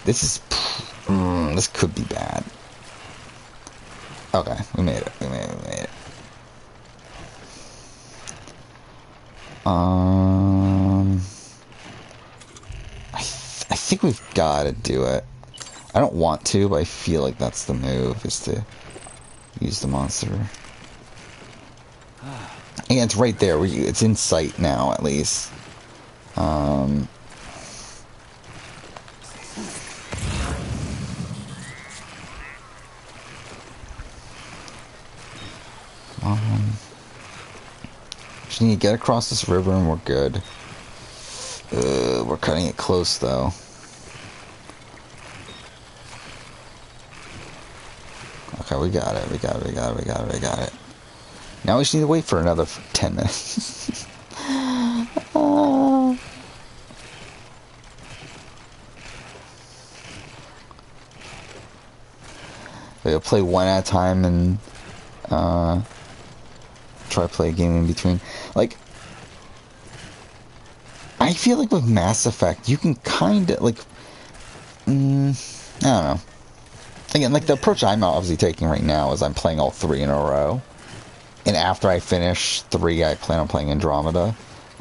This could be bad. Okay, we made it. I think we've got to do it. I don't want to, but I feel like that's the move, is to use the monster. And it's right there. It's in sight now, at least. Just need to get across this river and we're good. We're cutting it close though. Okay, we got it. We got it. Now we just need to wait for another 10 minutes. We'll play one at a time and try to play a game in between. Like, I feel like with Mass Effect, you can kind of, like, I don't know. Again, like, the approach I'm obviously taking right now is I'm playing all 3 in a row. And after I finish 3, I plan on playing Andromeda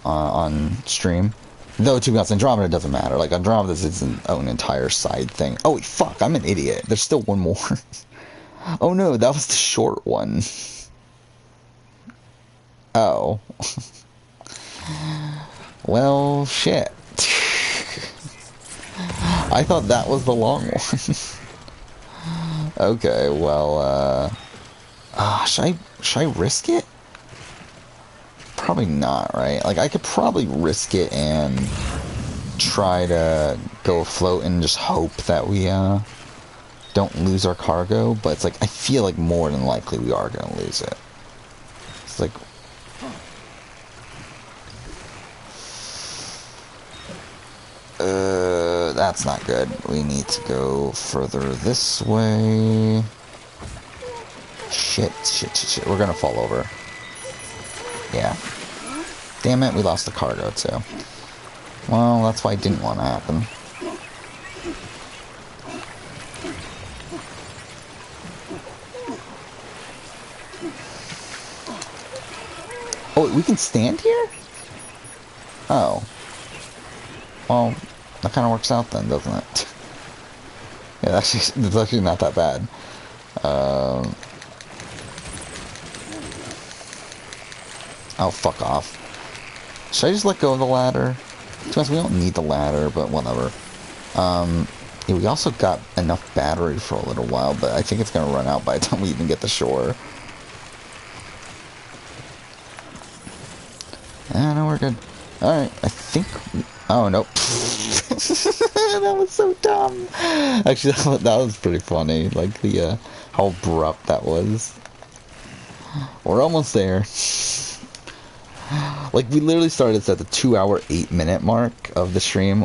on stream. Though, to be honest, Andromeda doesn't matter. Like, Andromeda is its own entire side thing. Oh, wait, fuck, I'm an idiot. There's still one more. Oh, no, that was the short one. Oh. Well, shit. I thought that was the long one. Okay, well, should I risk it? Probably not, right? Like, I could probably risk it and try to go afloat and just hope that we, don't lose our cargo, but it's like, I feel like more than likely we are gonna lose it. It's like... that's not good. We need to go further this way. Shit. We're gonna fall over. Yeah. Damn it, we lost the cargo too. Well, that's why it didn't want to happen. Oh, we can stand here? Oh. Well, that kind of works out then, doesn't it? Yeah, it's actually not that bad. Oh, fuck off. Should I just let go of the ladder? To be honest, we don't need the ladder, but whatever. Yeah, we also got enough battery for a little while, but I think it's going to run out by the time we even get to shore. Ah, no, we're good. Alright, I think... Oh, nope. That was so dumb. Actually, that was pretty funny. Like, the, how abrupt that was. We're almost there. Like, we literally started at the 2-hour, 8-minute mark of the stream.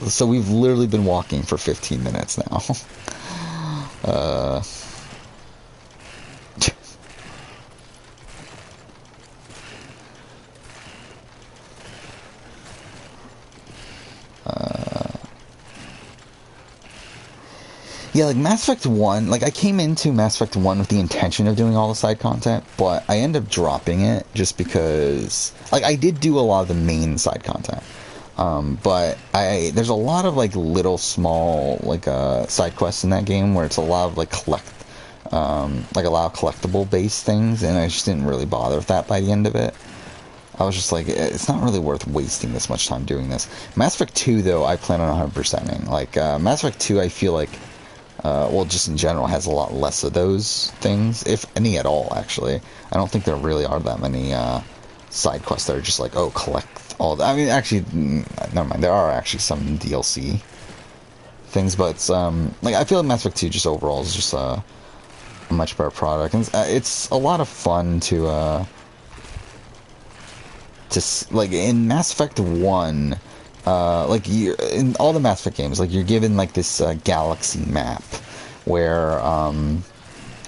So we've literally been walking for 15 minutes now. Yeah, like Mass Effect 1, like I came into Mass Effect 1 with the intention of doing all the side content, but I ended up dropping it just because, like, I did do a lot of the main side content. But there's a lot of like little small like side quests in that game where it's a lot of like a lot of collectible based things, and I just didn't really bother with that by the end of it. I was just like, it's not really worth wasting this much time doing this. Mass Effect 2 though, I plan on 100%ing. Like Mass Effect 2, I feel like, well, just in general, has a lot less of those things, if any at all. Actually, I don't think there really are that many side quests that are just like, oh, collect all I mean, actually, never mind. There are actually some DLC things, but it's, like, I feel like Mass Effect 2 just overall is just a much better product, and it's a lot of fun to like in Mass Effect 1. Like in all the Mass Effect games, like you're given like this galaxy map where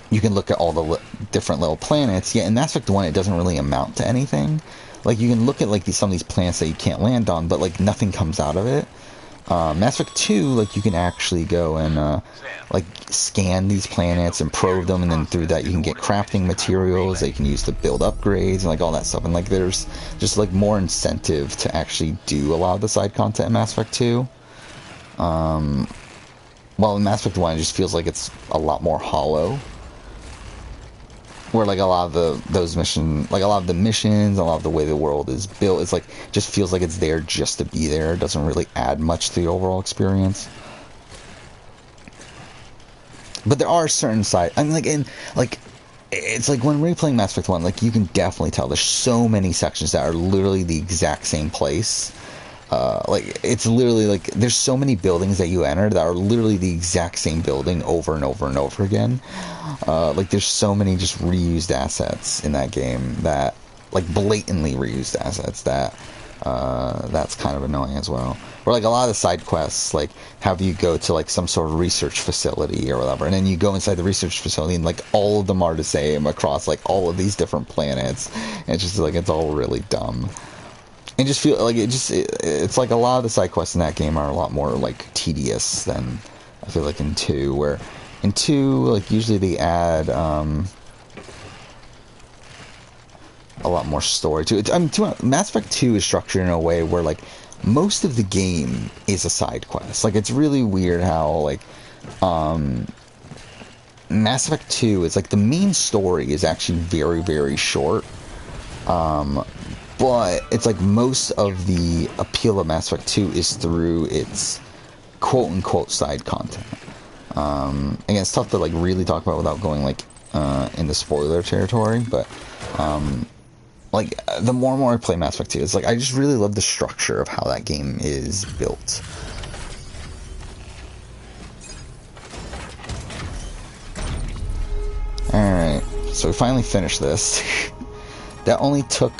you can look at all the different little planets. Yeah, in Mass Effect 1, it doesn't really amount to anything. Like you can look at like some of these planets that you can't land on, but like nothing comes out of it. Mass Effect 2, like you can actually go and like scan these planets and probe them, and then through that you can get crafting materials that you can use to build upgrades and like all that stuff. And like there's just like more incentive to actually do a lot of the side content in Mass Effect 2. While in Mass Effect 1 it just feels like it's a lot more hollow. Where like a lot of those missions, like a lot of the missions, a lot of the way the world is built, it's like just feels like it's there just to be there. It doesn't really add much to the overall experience. But there are certain side, I mean, like in like it's like when replaying Mass Effect 1, like you can definitely tell there's so many sections that are literally the exact same place. Like it's literally like there's so many buildings that you enter that are literally the exact same building over and over and over again. Like there's so many just reused assets in that game that like blatantly reused assets that that's kind of annoying as well. Or like a lot of the side quests like have you go to like some sort of research facility or whatever, and then you go inside the research facility and like all of them are the same across like all of these different planets. And it's just like it's all really dumb. And just feel like it's like a lot of the side quests in that game are a lot more like tedious than I feel like in 2, where in 2 like usually they add a lot more story to it. I mean, Mass Effect 2 is structured in a way where like most of the game is a side quest. Like it's really weird how like Mass Effect 2 is like the main story is actually very, very short. But it's like most of the appeal of Mass Effect 2 is through its quote-unquote side content. Again, it's tough to like really talk about without going like into spoiler territory, but like the more and more I play Mass Effect 2, it's like I just really love the structure of how that game is built. Alright, so we finally finished this. That only took,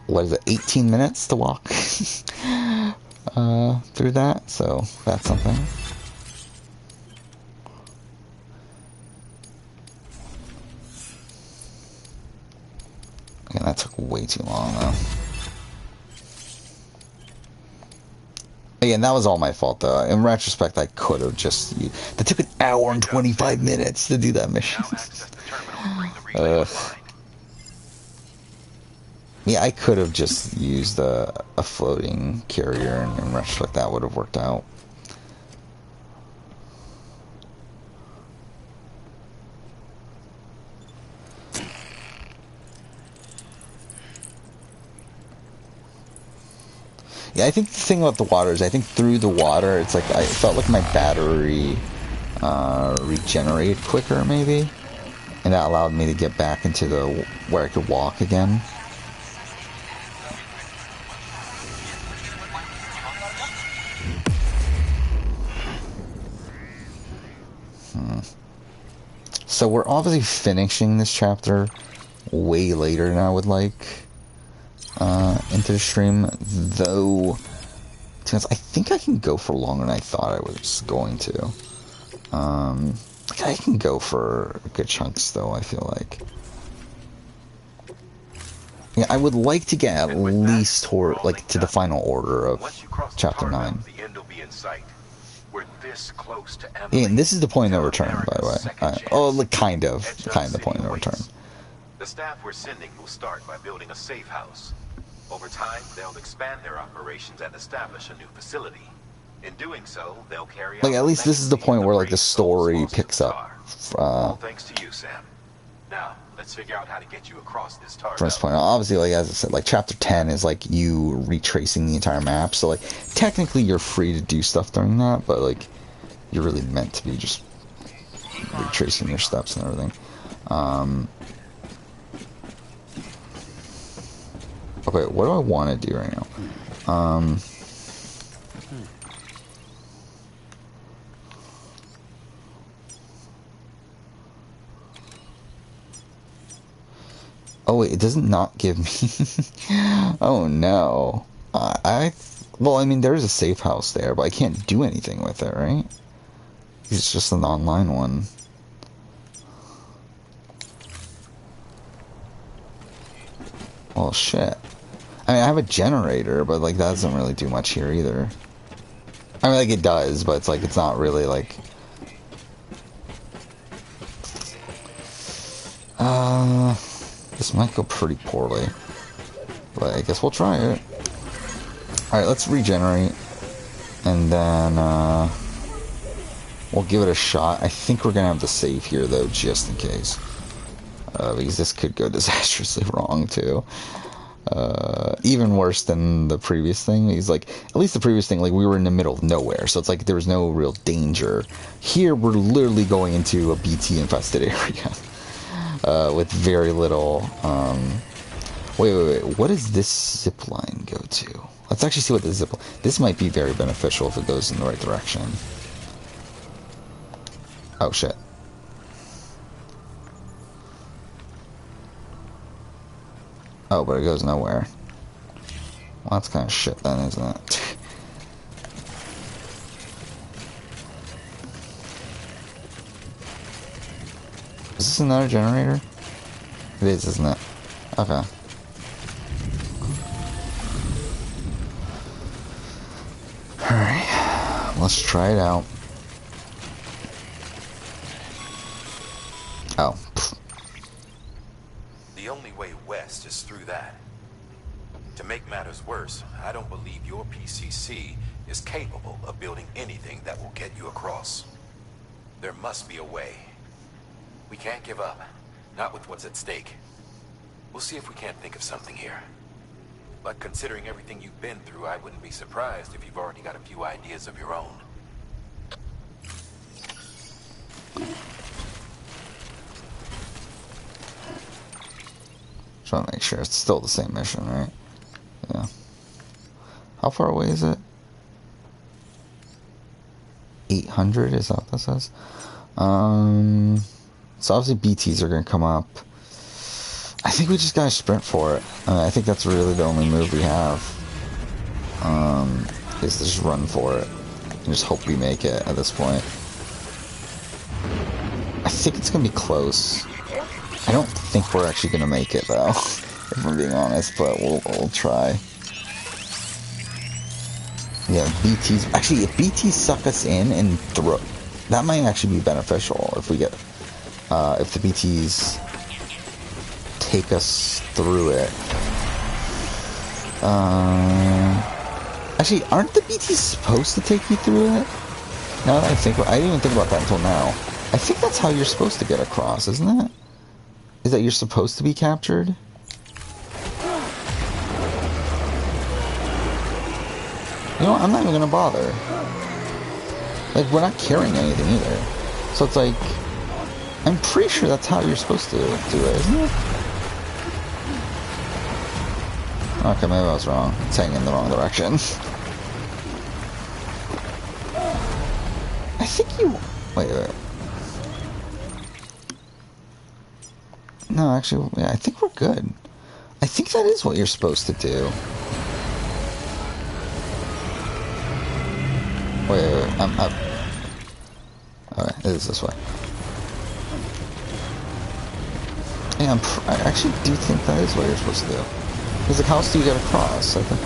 what is it, 18 minutes to walk through that, so that's something. Again, that took way too long, though. Again, that was all my fault, though. In retrospect, I could have just... That took an hour and 25 minutes to do that mission. Yeah, I could have just used a floating carrier, and in retrospect, that would have worked out. Yeah, I think the thing about the water is I think through the water, it's like I felt like my battery regenerated quicker, maybe, and that allowed me to get back into the where I could walk again. So we're obviously finishing this chapter way later than I would like into the stream, though I think I can go for longer than I thought I was going to. I can go for good chunks, though, I feel like. Yeah, I would like to get at least toward, like, to the final order of chapter 9. We're this close to yeah, and this is the point of no return, by the way. Oh, like, kind of the point of no return. The staff we're sending will start by building a safe house. Over time, they'll expand their operations and establish a new facility. In doing so, they'll carry out... Like, at least this is the point where, like, the story picks up. All thanks to you, Sam. Now, let's figure out how to get you across this tar From this point on, obviously, like, as I said, like, chapter 10 is, like, you retracing the entire map, so, like, technically you're free to do stuff during that, but, like, you're really meant to be just retracing your steps and everything. Okay, what do I want to do right now? Oh wait, it doesn't not give me... Oh no. Well, I mean, there's a safe house there, but I can't do anything with it, right? It's just an online one. Well, shit. I mean, I have a generator, but, like, that doesn't really do much here either. I mean, like, it does, but it's, like, it's not really, like... This might go pretty poorly. But I guess we'll try it. Alright, let's regenerate. And then, we'll give it a shot. I think we're gonna have to save here, though, just in case. Because this could go disastrously wrong, too. Even worse than the previous thing. He's like, at least the previous thing, like we were in the middle of nowhere, so it's like there was no real danger. Here we're literally going into a BT infested area with very little. Wait. What does this zip line go to? Let's actually see what the zip. This might be very beneficial if it goes in the right direction. Oh shit. Oh, but it goes nowhere. Well, that's kind of shit then, isn't it? Is this another generator? It is, isn't it? Okay. Alright. Let's try it out. Oh. The only way west is through that. To make matters worse, I don't believe your PCC is capable of building anything that will get you across. There must be a way. We can't give up, not with what's at stake. We'll see if we can't think of something here. But considering everything you've been through, I wouldn't be surprised if you've already got a few ideas of your own. Trying to make sure it's still the same mission, right? Yeah. How far away is it? 800, is that what that says? So obviously BTs are going to come up. I think we just gotta sprint for it. I think that's really the only move we have. Is to just run for it. And just hope we make it at this point. I think it's going to be close. I don't think we're actually going to make it though, if I'm being honest, but we'll try. Yeah, BTs. Actually, if BTs suck us in and throw, that might actually be beneficial if we get, if the BTs take us through it. Actually, aren't the BTs supposed to take you through it? Now that I think, I didn't even think about that until now. I think that's how you're supposed to get across, isn't it? Is that you're supposed to be captured? You know what? I'm not even gonna bother. Like, we're not carrying anything either. So it's like, I'm pretty sure that's how you're supposed to do it, isn't it? Okay, maybe I was wrong. It's heading in the wrong direction. I think you... Wait. No, actually, yeah, I think we're good. I think that is what you're supposed to do. Wait. I'm up. Okay, it is this way. Yeah, I actually do think that is what you're supposed to do. Because, like, how else do you get across? I think.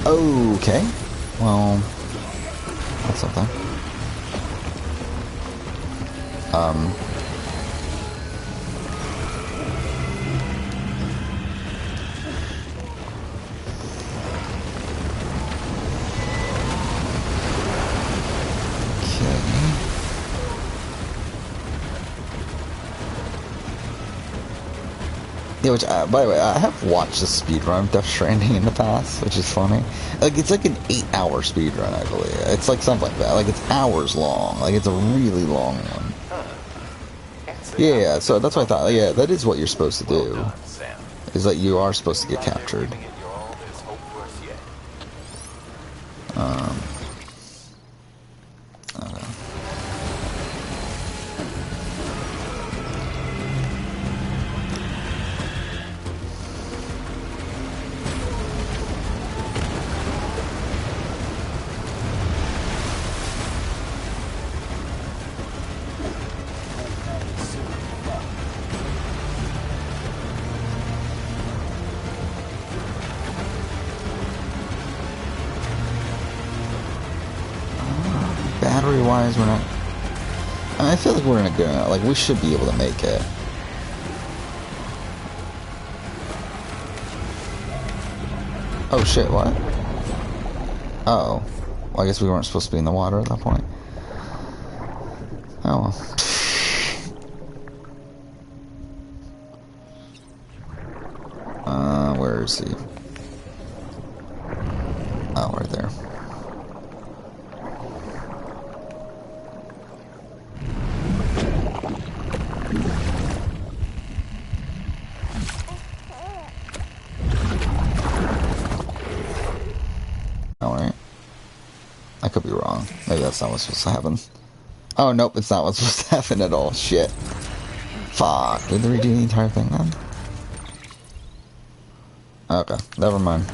Okay. Well, that's something. Yeah, which, by the way, I have watched the speedrun of Death Stranding in the past, which is funny. Like, it's like an 8-hour speedrun, I believe. It's like something like that. Like, it's hours long. Like, it's a really long one. Yeah, so that's what I thought. Yeah, that is what you're supposed to do. Is that you are supposed to get captured. Okay. Battery-wise, we're not... I feel like we're in a good... Like, we should be able to make it. Oh shit, what? Uh-oh. Well, I guess we weren't supposed to be in the water at that point. Oh well. Where is he? Oh, right there. Alright. I could be wrong. Maybe that's not what's supposed to happen. Oh, nope, it's not what's supposed to happen at all. Shit. Fuck. Did they redo the entire thing then? Okay, never mind.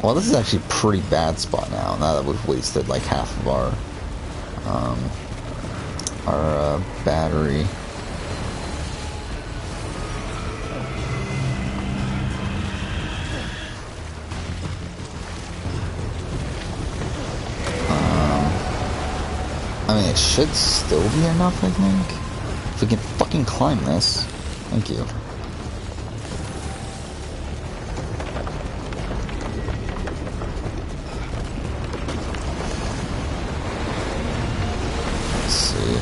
Well, this is actually a pretty bad spot now that we've wasted like half of our battery. I mean, it should still be enough, I think. If we can fucking climb this. Thank you. Let's see.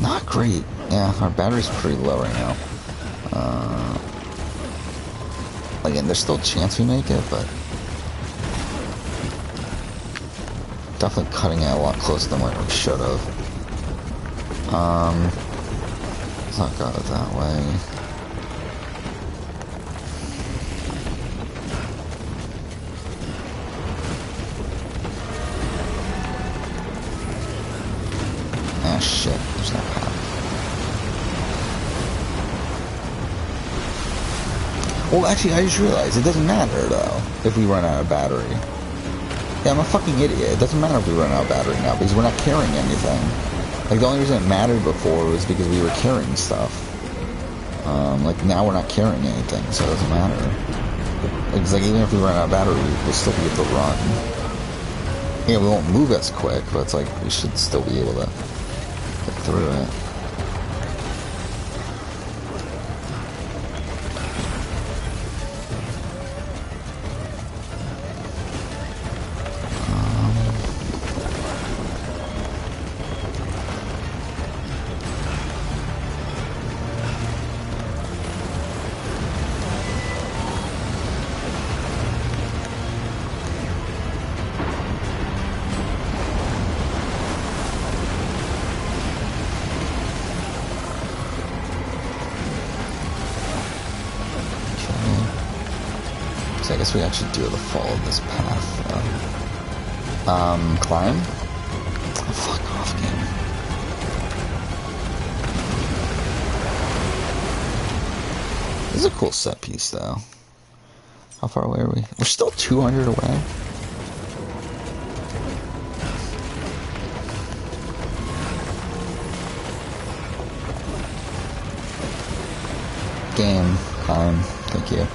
Not great. Yeah, our battery's pretty low right now. Again, there's still a chance we make it, but definitely cutting it a lot closer than what we should have. Let's not go that way. Ah, shit. There's no path. Well, actually, I just realized it doesn't matter, though, if we run out of battery. Yeah, I'm a fucking idiot. It doesn't matter if we run out of battery now, because we're not carrying anything. Like, the only reason it mattered before was because we were carrying stuff. Like, now we're not carrying anything, so it doesn't matter. It's like, even if we run out of battery, we'll still be able to run. Yeah, we won't move as quick, but it's like, we should still be able to get through it. I guess we actually do have to follow this path. Climb? Oh, fuck off, game. This is a cool set piece, though. How far away are we? We're still 200 away. Game. Climb. Thank you.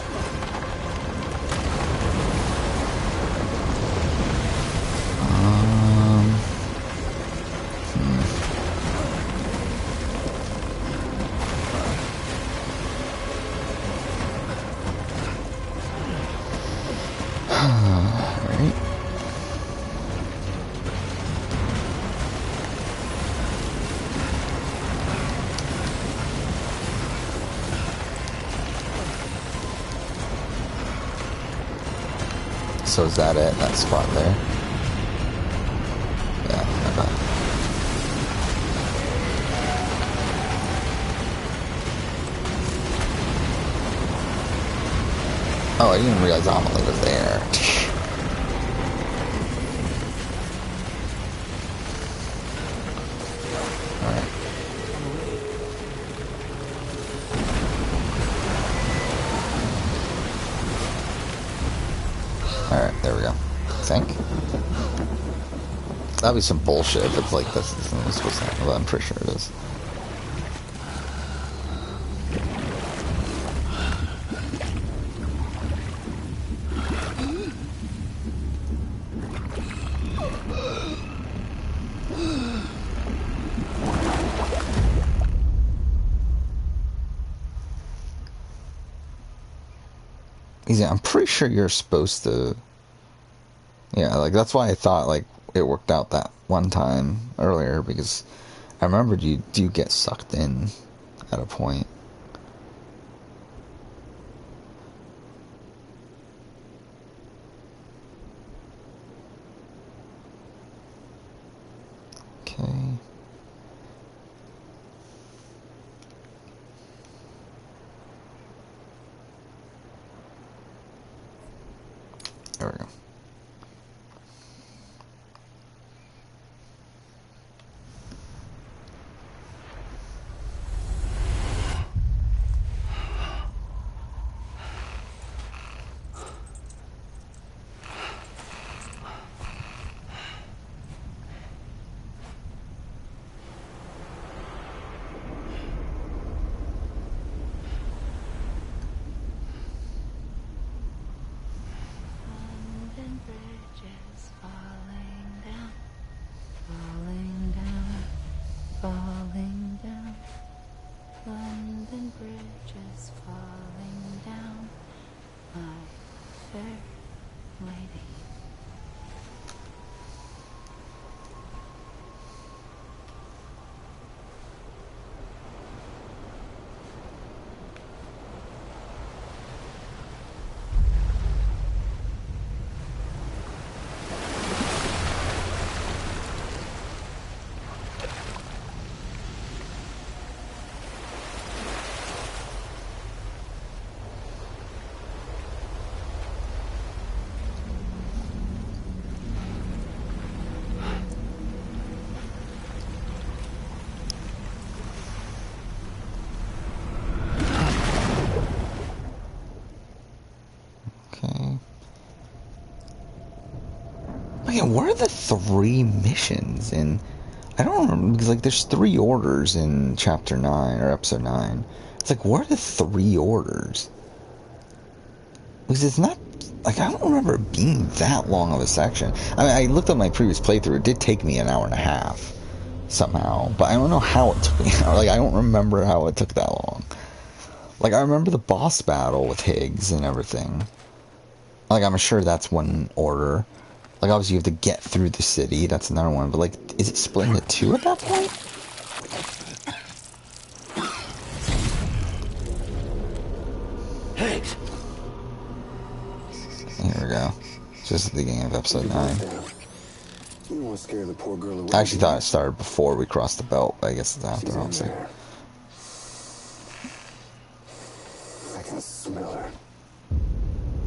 So is that it? That spot there? Yeah, okay. Oh, I didn't even realize Amelie was there. Alright, there we go. I think. That'd be some bullshit if it's like this isn't supposed to happen, but I'm pretty sure it is. Yeah, I'm pretty sure you're supposed to. Yeah, like that's why I thought like it worked out that one time earlier because I remembered you do get sucked in at a point. Okay. There we go. London bridges falling down, falling down, falling down. London bridges falling down, my fair lady. Okay. Man, what are the 3 missions in? I don't remember because like there's 3 orders in chapter 9 or episode 9. It's like what are the 3 orders? Because it's not like I don't remember it being that long of a section. I mean, I looked at my previous playthrough. It did take me an hour and a half somehow, but I don't know how it took me. Like I don't remember how it took that long. Like I remember the boss battle with Higgs and everything. Like I'm sure that's one order. Like obviously you have to get through the city. That's another one. But like, is it split into 2 at that point? Higgs! Here we go. Just at the beginning of episode 9. You don't want to scare the poor girl away. I actually thought it started before we crossed the belt, but I guess it's after. I'll see. I can smell her.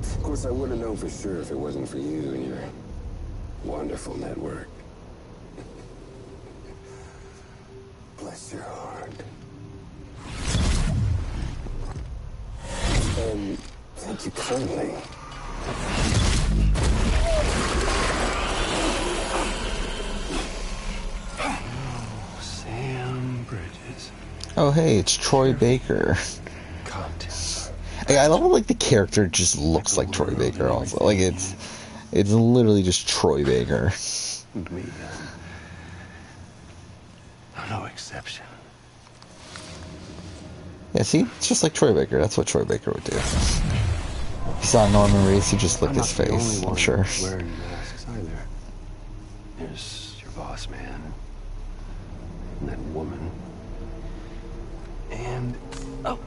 Of course, I wouldn't know for sure if it wasn't for you and your wonderful network. Bless your heart. And thank you kindly. Oh, Sam Bridges. Oh, hey, it's Troy Baker. I love how, like, the character just looks like Troy Baker also. Like, it's literally just Troy Baker. Me, no exception. Yeah, see? It's just like Troy Baker. That's what Troy Baker would do. If you saw Norman Reedus, he'd just lick his face, I'm sure. Wearing masks either. There's your boss man. And that woman. And, oh,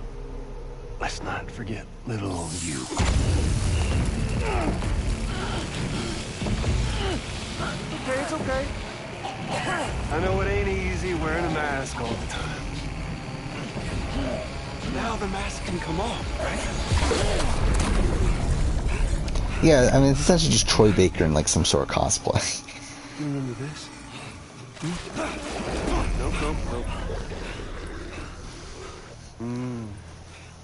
let's not forget little old you. Okay, it's okay. I know it ain't easy wearing a mask all the time. Now the mask can come off, right? Yeah, I mean, it's essentially just Troy Baker in, like, some sort of cosplay. You remember this? Nope.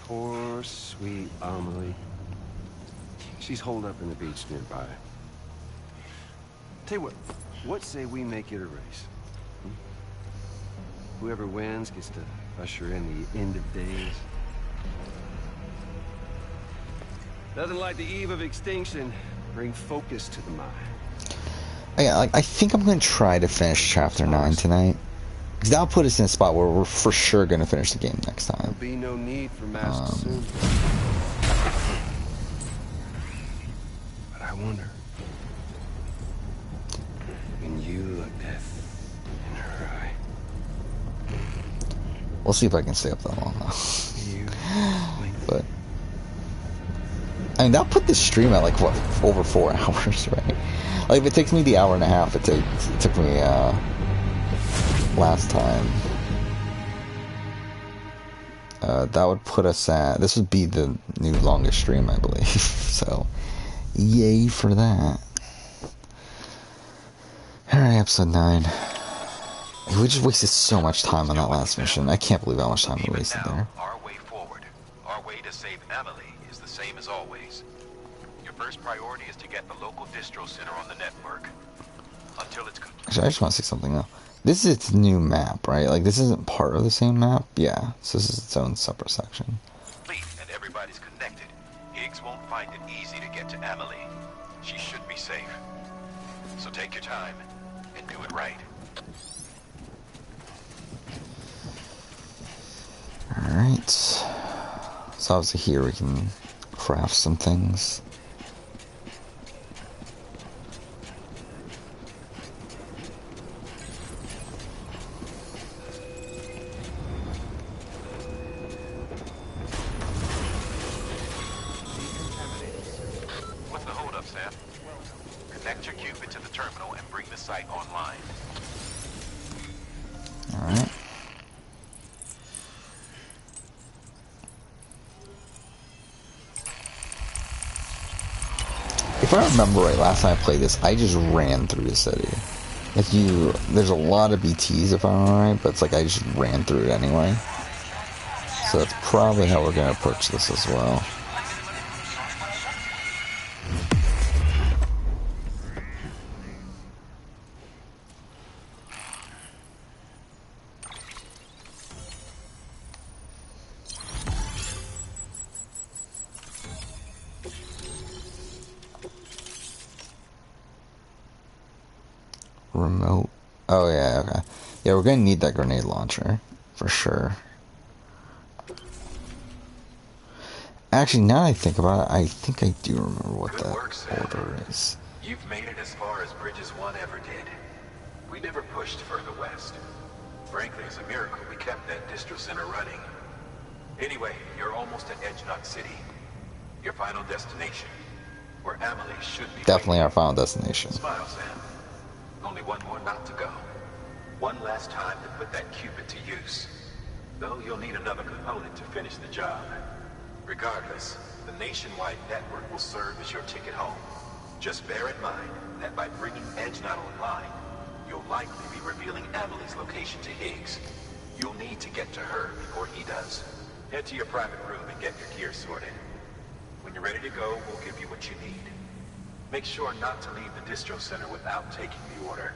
Poor, sweet Amelie. She's holed up in the beach nearby. Tell you what say we make it a race? Whoever wins gets to usher in the end of days. Nothing like the eve of extinction. Bring focus to the mind. Yeah, like, I think I'm going to try to finish Chapter 9 tonight. Because that'll put us in a spot where we're for sure going to finish the game next time. There'll be no need for masks soon. wonder. When you look death in her eye. We'll see if I can stay up that long though. But I mean, that'll put this stream at like what, over 4 hours, right? Like if it takes me the hour and a half it took me last time. That would put us at, this would be the new longest stream, I believe. So, yay for that. Alright, episode 9. We just wasted so much time on that last mission. I can't believe how much time we wasted there. Our way forward, our way to save Emily is the same as always. Your first priority is to get the local distro center on the network. Until it's complete. Actually, I just want to say something though. This is its new map, right? Like, this isn't part of the same map? Yeah, so this is its own separate section. And everybody's connected. Higgs won't find it easy to get to Emily. She should be safe. So take your time and do it right. Alright. So obviously here we can craft some things. What's the holdup, Sam? Connect your Cupid to the terminal and bring the site online. Alright. If I remember right, last time I played this, I just ran through the city. Like there's a lot of BTs if I remember right, but it's like I just ran through it anyway. So that's probably how we're going to approach this as well. Remote. Oh yeah, okay. Yeah, we're gonna need that grenade launcher for sure. Actually, now that I think about it, I think I do remember what Good that work, Sam. order is. You've made it as far as Bridges 1 ever did. We never pushed further west. Frankly, it's a miracle we kept that distro center running. Anyway, you're almost at Edge Knot City. Your final destination, where Emily should be. Definitely our final destination. Smile, Sam. Only one more knot to go. One last time to put that Cupid to use. Though you'll need another component to finish the job. Regardless, the nationwide network will serve as your ticket home. Just bear in mind that by bringing Edge Knot online, you'll likely be revealing Emily's location to Higgs. You'll need to get to her before he does. Head to your private room and get your gear sorted. When you're ready to go, we'll give you what you need. Make sure not to leave the distro center without taking the order.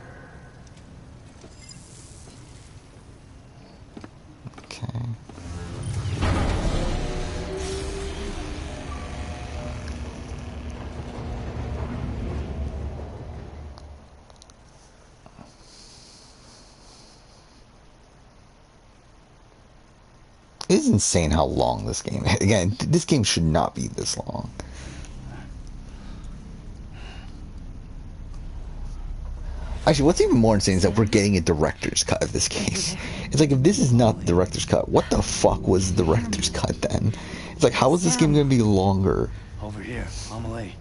Okay. It is insane how long this game is. Again, this game should not be this long. Actually, what's even more insane is that we're getting a director's cut of this game. It's like, if this is not the director's cut, what the fuck was the director's cut then? It's like, how is this game going to be longer? Over here, Amelie.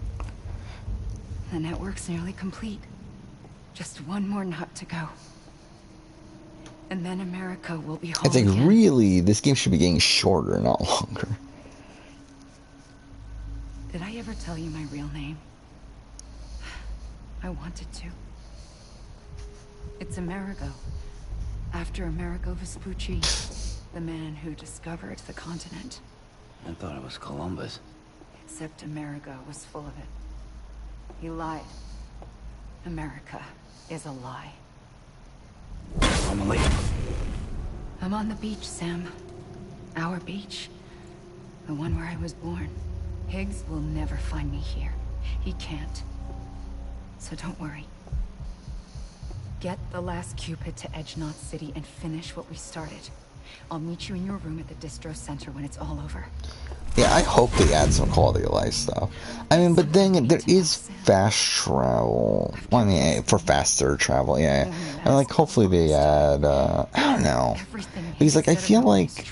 The network's nearly complete. Just one more knot to go. And then America will be home It's like, again. really, this game should be getting shorter, not longer. Did I ever tell you my real name? I wanted to. It's Amerigo. After Amerigo Vespucci, the man who discovered the continent. I thought it was Columbus. Except Amerigo was full of it. He lied. America is a lie. Amelie. I'm on the beach, Sam. Our beach. The one where I was born. Higgs will never find me here. He can't. So don't worry. Get the last Cupid to Edge Knot City and finish what we started. I'll meet you in your room at the distro center when it's all over. Yeah, I hope they add some quality of life stuff. I mean, but then there is fast travel. Well, I mean, for faster travel, yeah. And like, hopefully they add. I don't know, because like I feel like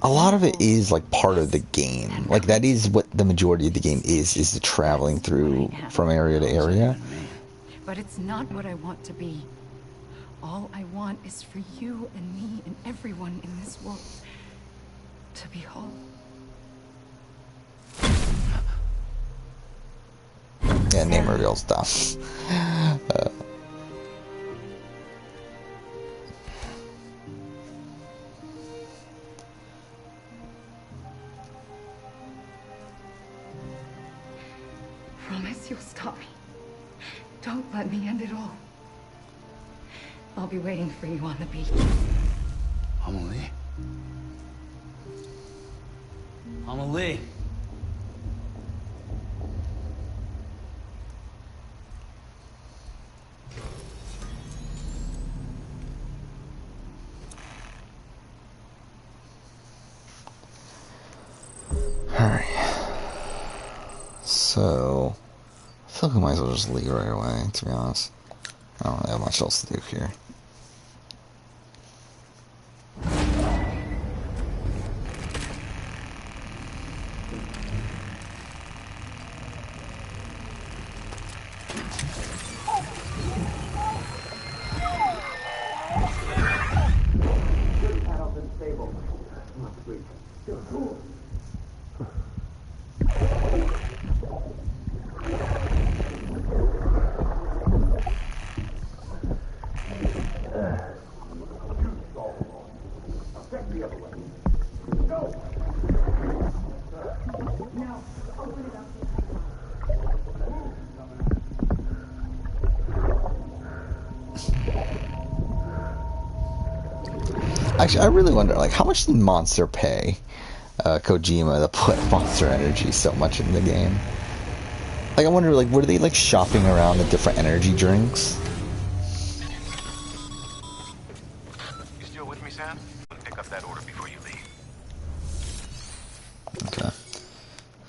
a lot of it is like part of the game. Like that is what the majority of the game is the traveling through from area to area. But it's not what I want to be. All I want is for you and me and everyone in this world to be whole. Yeah, name reveal stuff. Promise you'll stop me. Don't let me end it all. I'll be waiting for you on the beach. Amelie? Amelie? Alright. So, I feel like we might as well just leave right away, to be honest. I don't really have much else to do here. Actually, I really wonder, like, how much did Monster pay Kojima to put Monster Energy so much in the game? Like, I wonder, like, were they, like, shopping around the different energy drinks? You still with me, Sam? Pick up that order before you leave. Okay.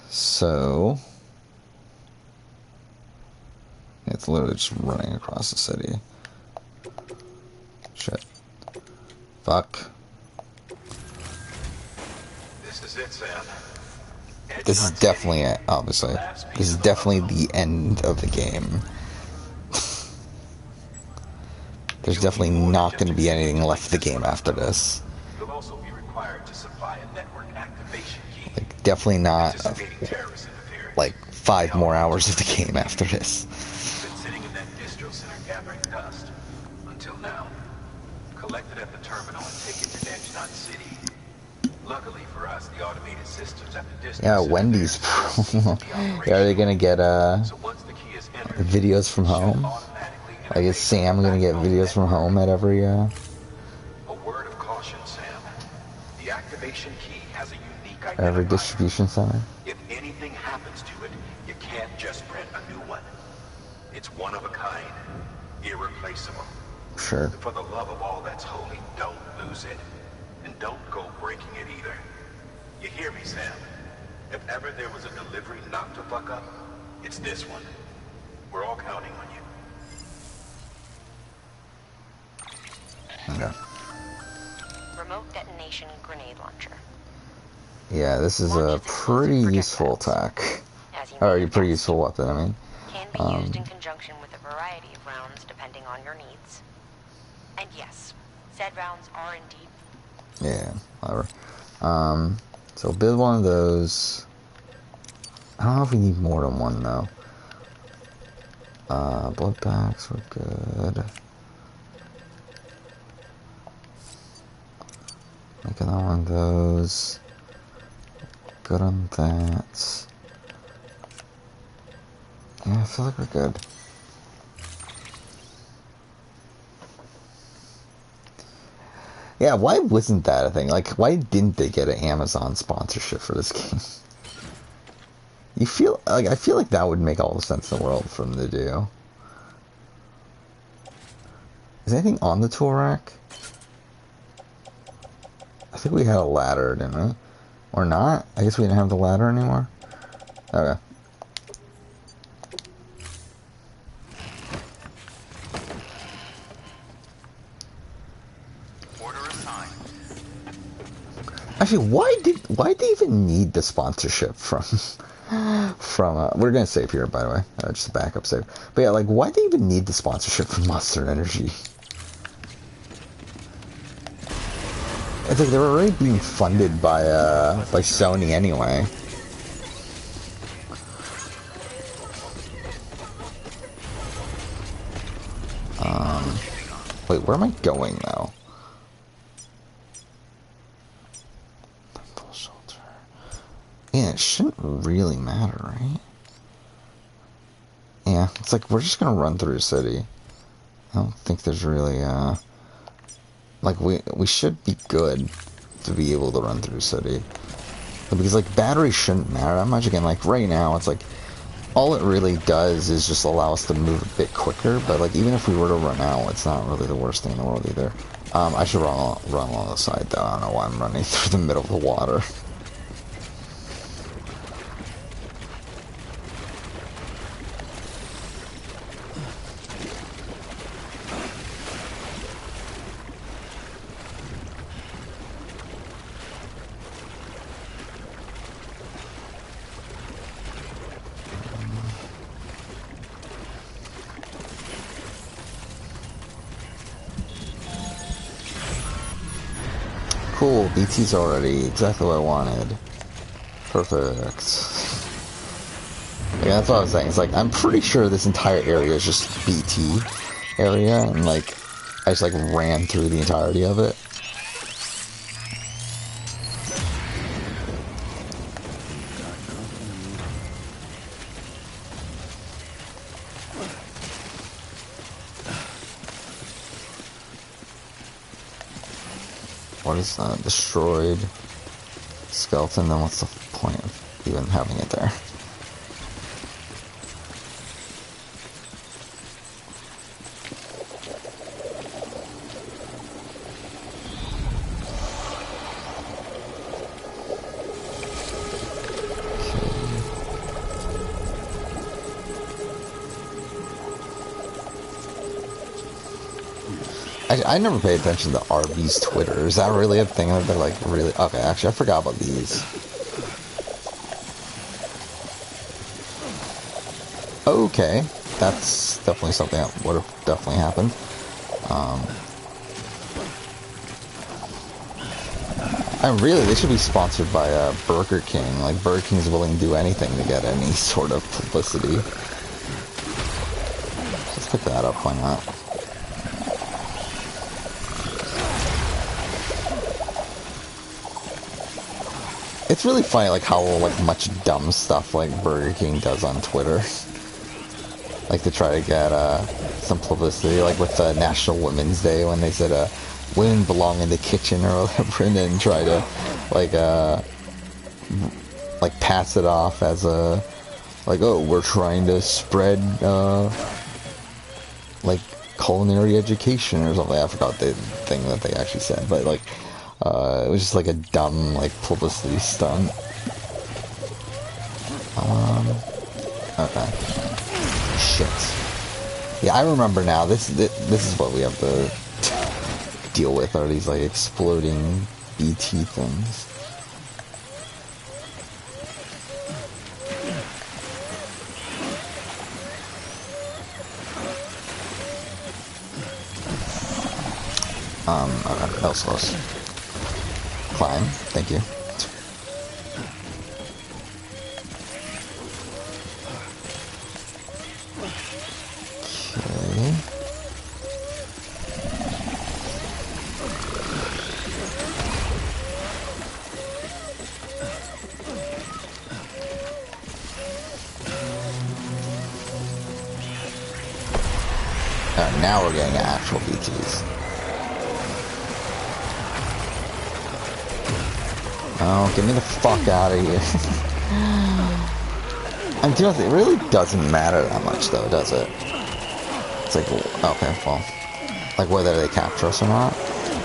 So... it's literally just running across the city. Shit. Fuck. This is it, Sam. This is definitely it, obviously. This is definitely the end of the game. There's definitely not going to be anything left of the game after this. You'll also be required to supply a network activation key. Like, definitely not, like, 5 more hours of the game after this. Been sitting in that distro center gathering dust. Until now. Collect it at the terminal and take it to Edge Knot City. Luckily for us, the automated systems at the distro Yeah, center Wendy's. Yeah, are they going to get, videos from home? Like, is Sam going to get videos from home at every, A word of caution, Sam. The activation key has a unique identifier. every distribution center? If anything happens to it, you can't just print a new one. It's one of a kind. Irreplaceable. Sure. For the love of all that's holy, don't lose it. And don't go breaking it either. You hear me, Sam? If ever there was a delivery not to fuck up, it's this one. We're all counting on you. Okay. Remote detonation grenade launcher. Yeah, this is a pretty useful attack. Or a pretty useful weapon, I mean. Can be used in conjunction with a variety of rounds depending on your needs. And yes, said rounds are indeed... Yeah, whatever. So build one of those. I don't know if we need more than one, though. Blood packs were good. Make another one of those. Good on that. Yeah, I feel like we're good. Yeah, why wasn't that a thing? Like, why didn't they get an Amazon sponsorship for this game? You feel like I feel like that would make all the sense in the world for them to do. Is anything on the tool rack? I think we had a ladder, didn't we? Or not? I guess we didn't have the ladder anymore. Okay. Actually, why they even need the sponsorship from we're gonna save here, by the way, just a backup save. But yeah, like, why they even need the sponsorship from Monster Energy? It's like they're already being funded by Sony anyway. Wait, where am I going though? Yeah, it shouldn't really matter, right? Yeah, it's like we're just gonna run through the city. I don't think there's really like we should be good to be able to run through the city. Because like batteries shouldn't matter that much. Again, like right now it's like all it really does is just allow us to move a bit quicker, but like even if we were to run out, it's not really the worst thing in the world either. I should run along the side though. I don't know why I'm running through the middle of the water. Cool, BT's already exactly what I wanted. Perfect. Yeah, that's what I was saying. It's like, I'm pretty sure this entire area is just BT area, and like, I just like ran through the entirety of it. What is that? Destroyed skeleton, then what's the point of even having it there? I never paid attention to RB's Twitter. Is that really a thing that they're like really... Okay, actually I forgot about these. Okay, that's definitely something that would have definitely happened. And really, they should be sponsored by Burger King. Like, Burger King is willing to do anything to get any sort of publicity. Let's pick that up, why not? It's really funny, like, how, like, much dumb stuff, like, Burger King does on Twitter. Like, to try to get, some publicity, like, with National Women's Day, when they said, women belong in the kitchen, or whatever, and then try to, like, pass it off as a, like, oh, we're trying to spread, like, culinary education, or something. I forgot the thing that they actually said, but, like, it was just like a dumb, like, publicity stunt. Okay. Shit. Yeah, I remember now. This is what we have to deal with, are these, like, exploding BT things. Okay, that was close. Climb, thank you. Okay. Alright, now we're getting actual BTs. Oh, get me the fuck out of here. I'm doing it really doesn't matter that much though, does it? It's like, okay, well, like whether they capture us or not.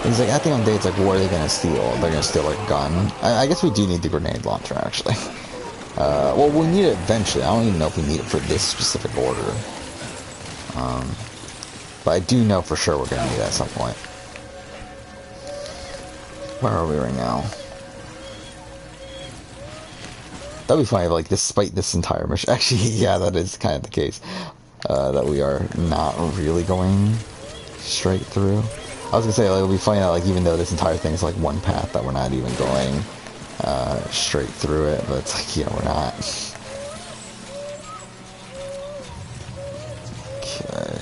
He's like, at the end of the day, it's like, what are they gonna steal? They're gonna steal a gun. I guess we do need the grenade launcher, actually. Well, we'll need it eventually. I don't even know if we need it for this specific order. But I do know for sure we're gonna need it at some point. Where are we right now? That'd be funny, like, despite this entire mission. Actually, yeah, that is kind of the case. That we are not really going straight through. I was gonna say, like, it'll be funny that, like, even though this entire thing's like one path, that we're not even going straight through it, but it's like, yeah, we're not. Okay.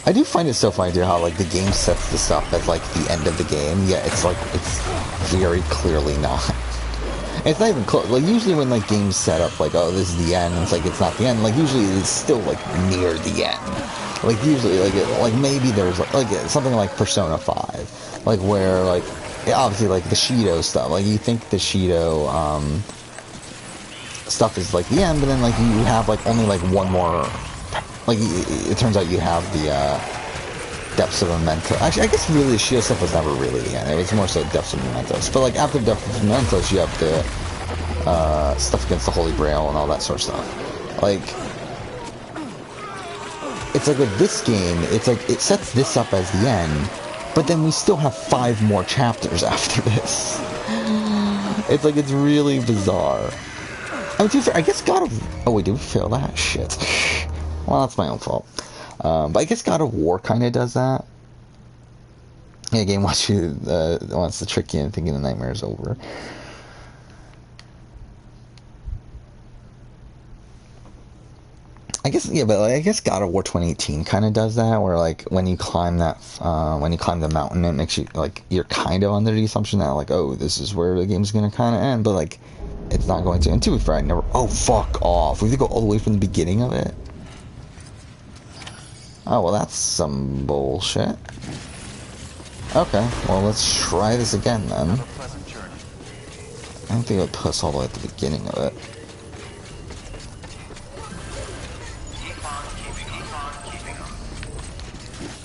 I do find it so funny, too, how, like, the game sets this up as, like, the end of the game, yet it's, like, it's very clearly not. And it's not even close. Like, usually when, like, games set up, like, oh, this is the end, it's like, it's not the end. Like, usually it's still, like, near the end. Like, usually, like maybe there's, like, something like Persona 5. Like, where, like, obviously, like, the Shido stuff. Like, you think the Shido, stuff is, like, the end, but then, like, you have, like, only, like, one more. Like, it turns out you have the, Depths of Memento. Actually, I guess really the Shield stuff was never really the end. It was more so Depths of Mementos. But, like, after Depths of Mementos, you have the, stuff against the Holy Grail and all that sort of stuff. Like, it's like with this game, it's like, it sets this up as the end, but then we still have 5 more chapters after this. It's like, it's really bizarre. I mean, to be fair, I guess God of... Oh, wait, did we fail that? Shit. Well, that's my own fault. But I guess God of War kind of does that. Yeah, game wants to trick you into thinking the nightmare is over. I guess, yeah, but like, I guess God of War 2018 kind of does that, where like when you climb that, when you climb the mountain, it makes you like you're kind of under the assumption that like, oh, this is where the game's gonna kind of end, but like it's not going to. And to be fair, I never. Oh, fuck off! We have to go all the way from the beginning of it. Oh, well, that's some bullshit. Okay, well, let's try this again, then. I don't think it would put us all the way at the beginning of it.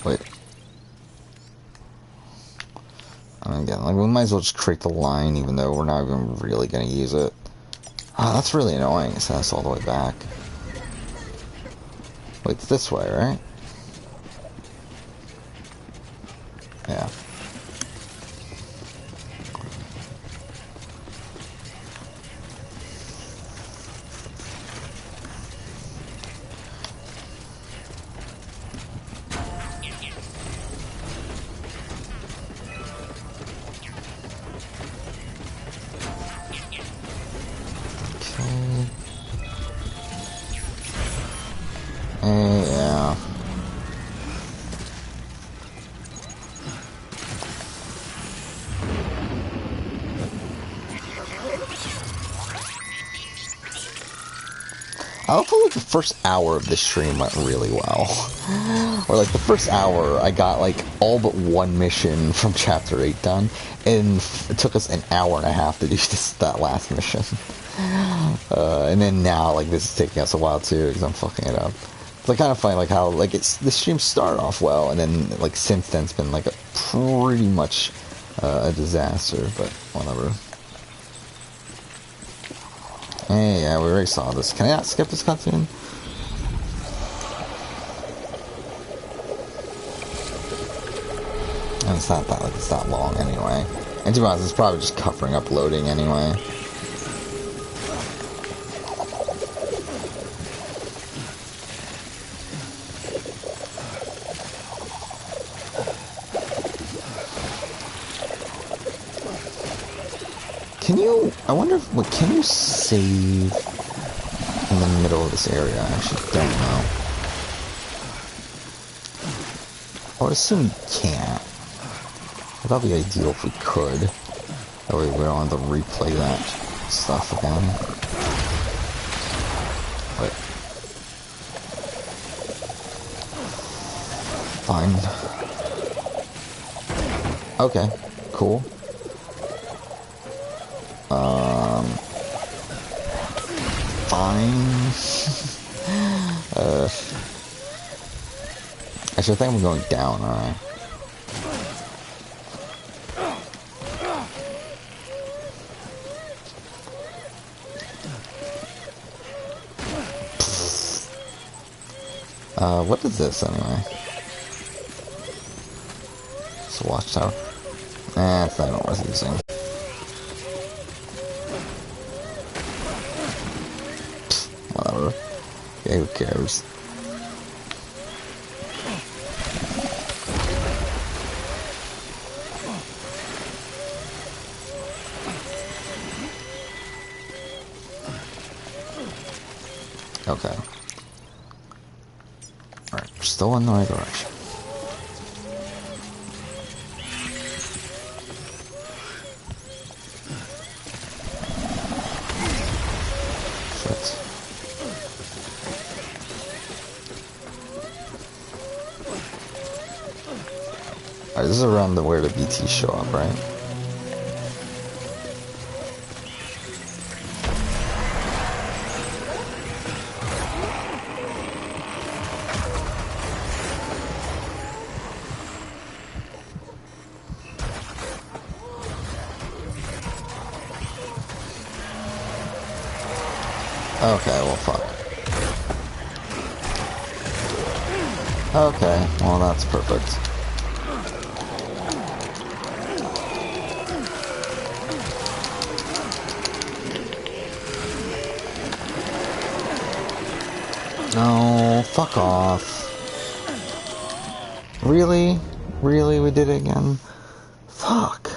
Wait. I mean, again, like, we might as well just create the line, even though we're not even really gonna use it. Ah, that's really annoying. It sends us all the way back. Wait, it's this way, right? Yeah. Yeah. Hopefully the first hour of this stream went really well. Or like the first hour, I got like all but one mission from Chapter 8 done, and it took us an hour and a half to do that last mission. And then now, like, this is taking us a while too, because I'm fucking it up. It's like kind of funny, like how like the stream started off well, and then like since then it's been like a pretty much a disaster. But whatever. Hey, yeah, we already saw this. Can I not skip this cutscene? And it's not that, like, it's not long anyway. And to be honest, it's probably just covering up loading anyway. Can you, I wonder if, what, can you save in the middle of this area? I actually don't know. I would assume you can't. That'd be ideal if we could. That way we don't have to replay that stuff again. Wait. Fine. Okay, cool. Fine. Actually, I think I'm going down, alright. What is this anyway? It's a watchtower. It's not worth using. Whatever. Yeah, who cares? Okay. Alright, we're still in the right direction. Shit. Alright, this is around where the BTs show up, right? Okay, well, fuck. Okay, well, that's perfect. No, fuck off. Really? Really? We did it again? Fuck.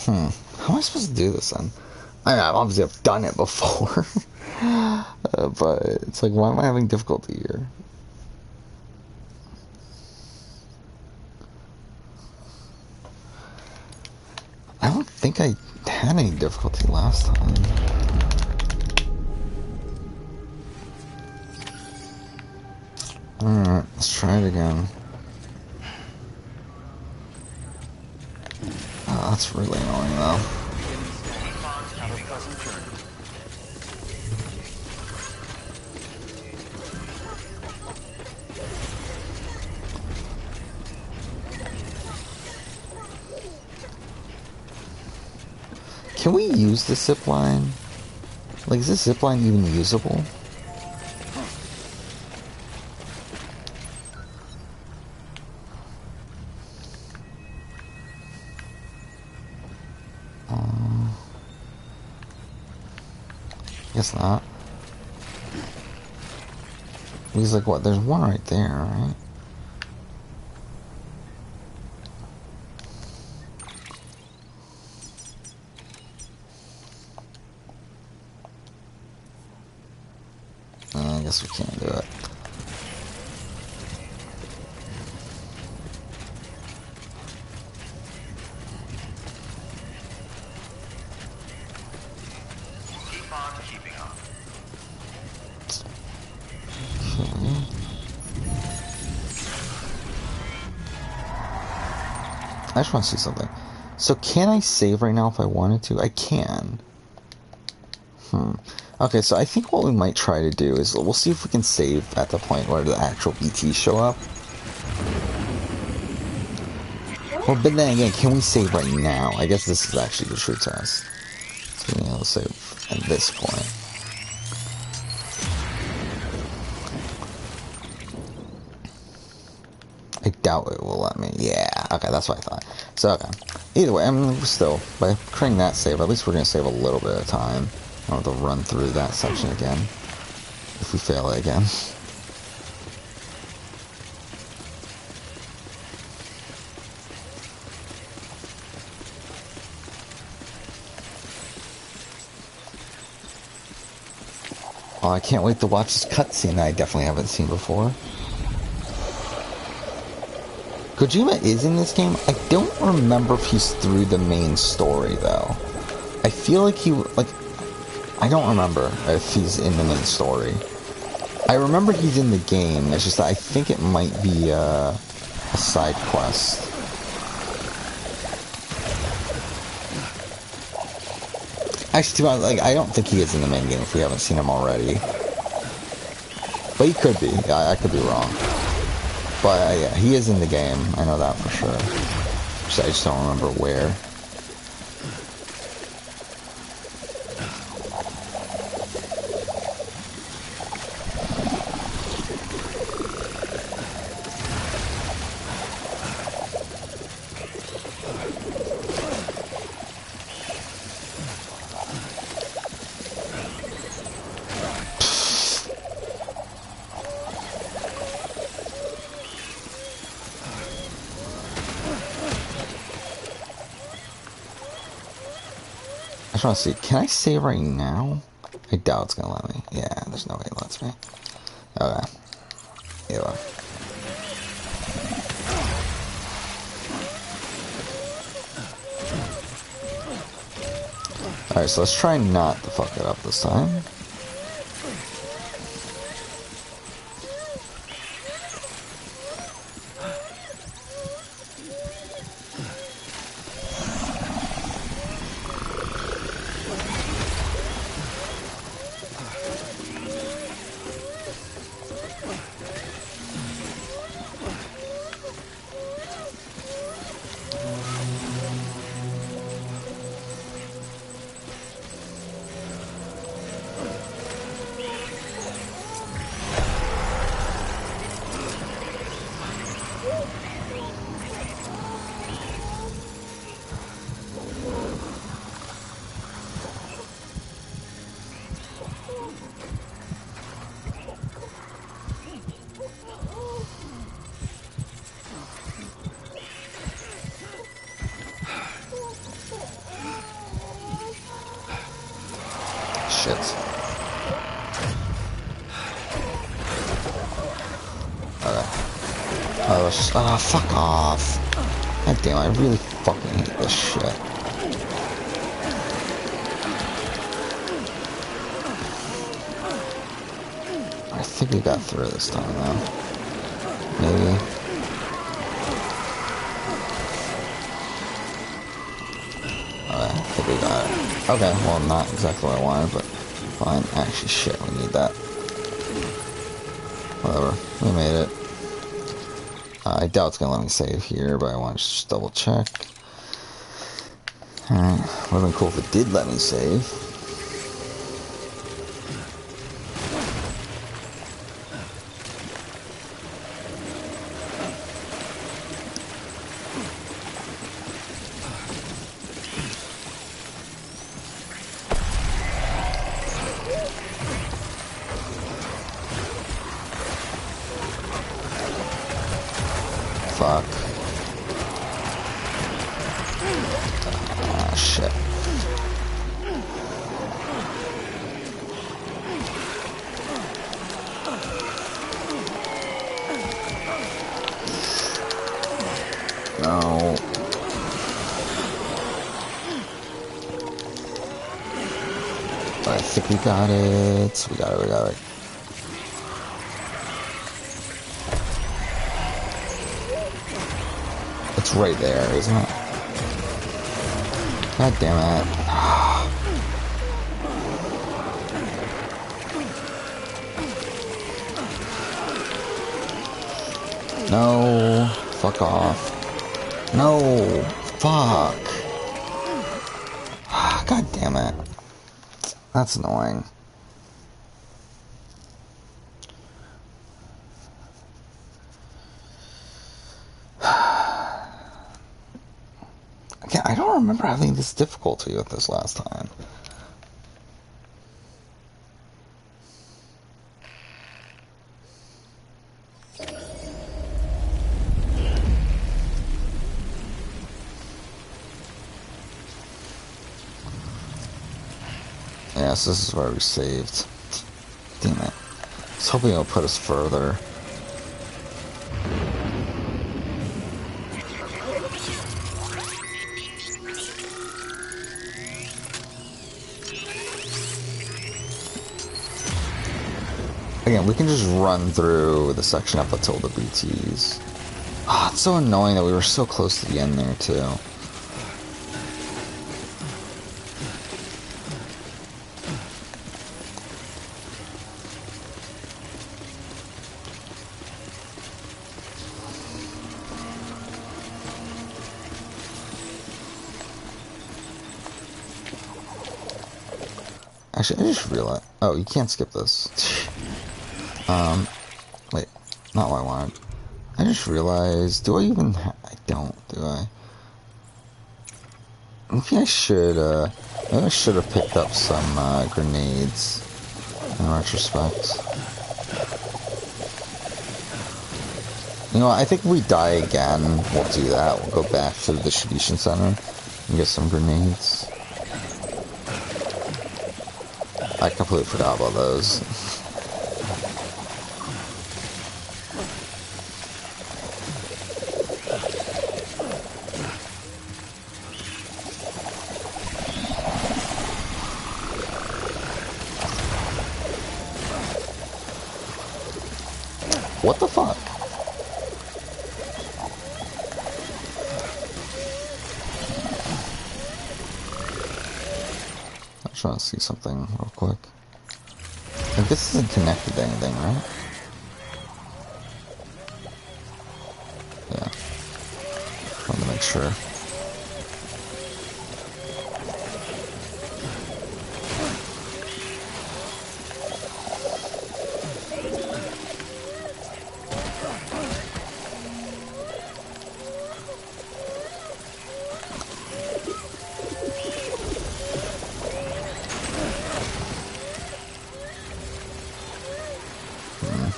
How am I supposed to do this then? I mean, obviously I've done it before. But it's like, why am I having difficulty here? I don't think I had any difficulty last time. Alright, let's try it again. Oh, that's really annoying though. Can we use the zip line? Like, is this zip line even usable? Guess not. He's like, what? There's one right there, right? I guess we can't do it. Keep on keeping on. I just want to see something. So can I save right now if I wanted to? I can. Okay, so I think what we might try to do is we'll see if we can save at the point where the actual BTs show up. Well, but then again, can we save right now? I guess this is actually the true test. So being able to save at this point. I doubt it will let me. Yeah, okay, that's what I thought. So, okay. Either way, I mean, still, by creating that save, at least we're going to save a little bit of time. I don't have to run through that section again. If we fail it again. Oh, I can't wait to watch this cutscene I definitely haven't seen before. Kojima is in this game. I don't remember if he's through the main story, though. I feel like I don't remember if he's in the main story. I remember he's in the game. It's just that I think it might be a side quest. Actually, I don't think he is in the main game if we haven't seen him already. But he could be. I could be wrong. But yeah, he is in the game. I know that for sure. I just don't remember where. just want to see. Can I save right now? I doubt it's gonna let me. Yeah, there's no way it lets me. Okay. Yeah. Alright, so let's try not to fuck it up this time. Shit. Okay. Oh, let's just, oh, fuck off. God damn, I really fucking hate this shit. I think we got through this time, though. Maybe. Okay, I think we got it. Okay, well, not exactly what I wanted, but fine. Actually, shit, we need that. Whatever, we made it. I doubt it's gonna let me save here, but I want to just double check. Alright, would have been cool if it did let me save. Fuck. Ah, shit. No. I think we got it. We got it, we got it. It's right there, isn't it? God damn it. No. Fuck off. No. Fuck. God damn it. That's annoying. Again, I don't remember having this difficulty with this last time. Yes, this is where we saved. Damn it. I was hoping it'll put us further. Again, we can just run through the section up until the BTs. Ah, it's so annoying that we were so close to the end there, too. Actually, I just realized... Oh, you can't skip this. Wait. Not what I wanted. I just realized... Do I even... I don't, do I? Maybe I should, maybe I should have picked up some, grenades. In retrospect. You know what, I think if we die again, we'll do that. We'll go back to the distribution center and get some grenades. I completely forgot about those. What the fuck? I'm trying to see something real quick. Like, this isn't connected to anything, right? Yeah. I want to make sure.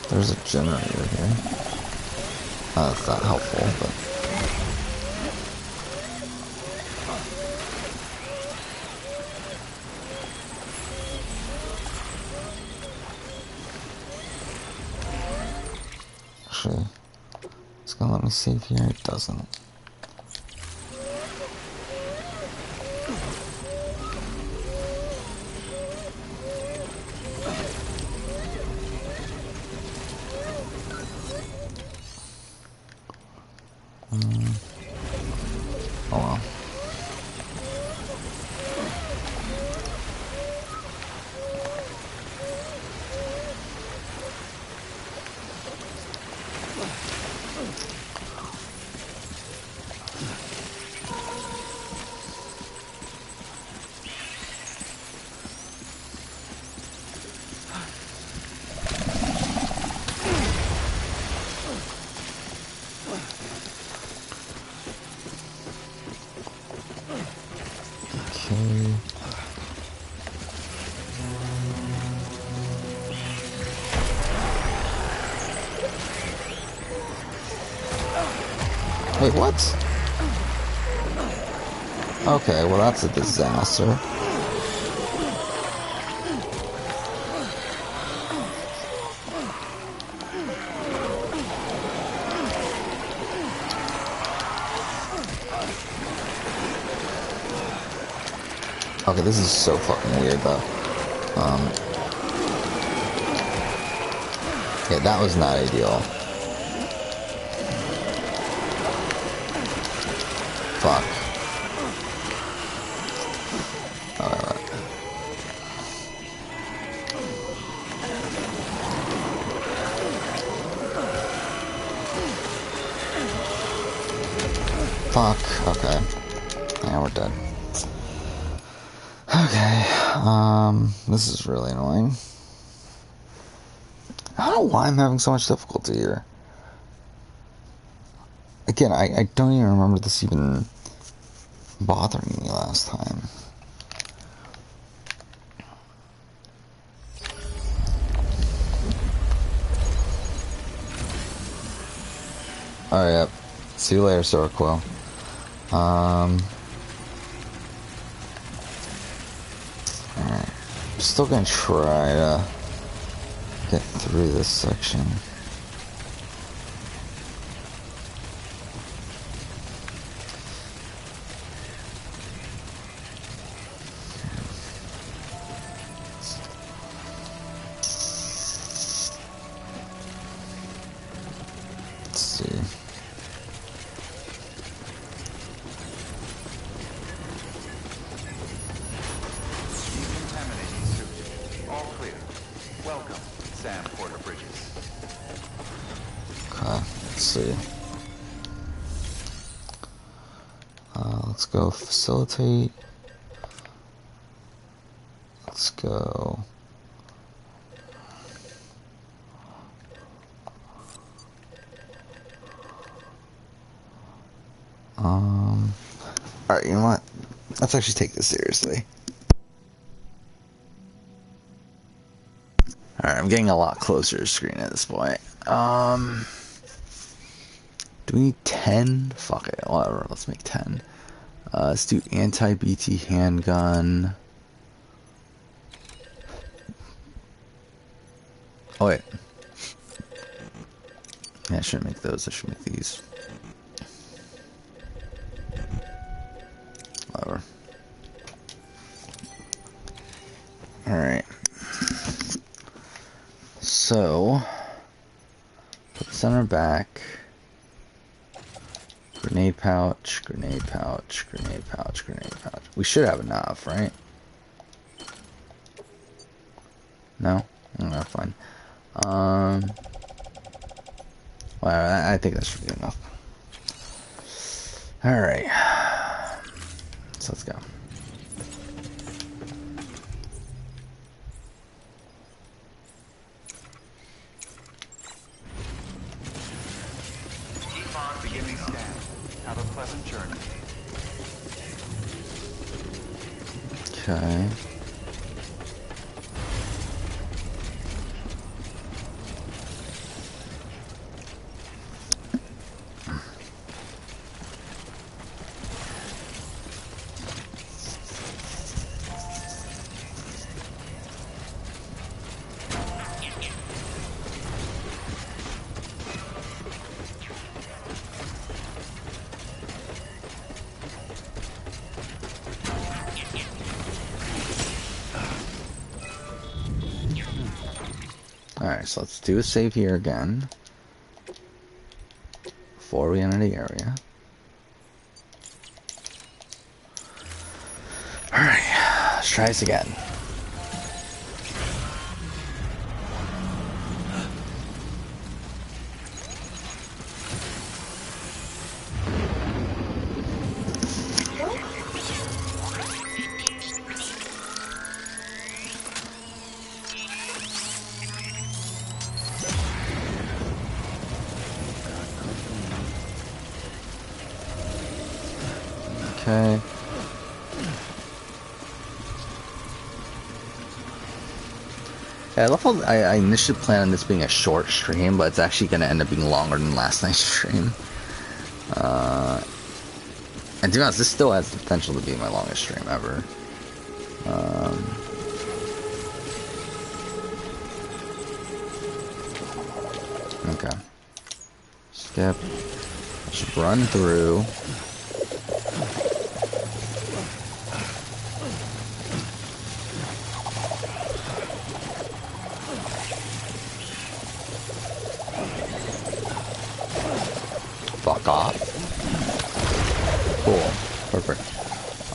There's a generator here. That's not helpful, but... Actually, it's gonna let me save here. It doesn't. Oh well. Okay. Wait, what? Okay, well that's a disaster. Okay, this is so fucking weird though. Yeah, that was not ideal. Fuck. Alright. Fuck. Okay. Yeah, we're dead. Okay. This is really annoying. I don't know why I'm having so much difficulty here. Again, I don't even remember this even bothering me last time. Alright, yep. See you later, Sorquil. Alright. I'm still gonna try to get through this section. Let's see. Decontaminating suit. All clear. Welcome, Sam Porter Bridges. Okay, let's see. Let's go facilitate. Let's go. Alright, you know what? Let's actually take this seriously. Alright, I'm getting a lot closer to screen at this point. Do we need 10? Fuck it, whatever, let's make 10. Let's do anti-BT handgun. Oh wait. Yeah, I shouldn't make those. I should make these. Whatever. Alright. So, put the center back. Grenade pouch, grenade pouch, grenade pouch, grenade pouch. We should have enough, right? No? No, fine. Well, I think that should be enough. Alright. So let's go. Keep on beginning scan. Have a pleasant journey. Okay. Alright, so let's do a save here again before we enter the area. Alright, let's try this again. Okay. Yeah, I love how I initially planned on this being a short stream, but it's actually going to end up being longer than last night's stream. And to be honest, this still has the potential to be my longest stream ever. Okay. Skip. Just run through. Fuck off. Cool. Perfect.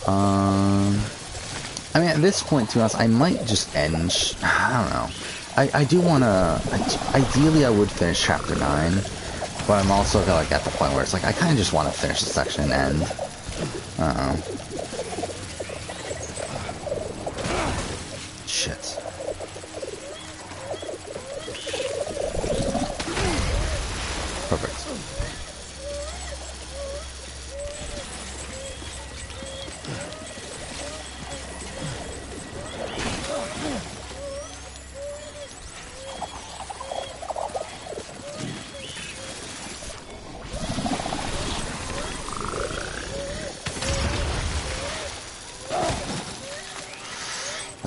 I mean, at this point, to be honest, I might just end. I don't know. I do want to. Ideally, I would finish chapter 9, but I'm also like at the point where it's like I kind of just want to finish the section and end. Shit. Perfect.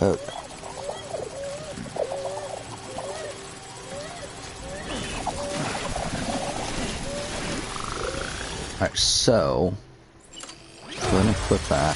Okay. Alright, so go ahead and equip that.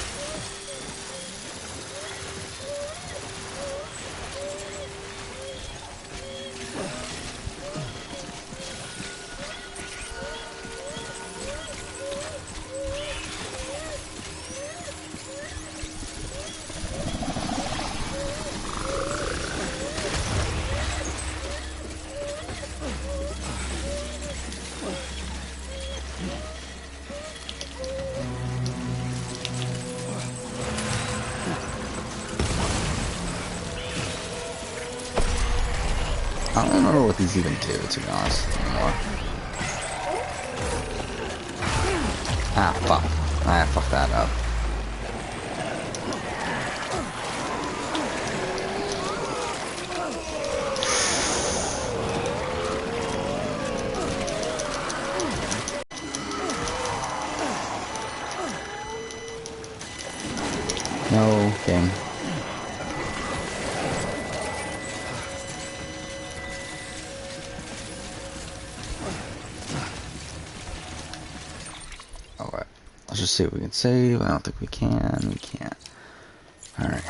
I don't remember what these even do, to be honest, anymore. Ah, fuck. I fucked that up. No game. just see if we can save. I don't think we can. We can't. Alright.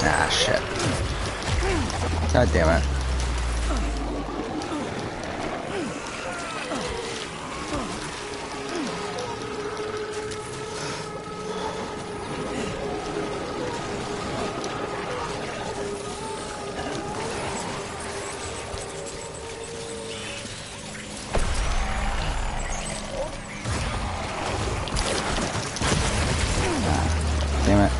Ah, shit. God damn it. Damn it.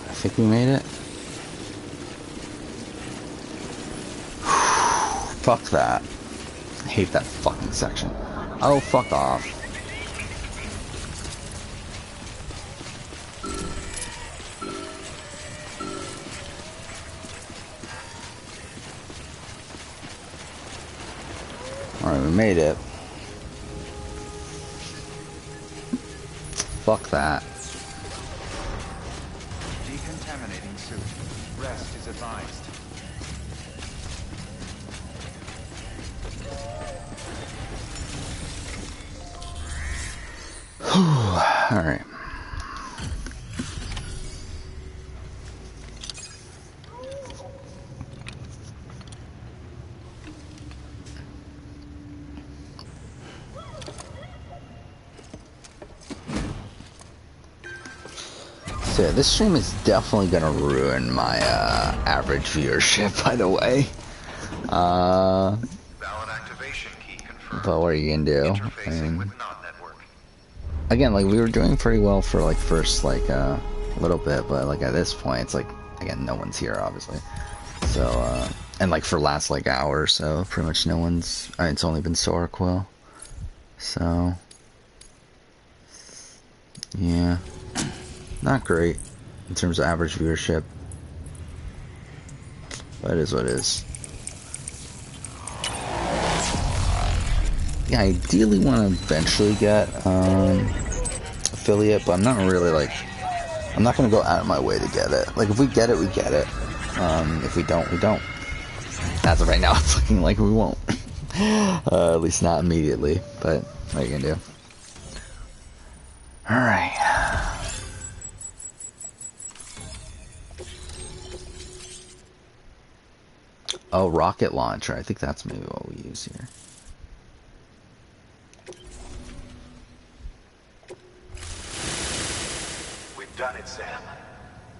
I think we made it. Fuck that. I hate that fucking section. Oh, fuck off. Alright, we made it. Fuck that. Decontaminating suit. Rest is advised. Alright. So yeah, this stream is definitely gonna ruin my average viewership, by the way. Valid activation key confirmed. But what are you gonna do? Interfacing with non-network. Again, like we were doing pretty well for like first like a little bit, but like at this point it's like again no one's here obviously. So and like for last like hour, so pretty much no one's. It's only been Sora Quill. So yeah, not great in terms of average viewership, but it is what it is. Yeah, I ideally want to eventually get affiliate, but I'm not really like, I'm not gonna go out of my way to get it. Like if we get it, we get it. If we don't, we don't. As of right now, it's looking like we won't. At least not immediately. But what are you gonna do? All right. Oh, rocket launcher. I think that's maybe what we use here. We've done it, Sam.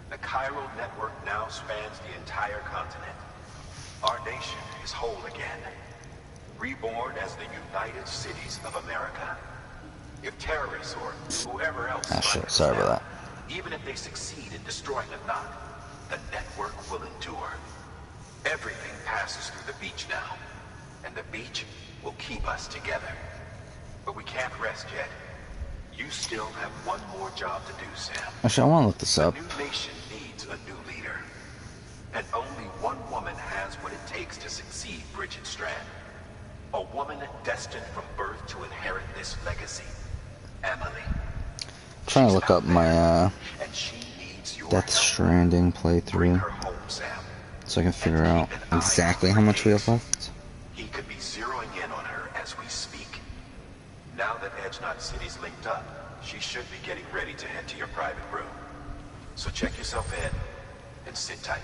The Cairo network now spans the entire continent. Our nation is whole again. Reborn as the United Cities of America. If terrorists or whoever else Sorry about that. even if they succeed in destroying the knot, the network will endure. Everything passes through the beach now, and the beach will keep us together. But we can't rest yet. You still have one more job to do, Sam. Actually, I want to look this up. The new nation needs a new leader. And only one woman has what it takes to succeed Bridget Strand. A woman destined from birth to inherit this legacy. Emily. I'm trying to look up my Death Stranding playthrough so I can figure out exactly how much we have left. He could be zeroing in on her as we speak. Now that Edge Knot City's linked up, she should be getting ready to head to your private room. So check yourself in and sit tight.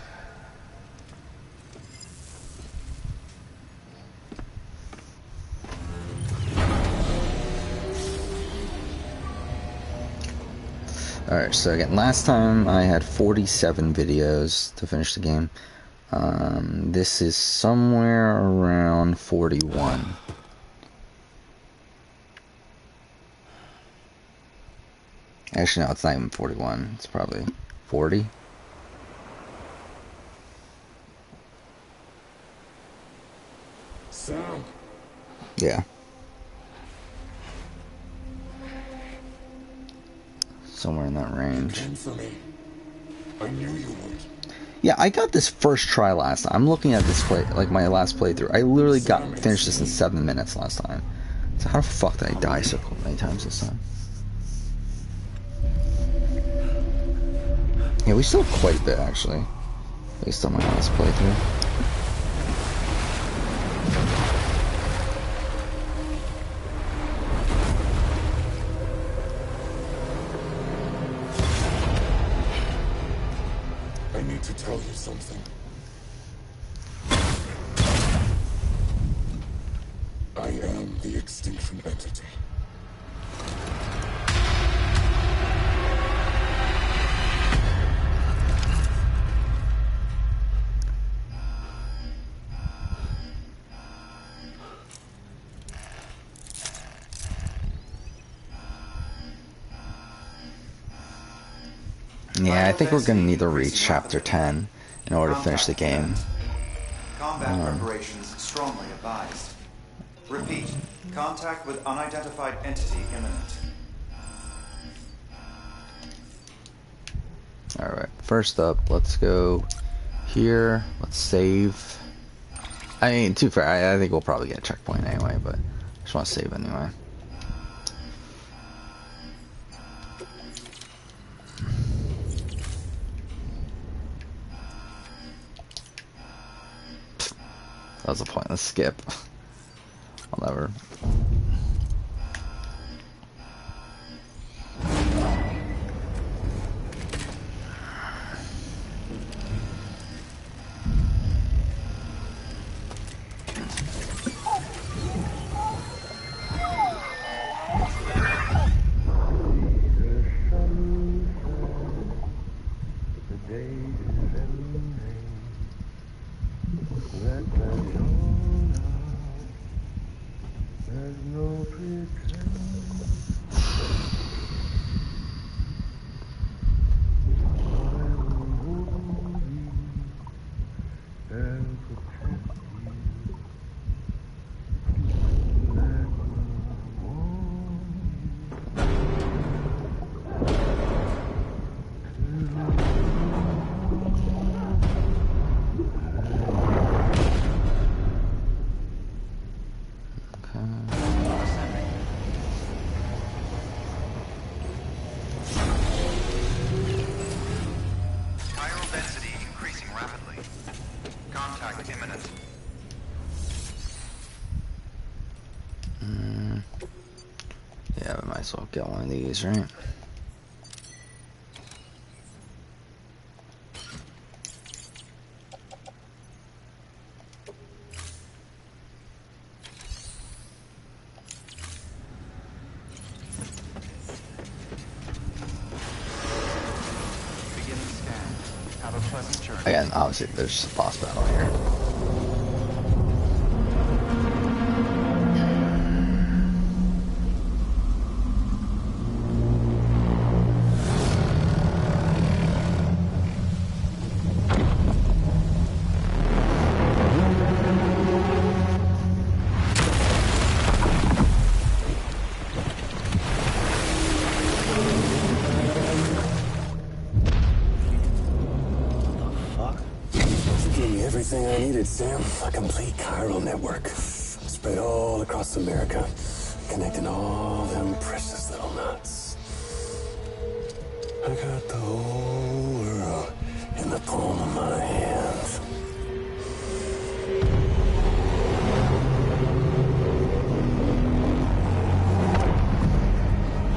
Alright, so again, last time I had 47 videos to finish the game. This is somewhere around 41. Actually, no, it's not even 41. It's probably 40. Sam. Yeah. Somewhere in that range. I knew you would. Yeah, I got this first try last time. I'm looking at this play, like my last playthrough. I literally finished this in 7 minutes last time. So how the fuck did I die so many times this time? Yeah, we still have quite a bit actually, based on my last playthrough. I need to tell you something. I am the extinction entity. Yeah, I think we're gonna need to reach chapter 10 in order to finish the game. Combat preparations strongly advised. Repeat, contact with unidentified entity imminent. Alright, first up, let's go here. Let's save. I mean, too fair, I think we'll probably get a checkpoint anyway, but I just want to save anyway. That was a pointless skip. I'll never. Yeah, we might as well get one of these, right? Again, obviously there's a boss battle here. Sam, a complete chiral network. Spread all across America. Connecting all them precious little nuts. I got the whole world in the palm of my hand.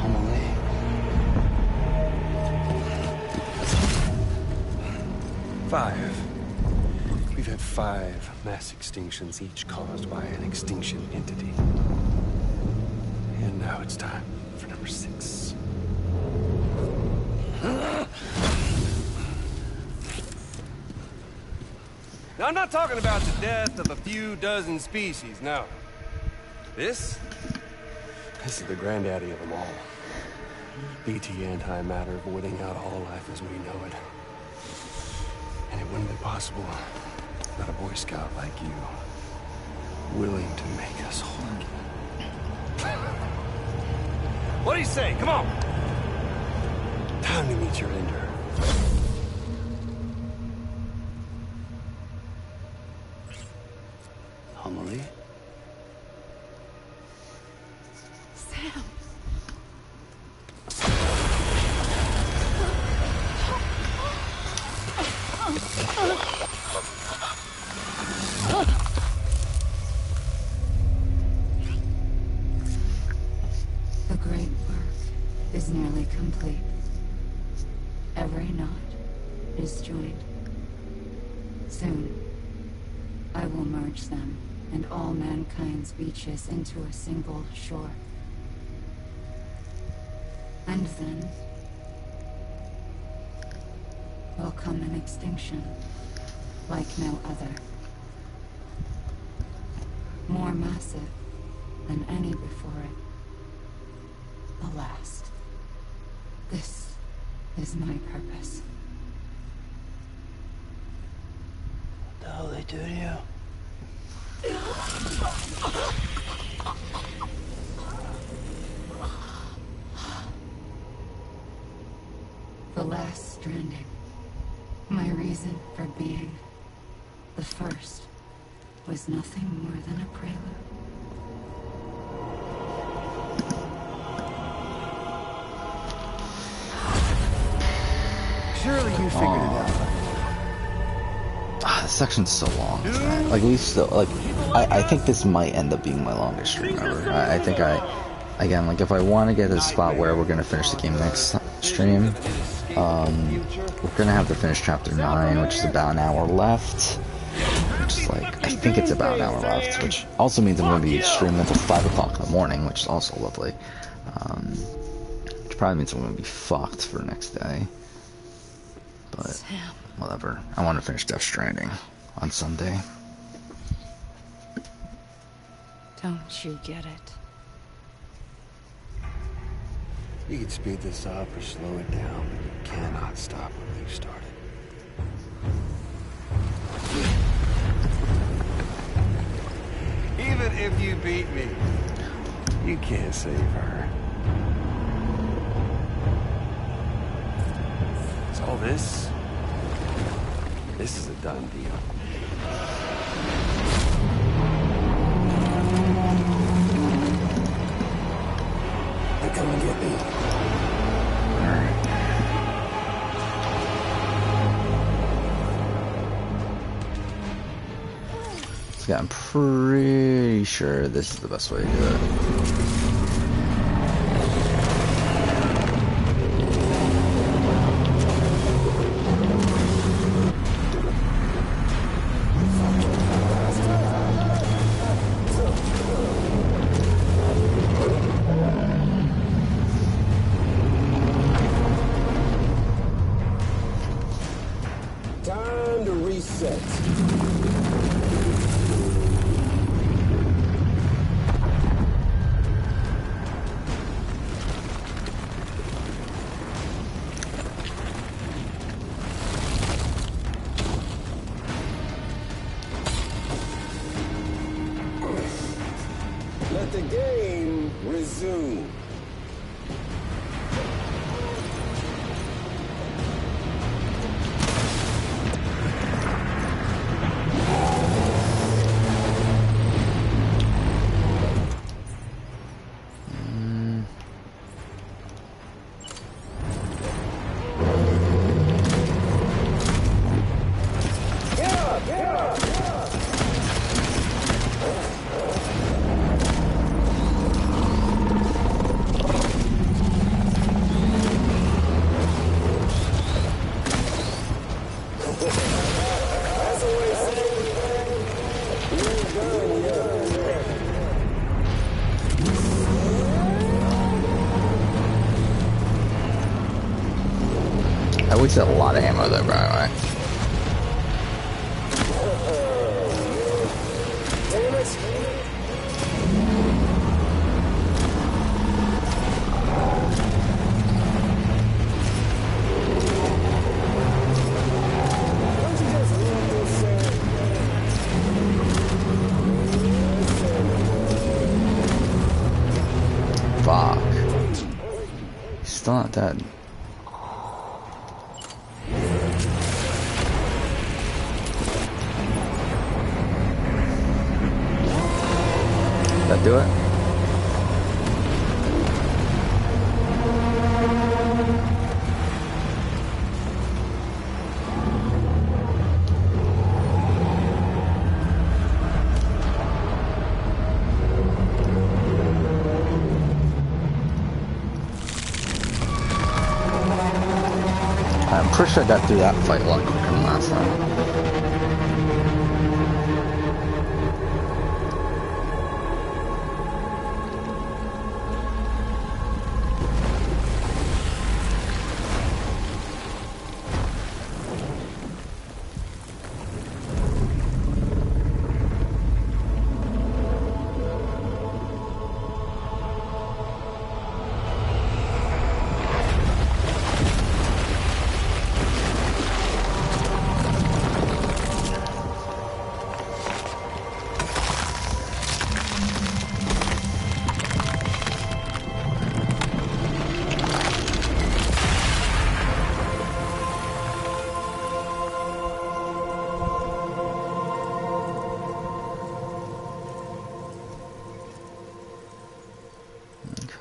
Homily. 5. We've had 5 mass extinctions, each caused by an extinction entity. And now it's time for number 6. Now, I'm not talking about the death of a few dozen species, no. This This is the granddaddy of them all. BT antimatter voiding out all life as we know it. And it wouldn't be possible without a Boy Scout like you, willing to make us whole again. What do you say? Come on! Time to meet your ender. Homily? Sam. The great work is nearly complete. Every knot is joined. Soon, I will merge them and all mankind's beaches into a single shore. And then will come an extinction like no other. More massive than any before it. The last. This is my purpose. What the hell they do to you? The last stranding. My reason for being. The first was nothing more than a prelude. Surely you figured it out. This section's so long. Like, we still, like, I think this might end up being my longest stream ever. I think again, like, if I want to get to the spot where we're going to finish the game next stream, we're going to have to finish chapter 9, which is about an hour left. Which is like, I think it's about an hour left, which also means I'm going to be streaming until 5 o'clock in the morning, which is also lovely. Which probably means I'm going to be fucked for the next day. But whatever. I want to finish Death Stranding on Sunday. Don't you get it? You can speed this up or slow it down, but you cannot stop what you've started. Even if you beat me, You can't save her. So all this is a done deal. They come and get me. Yeah, I'm pretty sure this is the best way to do it. Time to reset. Let the game resume. I wasted a lot of ammo there, by the way. Fuck. He's still not dead. That do it? I'm pretty sure I got through that fight a lot quicker than last time.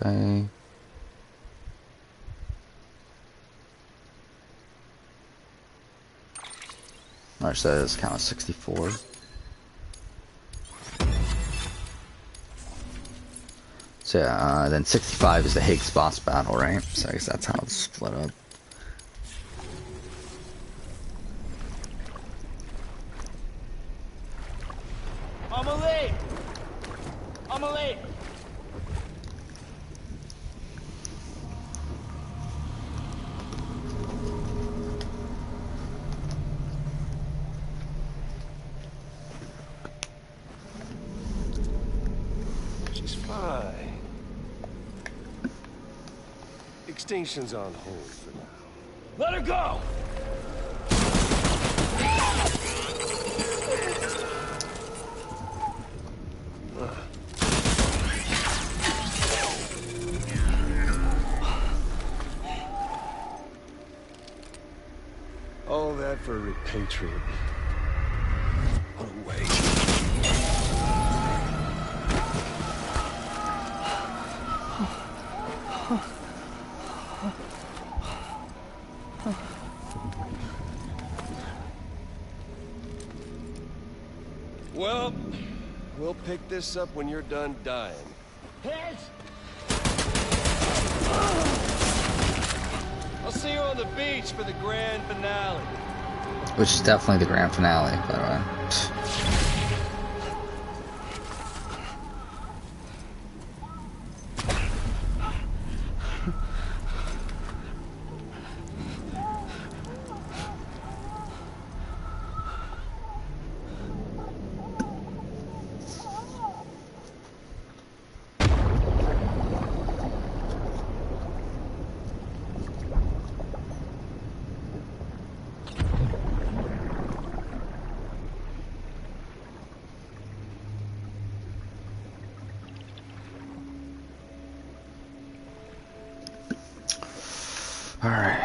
Okay. Alright, so that is count 64. So yeah, then 65 is the Higgs boss battle, right? So I guess that's how it's split up. Amelie! Amelie! She's fine. Extinction's on hold for now. Let her go! All that for repatriate. What a waste. Well, we'll pick this up when you're done dying. Heads! I'll see you on the beach for the grand finale. Which is definitely the grand finale, by the way. Alright.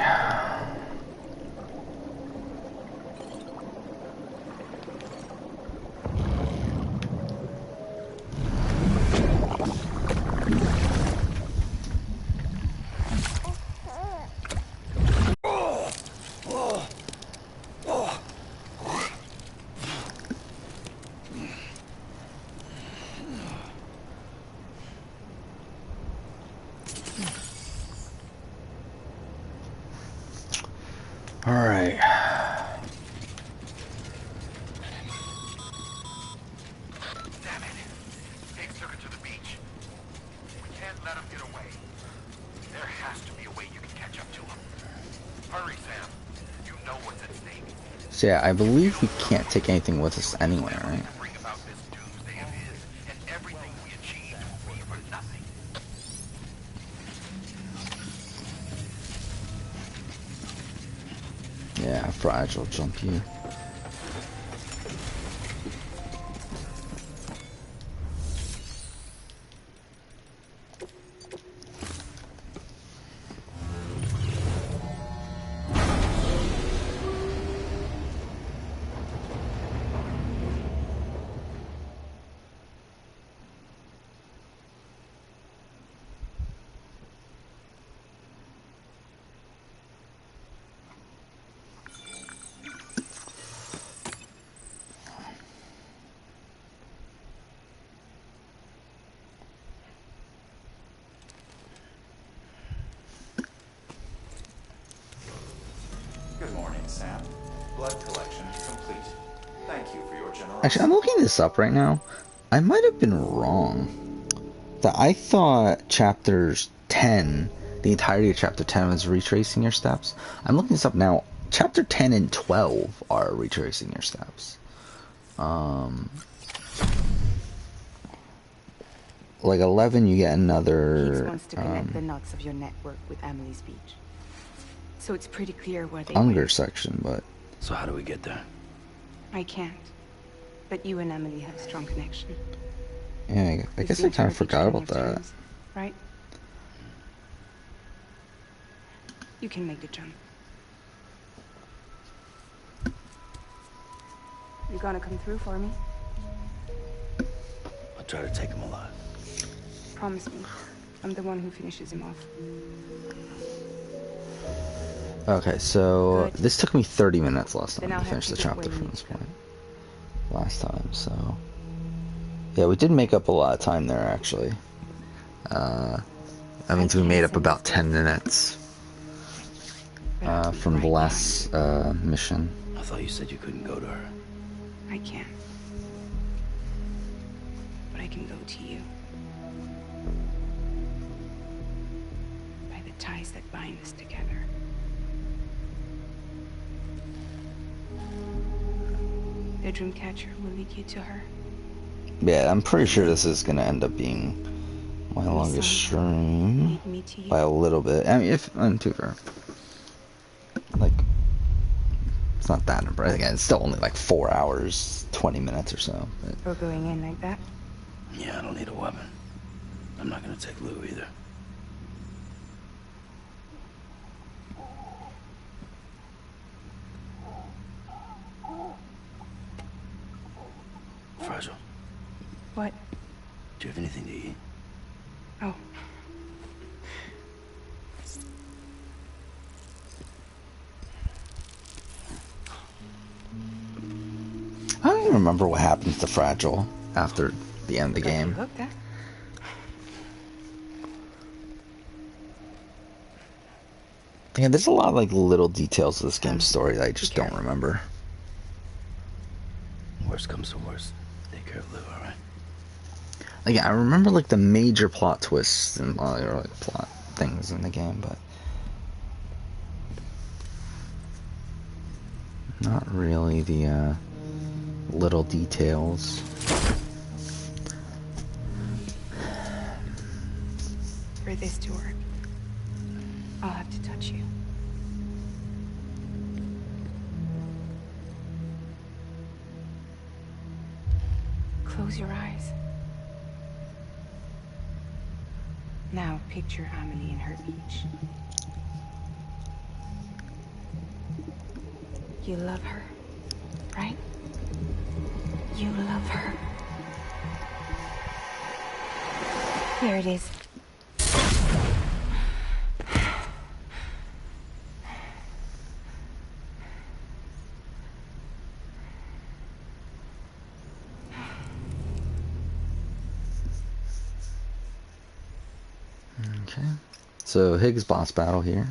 So yeah, I believe we can't take anything with us anyway, right? Yeah, fragile jump you. Good morning, Sam. Blood collection complete. Thank you for your generosity. Actually, I'm looking this up right now. I might have been wrong. That I thought chapters 10, the entirety of chapter 10 was retracing your steps. I'm looking this up now. Chapter 10 and 12 are retracing your steps. Like 11, you get another. Higgs wants to connect the knots of your network with Amelie's beach. So it's pretty clear where they Unger went. section, but. So how do we get there? I can't. But you and Emily have a strong connection. Yeah, I guess I kind of forgot about that. Times, right? You can make the jump. You gonna come through for me? I'll try to take him alive. Promise me. I'm the one who finishes him off. Okay, so Good. this took me 30 minutes last Then time I'll to have finish to the get chapter where you from need this to go. point. Last time, so. Yeah, we did make up a lot of time there, actually. That means we made up about 10 minutes from the last mission. I thought you said you couldn't go to her. I can. But I can go to you. By the ties that bind us together. The Dreamcatcher will lead you to her. Yeah, I'm pretty sure this is gonna end up being my longest stream Lead me to you. by a little bit. I mean, if I'm too fair, like it's not that number. Again, it's still only like 4 hours, 20 minutes or so. But. We're going in like that? Yeah, I don't need a weapon. I'm not gonna take Lou either. Fragile. What? Do you have anything to eat? Oh. I don't even remember what happens to Fragile after the end of the game. Look, that. Yeah, there's a lot of like little details of this game's story that I just don't remember. Worst comes to worst. Take care of Lou, alright? Like, I remember like the major plot twists and all the like, plot things in the game, but not really the little details. For this to work, I'll have to touch you. Close your eyes. Now picture Amelie in her beach. You love her, right? You love her. Here it is. Okay, so Higgs boss battle here.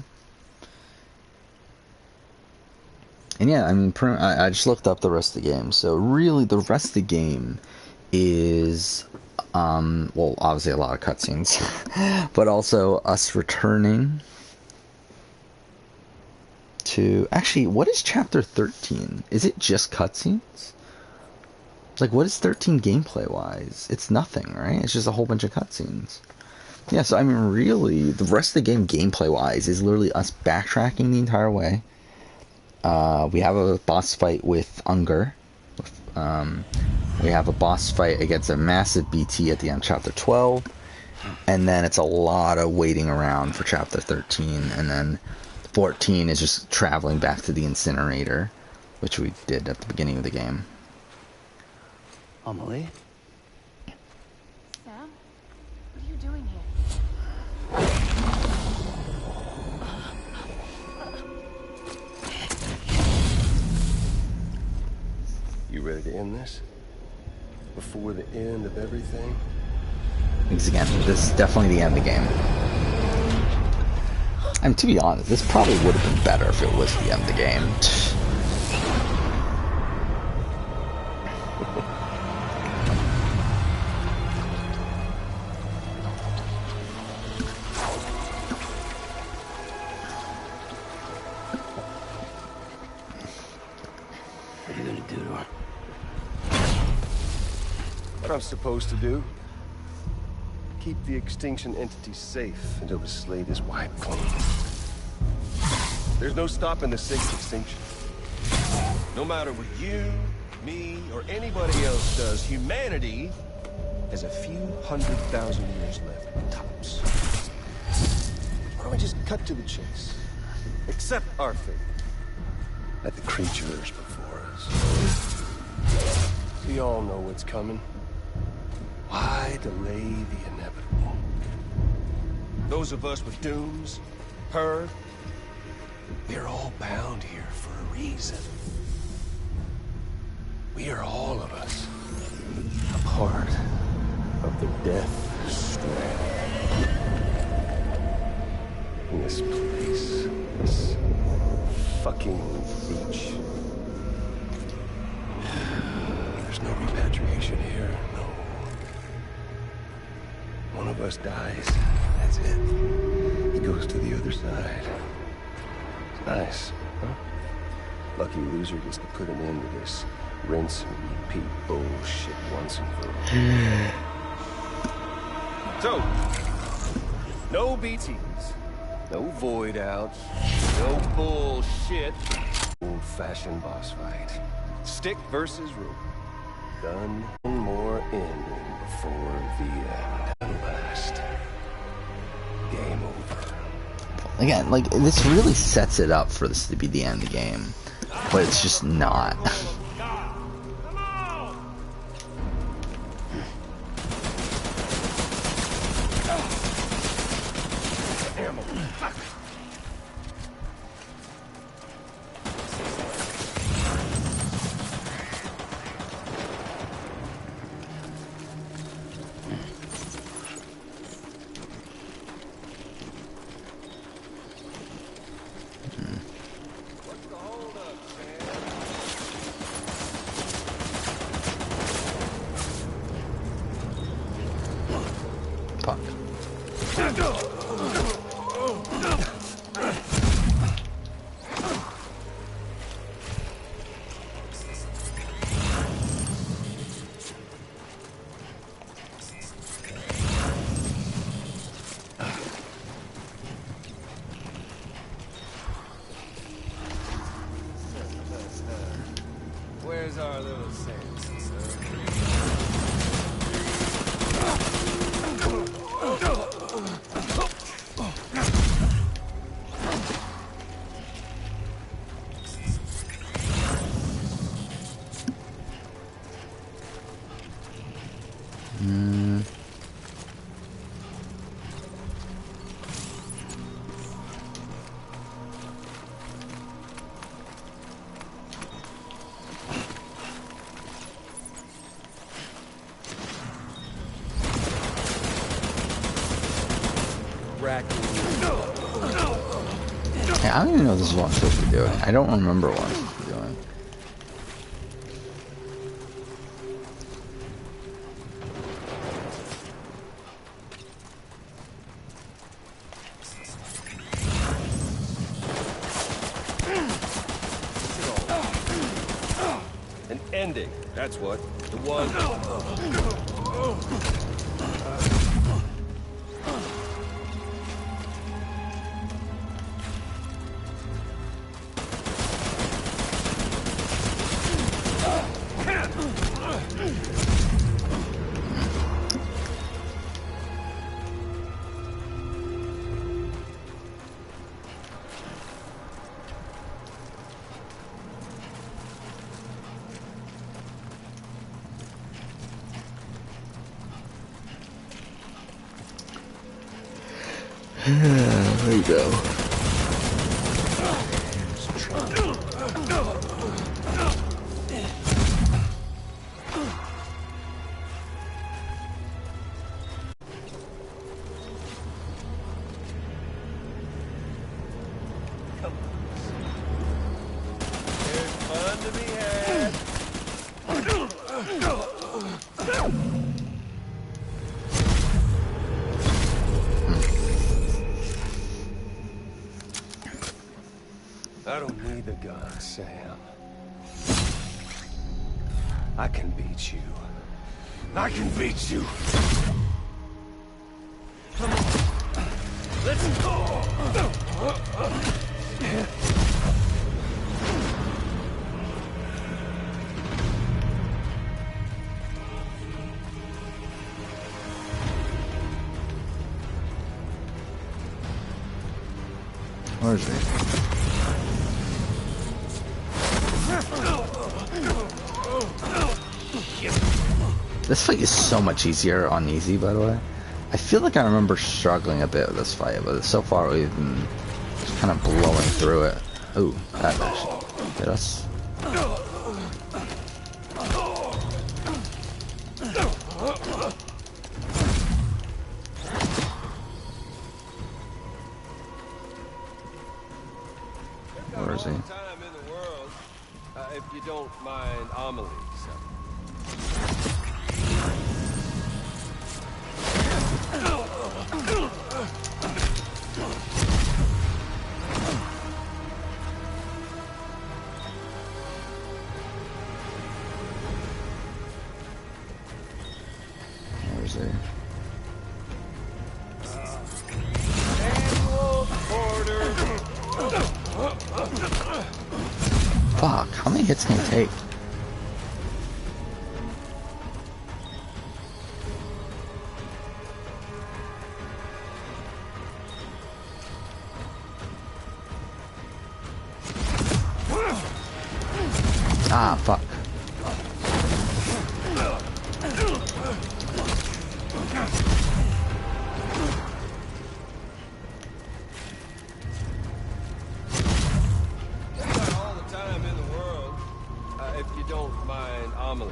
And yeah, I mean, I just looked up the rest of the game. So really, the rest of the game is, well, obviously a lot of cutscenes, but also us returning to... Actually, what is Chapter 13? Is it just cutscenes? Like, what is 13 gameplay-wise? It's nothing, right? It's just a whole bunch of cutscenes. Yeah, so, I mean, really, the rest of the game, gameplay-wise, is literally us backtracking the entire way. We have a boss fight with Unger. We have a boss fight against a massive BT at the end of Chapter 12. And then it's a lot of waiting around for Chapter 13. And then 14 is just traveling back to the incinerator, which we did at the beginning of the game. Amelie? Sam? What are you doing here? You ready to end this? Before the end of everything? Because again, this is definitely the end of the game. And to be honest, this probably would have been better if it was the end of the game. What are you gonna do to her? What I'm supposed to do? Keep the extinction entity safe until the slate is wiped clean. There's no stopping the sixth extinction. No matter what you, me, or anybody else does, humanity has a few 100,000 years left, tops. Why don't we just cut to the chase? Accept our fate, like the creatures before us. We all know what's coming. Why delay the inevitable? Those of us with dooms, her, we're all bound here for a reason. We are all of us a part of the Death Strand. In this place, this fucking beach. There's no repatriation here, no. One of us dies, that's it. He goes to the other side. It's nice, huh? Lucky loser gets to put an end to this rinse and repeat bullshit once and for all. So, no BTs, no void outs, no bullshit. Old-fashioned boss fight. Stick versus rope. Done one more ending before the end. At last. Game over. Again, like, this really sets it up for this to be the end of the game. But it's just not. Where's our little Samson, sir? Yeah, I don't even know if this is what I'm supposed to be doing. I don't remember what I'm supposed to be doing. Stranding, that's what. The one... There you go. There's fun to be had. I don't need the gun, Sam. I can beat you. I can beat you. Come on. Let's go. Where is he? This fight is so much easier on easy, by the way. I feel like I remember struggling a bit with this fight, but so far we've been just kind of blowing through it. Ooh, that actually hit us. Where is he? Time in the world, if you don't mind Amelie. Where is he? Fuck, how many hits can he take? Ah, fuck. All the time in the world, if you don't mind Amelie.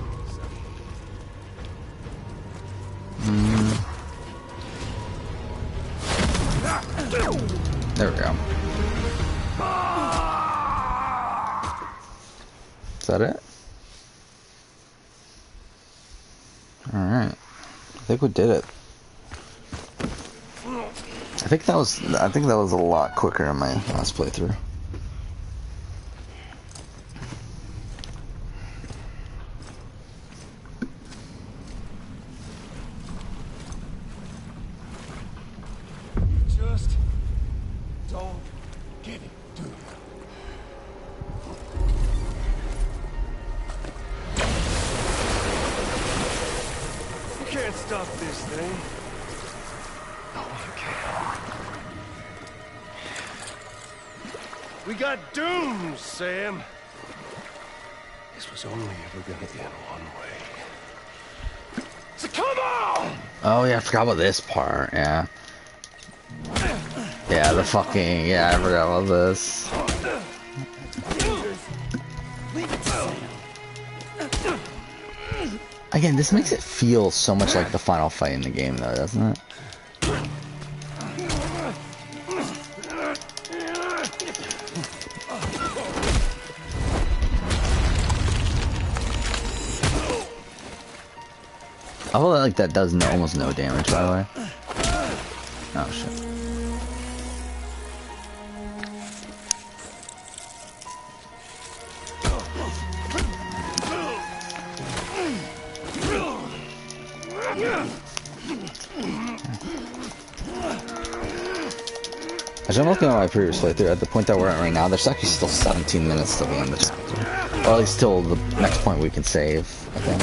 There we go. Is that it? Alright. I think we did it. I think that was a lot quicker in my last playthrough. Just don't get it, dude. You can't stop this thing. No one can. We got dooms, Sam. This was only ever gonna end one way. So come on! Oh yeah, I forgot about this part, yeah. Yeah, the fucking, yeah, I forgot about this. Again, this makes it feel so much like the final fight in the game though, doesn't it? I feel like that does almost no damage, by the way. Oh shit. As I'm looking at my previous playthrough, at the point that we're at right now, there's actually still 17 minutes till the end of the chapter. Or at least till the next point we can save, I think.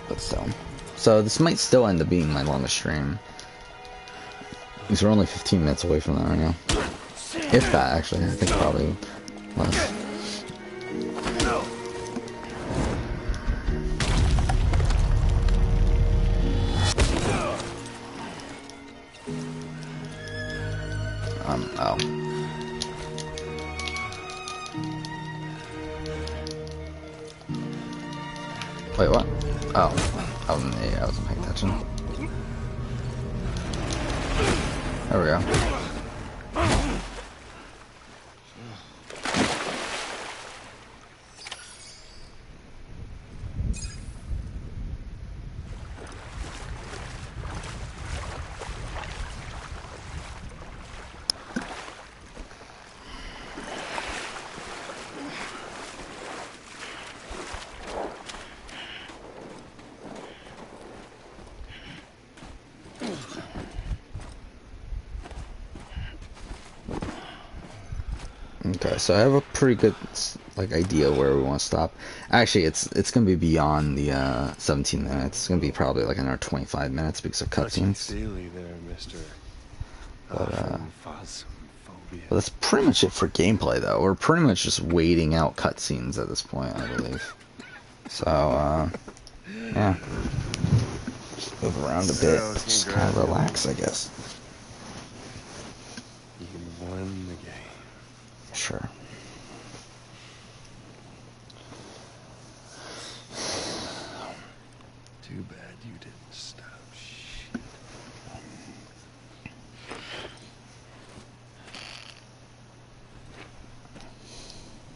But still. So this might still end up being my longest stream. Because we're only 15 minutes away from that right now. If that, actually. I think probably less. Oh. Wait, what? Oh. Oh, yeah, I wasn't paying attention. There we go. Okay, so I have a pretty good idea where we want to stop. Actually, it's gonna be beyond the 17 minutes. It's gonna be probably like another 25 minutes because of cutscenes. But that's pretty much it for gameplay, though. We're pretty much just waiting out cutscenes at this point, I believe. So, yeah, just move around a bit, just kind of relax, I guess. You won the game. Sure. Too bad you didn't stop. Shit.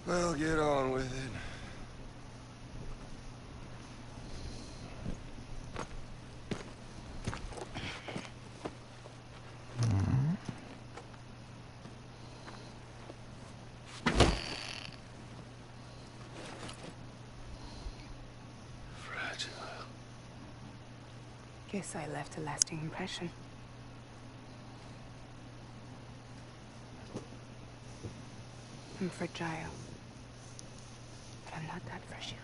Well, get on with it. Guess I left a lasting impression. I'm fragile. But I'm not that fragile.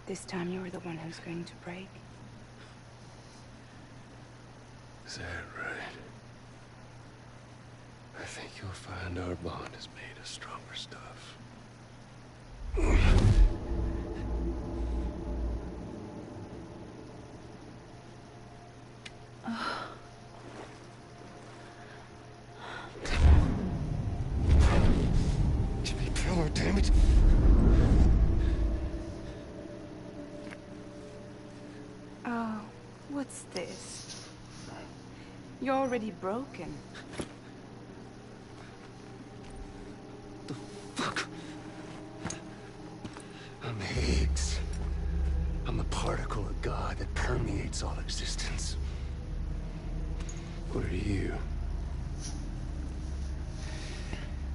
This time you're the one who's going to break. Is that right? I think you'll find our bond is made of stronger stuff. Jimmy Pillar, damn it! Oh, what's this? You're already broken. The fuck? I'm Higgs. I'm a particle of God that permeates all existence. What are you?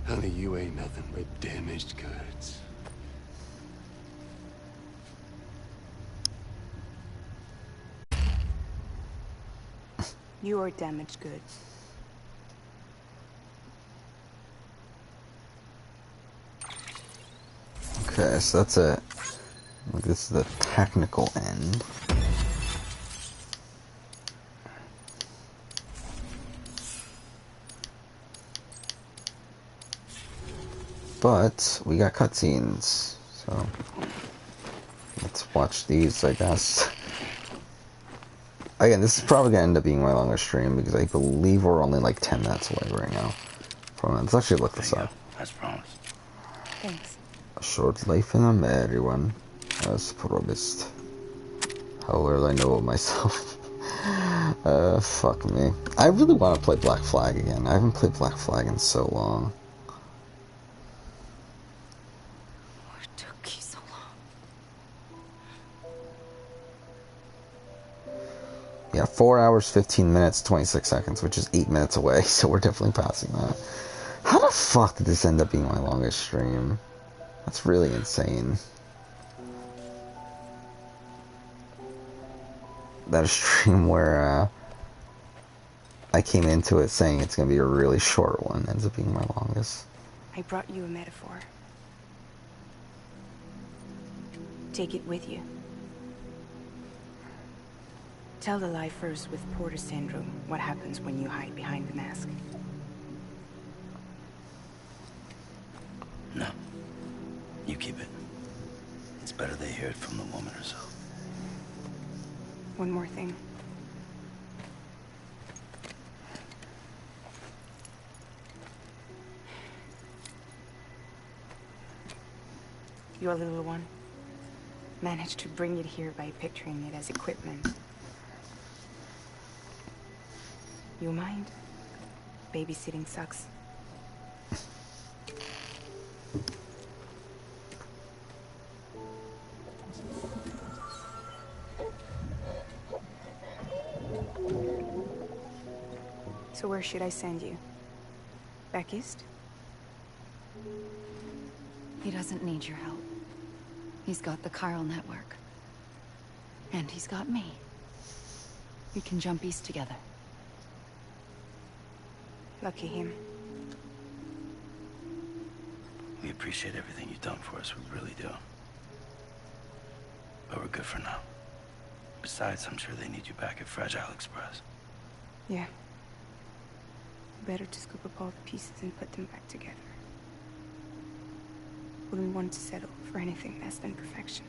Honey, you ain't nothing but damaged goods. You're damaged goods. Okay, so that's it. This is the technical end. But we got cutscenes, so let's watch these, I guess. Again, this is probably gonna end up being my longest stream because I believe we're only like 10 minutes away right now from it. Let's actually look this up. As promised. Thanks. A short life in a merry one, as promised. How little I know of myself. Fuck me. I really want to play Black Flag again. I haven't played Black Flag in so long. What took you so long? Yeah, got 4 hours, 15 minutes, 26 seconds, which is 8 minutes away, so we're definitely passing that. How the fuck did this end up being my longest stream? That's really insane. That a stream where I came into it saying it's going to be a really short one ends up being my longest. I brought you a metaphor. Take it with you. Tell the lifers with Porter syndrome what happens when you hide behind the mask. No. You keep it. It's better they hear it from the woman herself. One more thing. Your little one managed to bring it here by picturing it as equipment. You mind? Babysitting sucks. So where should I send you? Back east? He doesn't need your help. He's got the chiral network. And he's got me. We can jump east together. Lucky him. We appreciate everything you've done for us, we really do. But we're good for now. Besides, I'm sure they need you back at Fragile Express. Yeah. Better to scoop up all the pieces and put them back together. Wouldn't want to settle for anything less than perfection.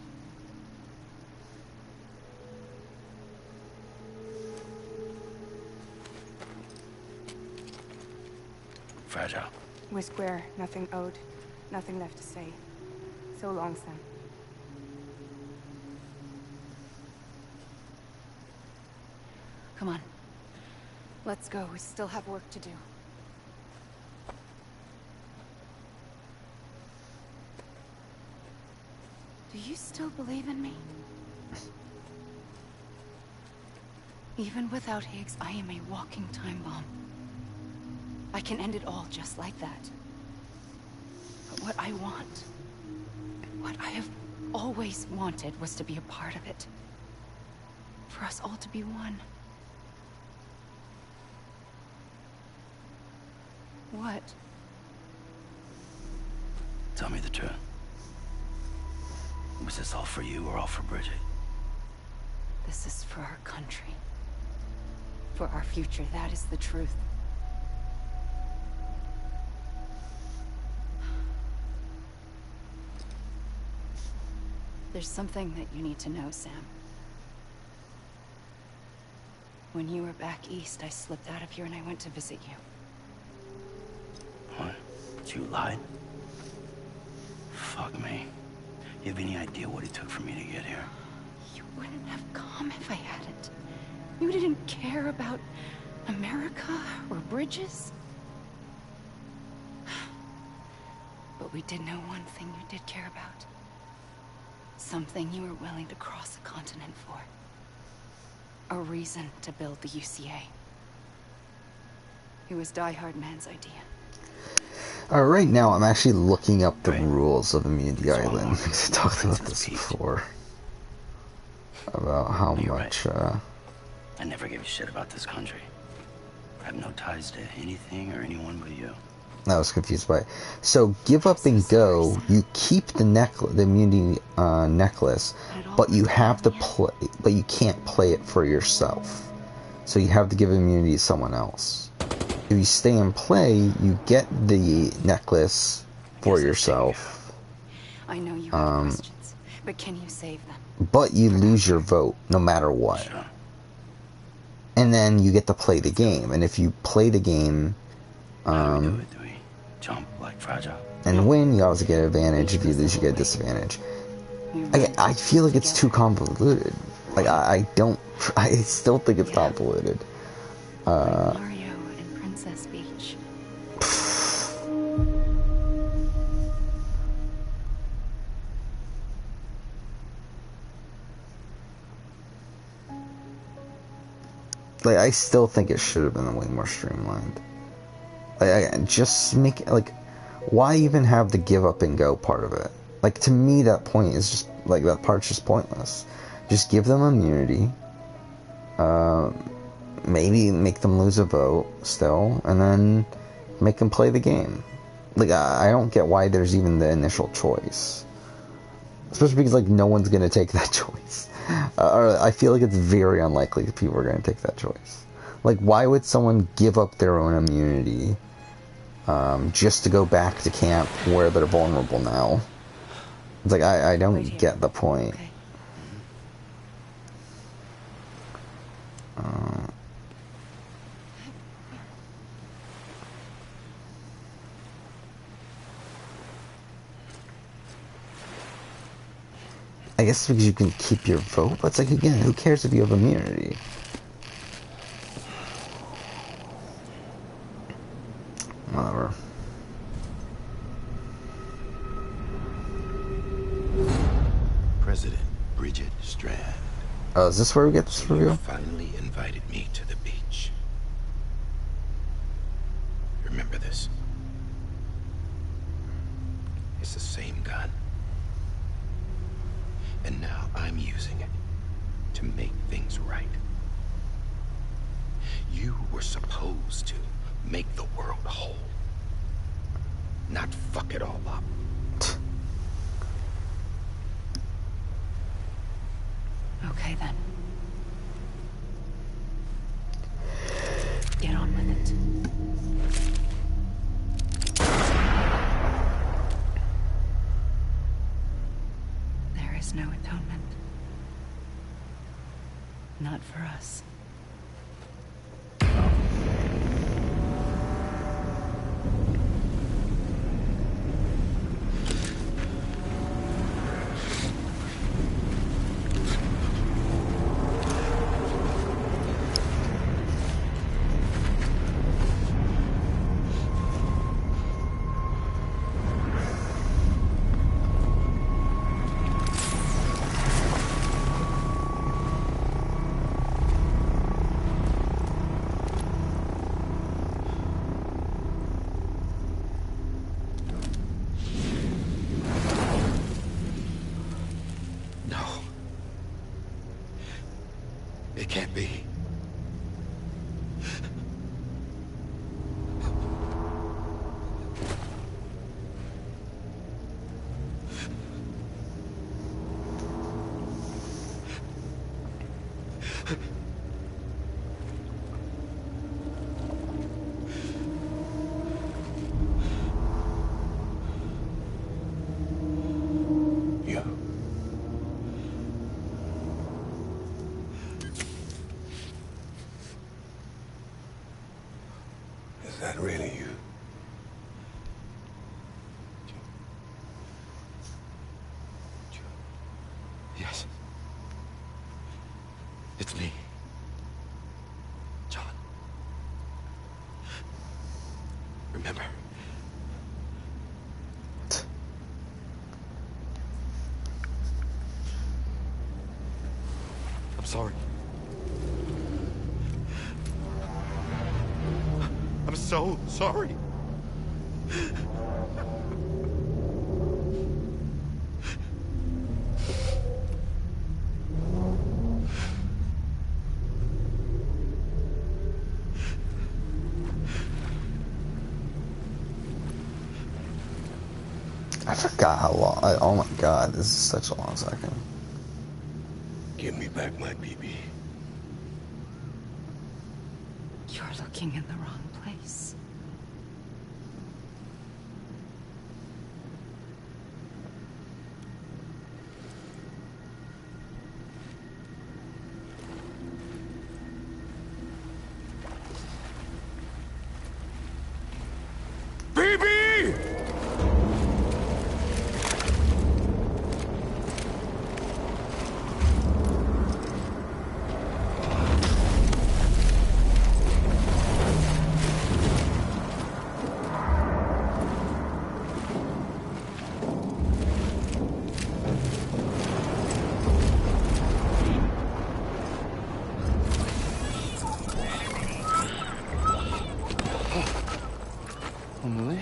Fragile. We're square, nothing owed, nothing left to say. So long, Sam. Come on. Let's go. We still have work to do. Do you still believe in me? Even without Higgs, I am a walking time bomb. I can end it all just like that. But what I want, what I have always wanted, was to be a part of it. For us all to be one. What? Tell me the truth. Was this all for you or all for Bridget? This is for our country. For our future, that is the truth. There's something that you need to know, Sam. When you were back east, I slipped out of here and I went to visit you. What? You lied? Fuck me. You have any idea what it took for me to get here? You wouldn't have come if I hadn't. You didn't care about America or bridges. But we did know one thing you did care about. Something you were willing to cross a continent for. A reason to build the UCA. It was Die Hard Man's idea. Right now, I'm actually looking up the rules of Immunity Island. I talked about this before. About how much, I never gave a shit about this country. I have no ties to anything or anyone but you. I was confused by it. So, give up and go. You keep the necklace, the immunity necklace, but you have to play. But you can't play it for yourself. So you have to give immunity to someone else. If you stay and play, you get the necklace for yourself. I know you have questions, but can you save them? But you lose your vote no matter what. Sure. And then you get to play the game. And if you play the game, How do we do it? Do we jump like Fragile? and win, you obviously get an advantage. If you lose, you get a disadvantage. I feel like it's too convoluted. Like, I still think it's convoluted. Mario and Princess Beach. Like, I still think it should have been way more streamlined. Like, just make it, like, why even have the give up and go part of it? Like, to me, that point is just, like, that part's just pointless. Just give them immunity. Maybe make them lose a vote still, and then make them play the game. Like, I don't get why there's even the initial choice. Especially because, like, no one's gonna take that choice. Or I feel like it's very unlikely that people are gonna take that choice. Like, why would someone give up their own immunity just to go back to camp where they're vulnerable now? It's like, I don't get the point. Okay. I guess because you can keep your vote, but it's like, again, who cares if you have immunity? Whatever. President Bridget Strand. Oh, is this where we get this review? You finally invited me to the beach. Remember this. It's the same gun. And now I'm using it to make things right. You were supposed to make the world whole, not fuck it all up. Okay, then. Get on with it. There is no atonement. Not for us. It can't be. Is that really you? Yes. It's me. John. Remember? I'm sorry. I'm so sorry. I forgot how long. Oh my god, this is such a long second. Give me back my BB. You're looking in the wrong place. BB! Emily?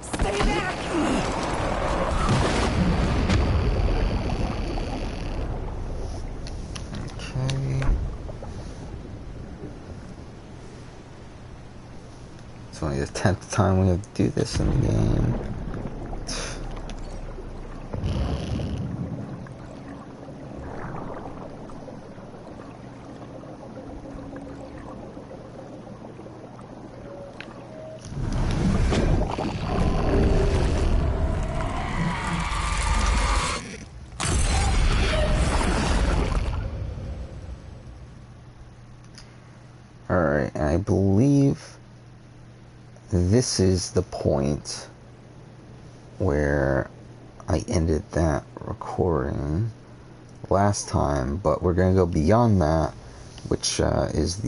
Stay back! Okay. It's only the 10th time we have to do this in the game. Alright, and I believe this is the point where I ended that recording last time, but we're gonna go beyond that, which is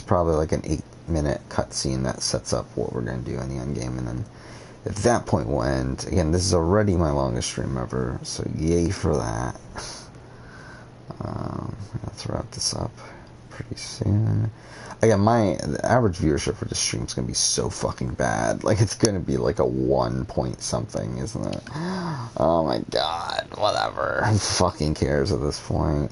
probably like an 8-minute cutscene that sets up what we're gonna do in the end game, and then at that point we'll end. Again, this is already my longest stream ever, so yay for that. Let's wrap this up pretty soon. Again, the average viewership for this stream is gonna be so fucking bad. Like, it's gonna be like a 1 point something, isn't it? Oh my god, whatever. Who fucking cares at this point?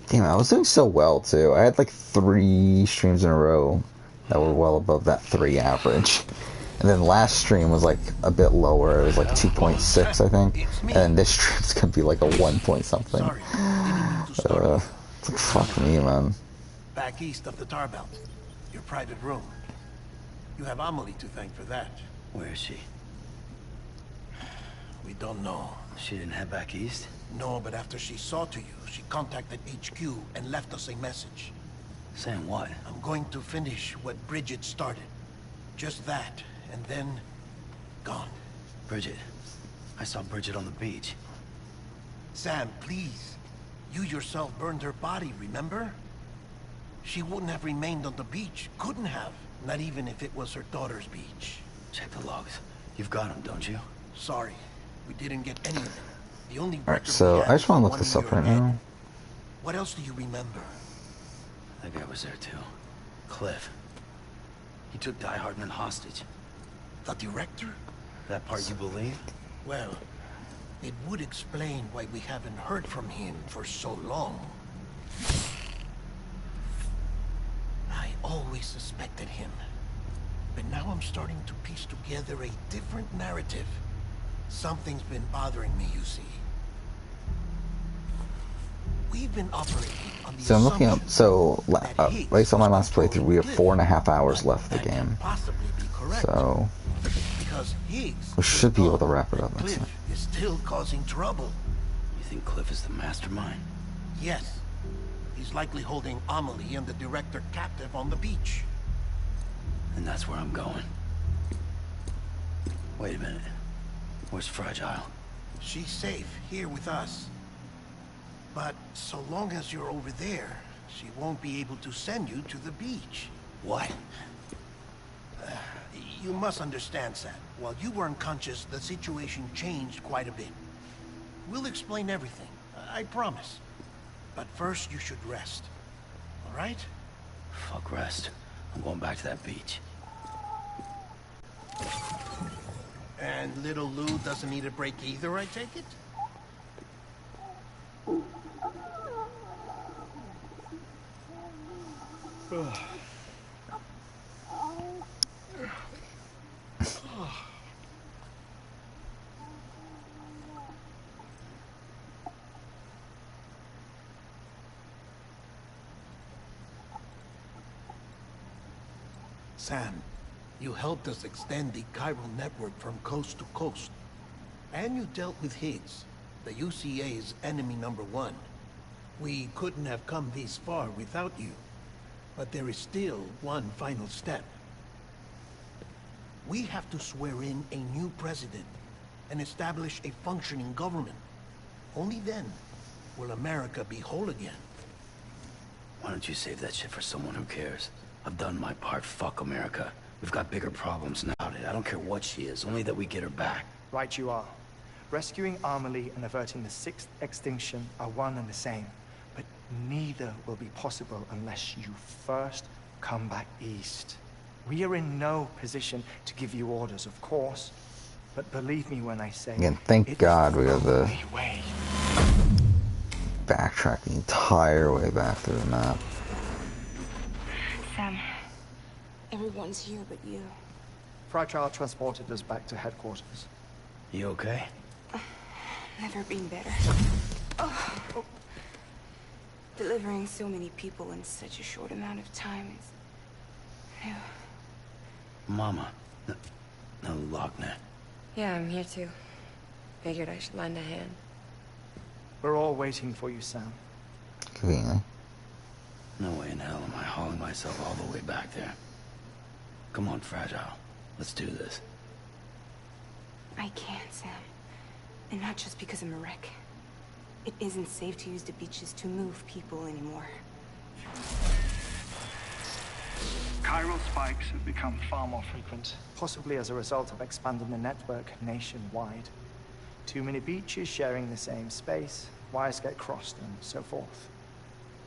Damn, I was doing so well too. I had like 3 streams in a row that were well above that 3 average. And then last stream was like a bit lower. It was like 2.6, I think. And then this stream's gonna be like a 1 point something. It's like, fuck me, man. Back east of the tar belt. Your private room. You have Amelie to thank for that. Where is she? We don't know. She didn't head back east? No, but after she saw to you, she contacted HQ and left us a message. Saying what? I'm going to finish what Bridget started. Just that, and then... gone. Bridget. I saw Bridget on the beach. Sam, please. You yourself burned her body, remember? She wouldn't have remained on the beach. Couldn't have. Not even if it was her daughter's beach. Check the logs. You've got them, don't you? Sorry. We didn't get any of it. The only Alright, so I just want to look this up right now. What else do you remember? That guy was there too. Cliff. He took Die Hardman hostage. The director? That part you believe? Well, it would explain why we haven't heard from him for so long. I always suspected him. But now I'm starting to piece together a different narrative. Something's been bothering me, you see. We've been operating on the So I'm looking up, so based on my last playthrough, we have 4.5 hours left of the game. So we should be able to wrap it up. Cliff is still causing trouble. You think Cliff is the mastermind? Yes. He's likely holding Amelie and the director captive on the beach. And that's where I'm going. Wait a minute. Where's Fragile? She's safe here with us. But so long as you're over there, she won't be able to send you to the beach. What? You must understand, Sam. While you were unconscious, the situation changed quite a bit. We'll explain everything, I promise. But first, you should rest. All right? Fuck rest. I'm going back to that beach. And little Lou doesn't need a break either, I take it? Sam, you helped us extend the chiral network from coast to coast. And you dealt with Higgs, the UCA's enemy #1. We couldn't have come this far without you. But there is still one final step. We have to swear in a new president and establish a functioning government. Only then will America be whole again. Why don't you save that shit for someone who cares? I've done my part. Fuck America. We've got bigger problems now. I don't care what she is, only that we get her back. Right you are. Rescuing Amelie and averting the sixth extinction are one and the same. But neither will be possible unless you first come back east. We are in no position to give you orders, of course. But believe me when I say... Again, thank God we have the... backtrack the entire way back through the map. Sam, everyone's here but you. Fragile transported us back to headquarters. You okay? Never been better. Oh. Delivering so many people in such a short amount of time is... new. Mama. No, Lochner. Yeah, I'm here too. Figured I should lend a hand. We're all waiting for you, Sam. Conveniently. No way in hell am I hauling myself all the way back there. Come on, Fragile. Let's do this. I can't, Sam. And not just because I'm a wreck. It isn't safe to use the beaches to move people anymore. Chiral spikes have become far more frequent, possibly as a result of expanding the network nationwide. Too many beaches sharing the same space, wires get crossed, and so forth.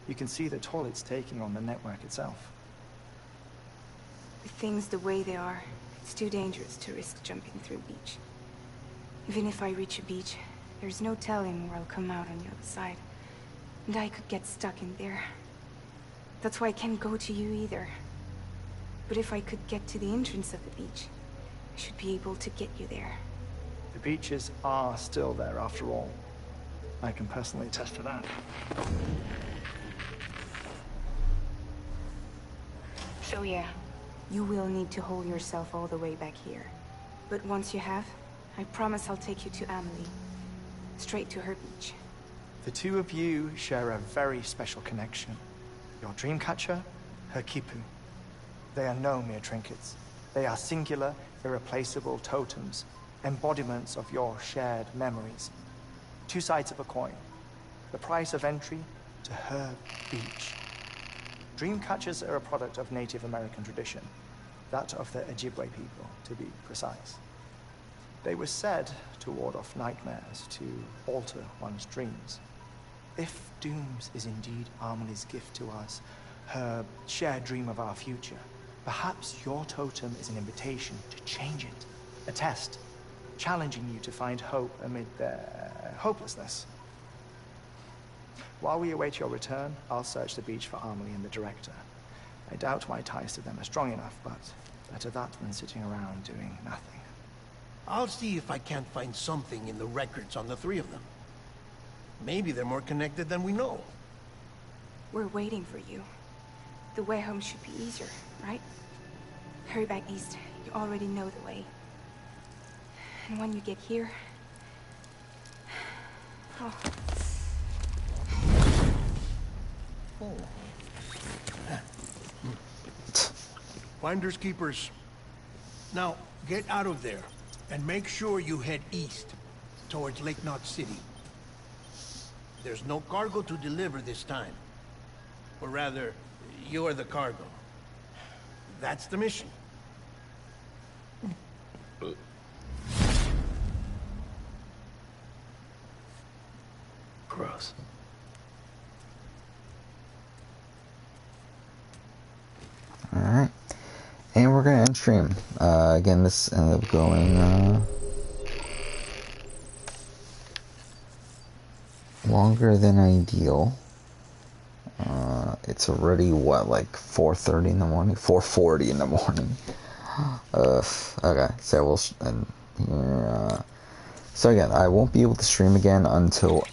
You can see the toll it's taking on the network itself. With things the way they are, it's too dangerous to risk jumping through a beach. Even if I reach a beach, there's no telling where I'll come out on the other side. And I could get stuck in there. That's why I can't go to you either. But if I could get to the entrance of the beach, I should be able to get you there. The beaches are still there after all. I can personally attest to that. So yeah, you will need to hold yourself all the way back here. But once you have, I promise I'll take you to Amelie. Straight to her beach. The two of you share a very special connection. Your dreamcatcher, her Kipu. They are no mere trinkets. They are singular, irreplaceable totems, embodiments of your shared memories. Two sides of a coin. The price of entry to her beach. Dreamcatchers are a product of Native American tradition, that of the Ojibwe people, to be precise. They were said to ward off nightmares, to alter one's dreams. If Dooms is indeed Amelie's gift to us, her shared dream of our future, perhaps your totem is an invitation to change it. A test, challenging you to find hope amid their hopelessness. While we await your return, I'll search the beach for Amelie and the director. I doubt my ties to them are strong enough, but better that than sitting around doing nothing. I'll see if I can't find something in the records on the three of them. Maybe they're more connected than we know. We're waiting for you. The way home should be easier, right? Hurry back east. You already know the way. And when you get here... Oh. Finders keepers. Now, get out of there, and make sure you head east, towards Lake Knot City. There's no cargo to deliver this time. Or rather, you're the cargo. That's the mission. Gross. Alright. And we're gonna end stream. Again, this ended up going longer than ideal. It's already what, like 4:30 in the morning? 4:40 in the morning. Okay, so we'll end here. So again, I won't be able to stream again until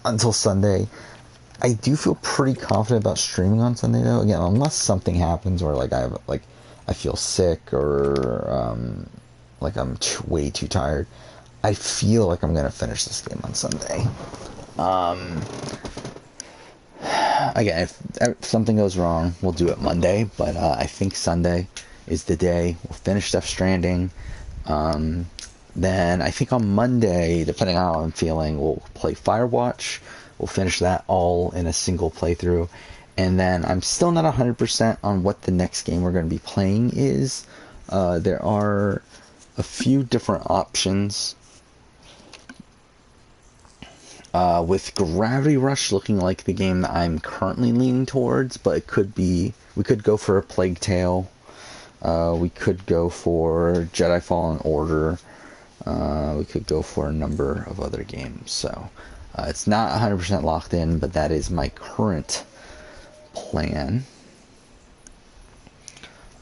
until Sunday. I do feel pretty confident about streaming on Sunday though. Again, unless something happens where I feel sick or I'm way too tired. I feel like I'm gonna finish this game on Sunday. Again, if something goes wrong, we'll do it Monday. But I think Sunday is the day. We'll finish Death Stranding. Then I think on Monday, depending on how I'm feeling, we'll play Firewatch. We'll finish that all in a single playthrough. And then I'm still not 100% on what the next game we're going to be playing is. There are a few different options. With Gravity Rush looking like the game that I'm currently leaning towards, but it could be, we could go for a Plague Tale. We could go for Jedi Fallen Order. We could go for a number of other games. So it's not 100% locked in, but that is my current plan.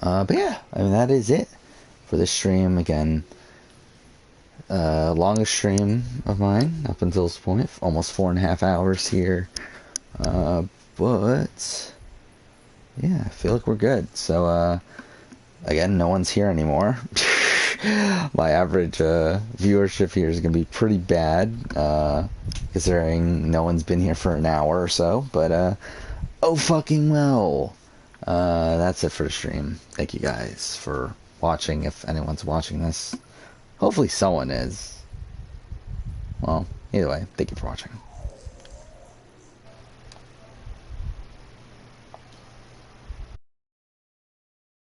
But yeah, I mean, that is it for this stream. Again, longest stream of mine up until this point, almost 4.5 hours here. But yeah, I feel like we're good. So again, no one's here anymore. My average viewership here is going to be pretty bad, considering no one's been here for an hour or so. But oh fucking well. That's it for the stream. Thank you guys for watching, if anyone's watching this. Hopefully someone is. Well, either way, thank you for watching.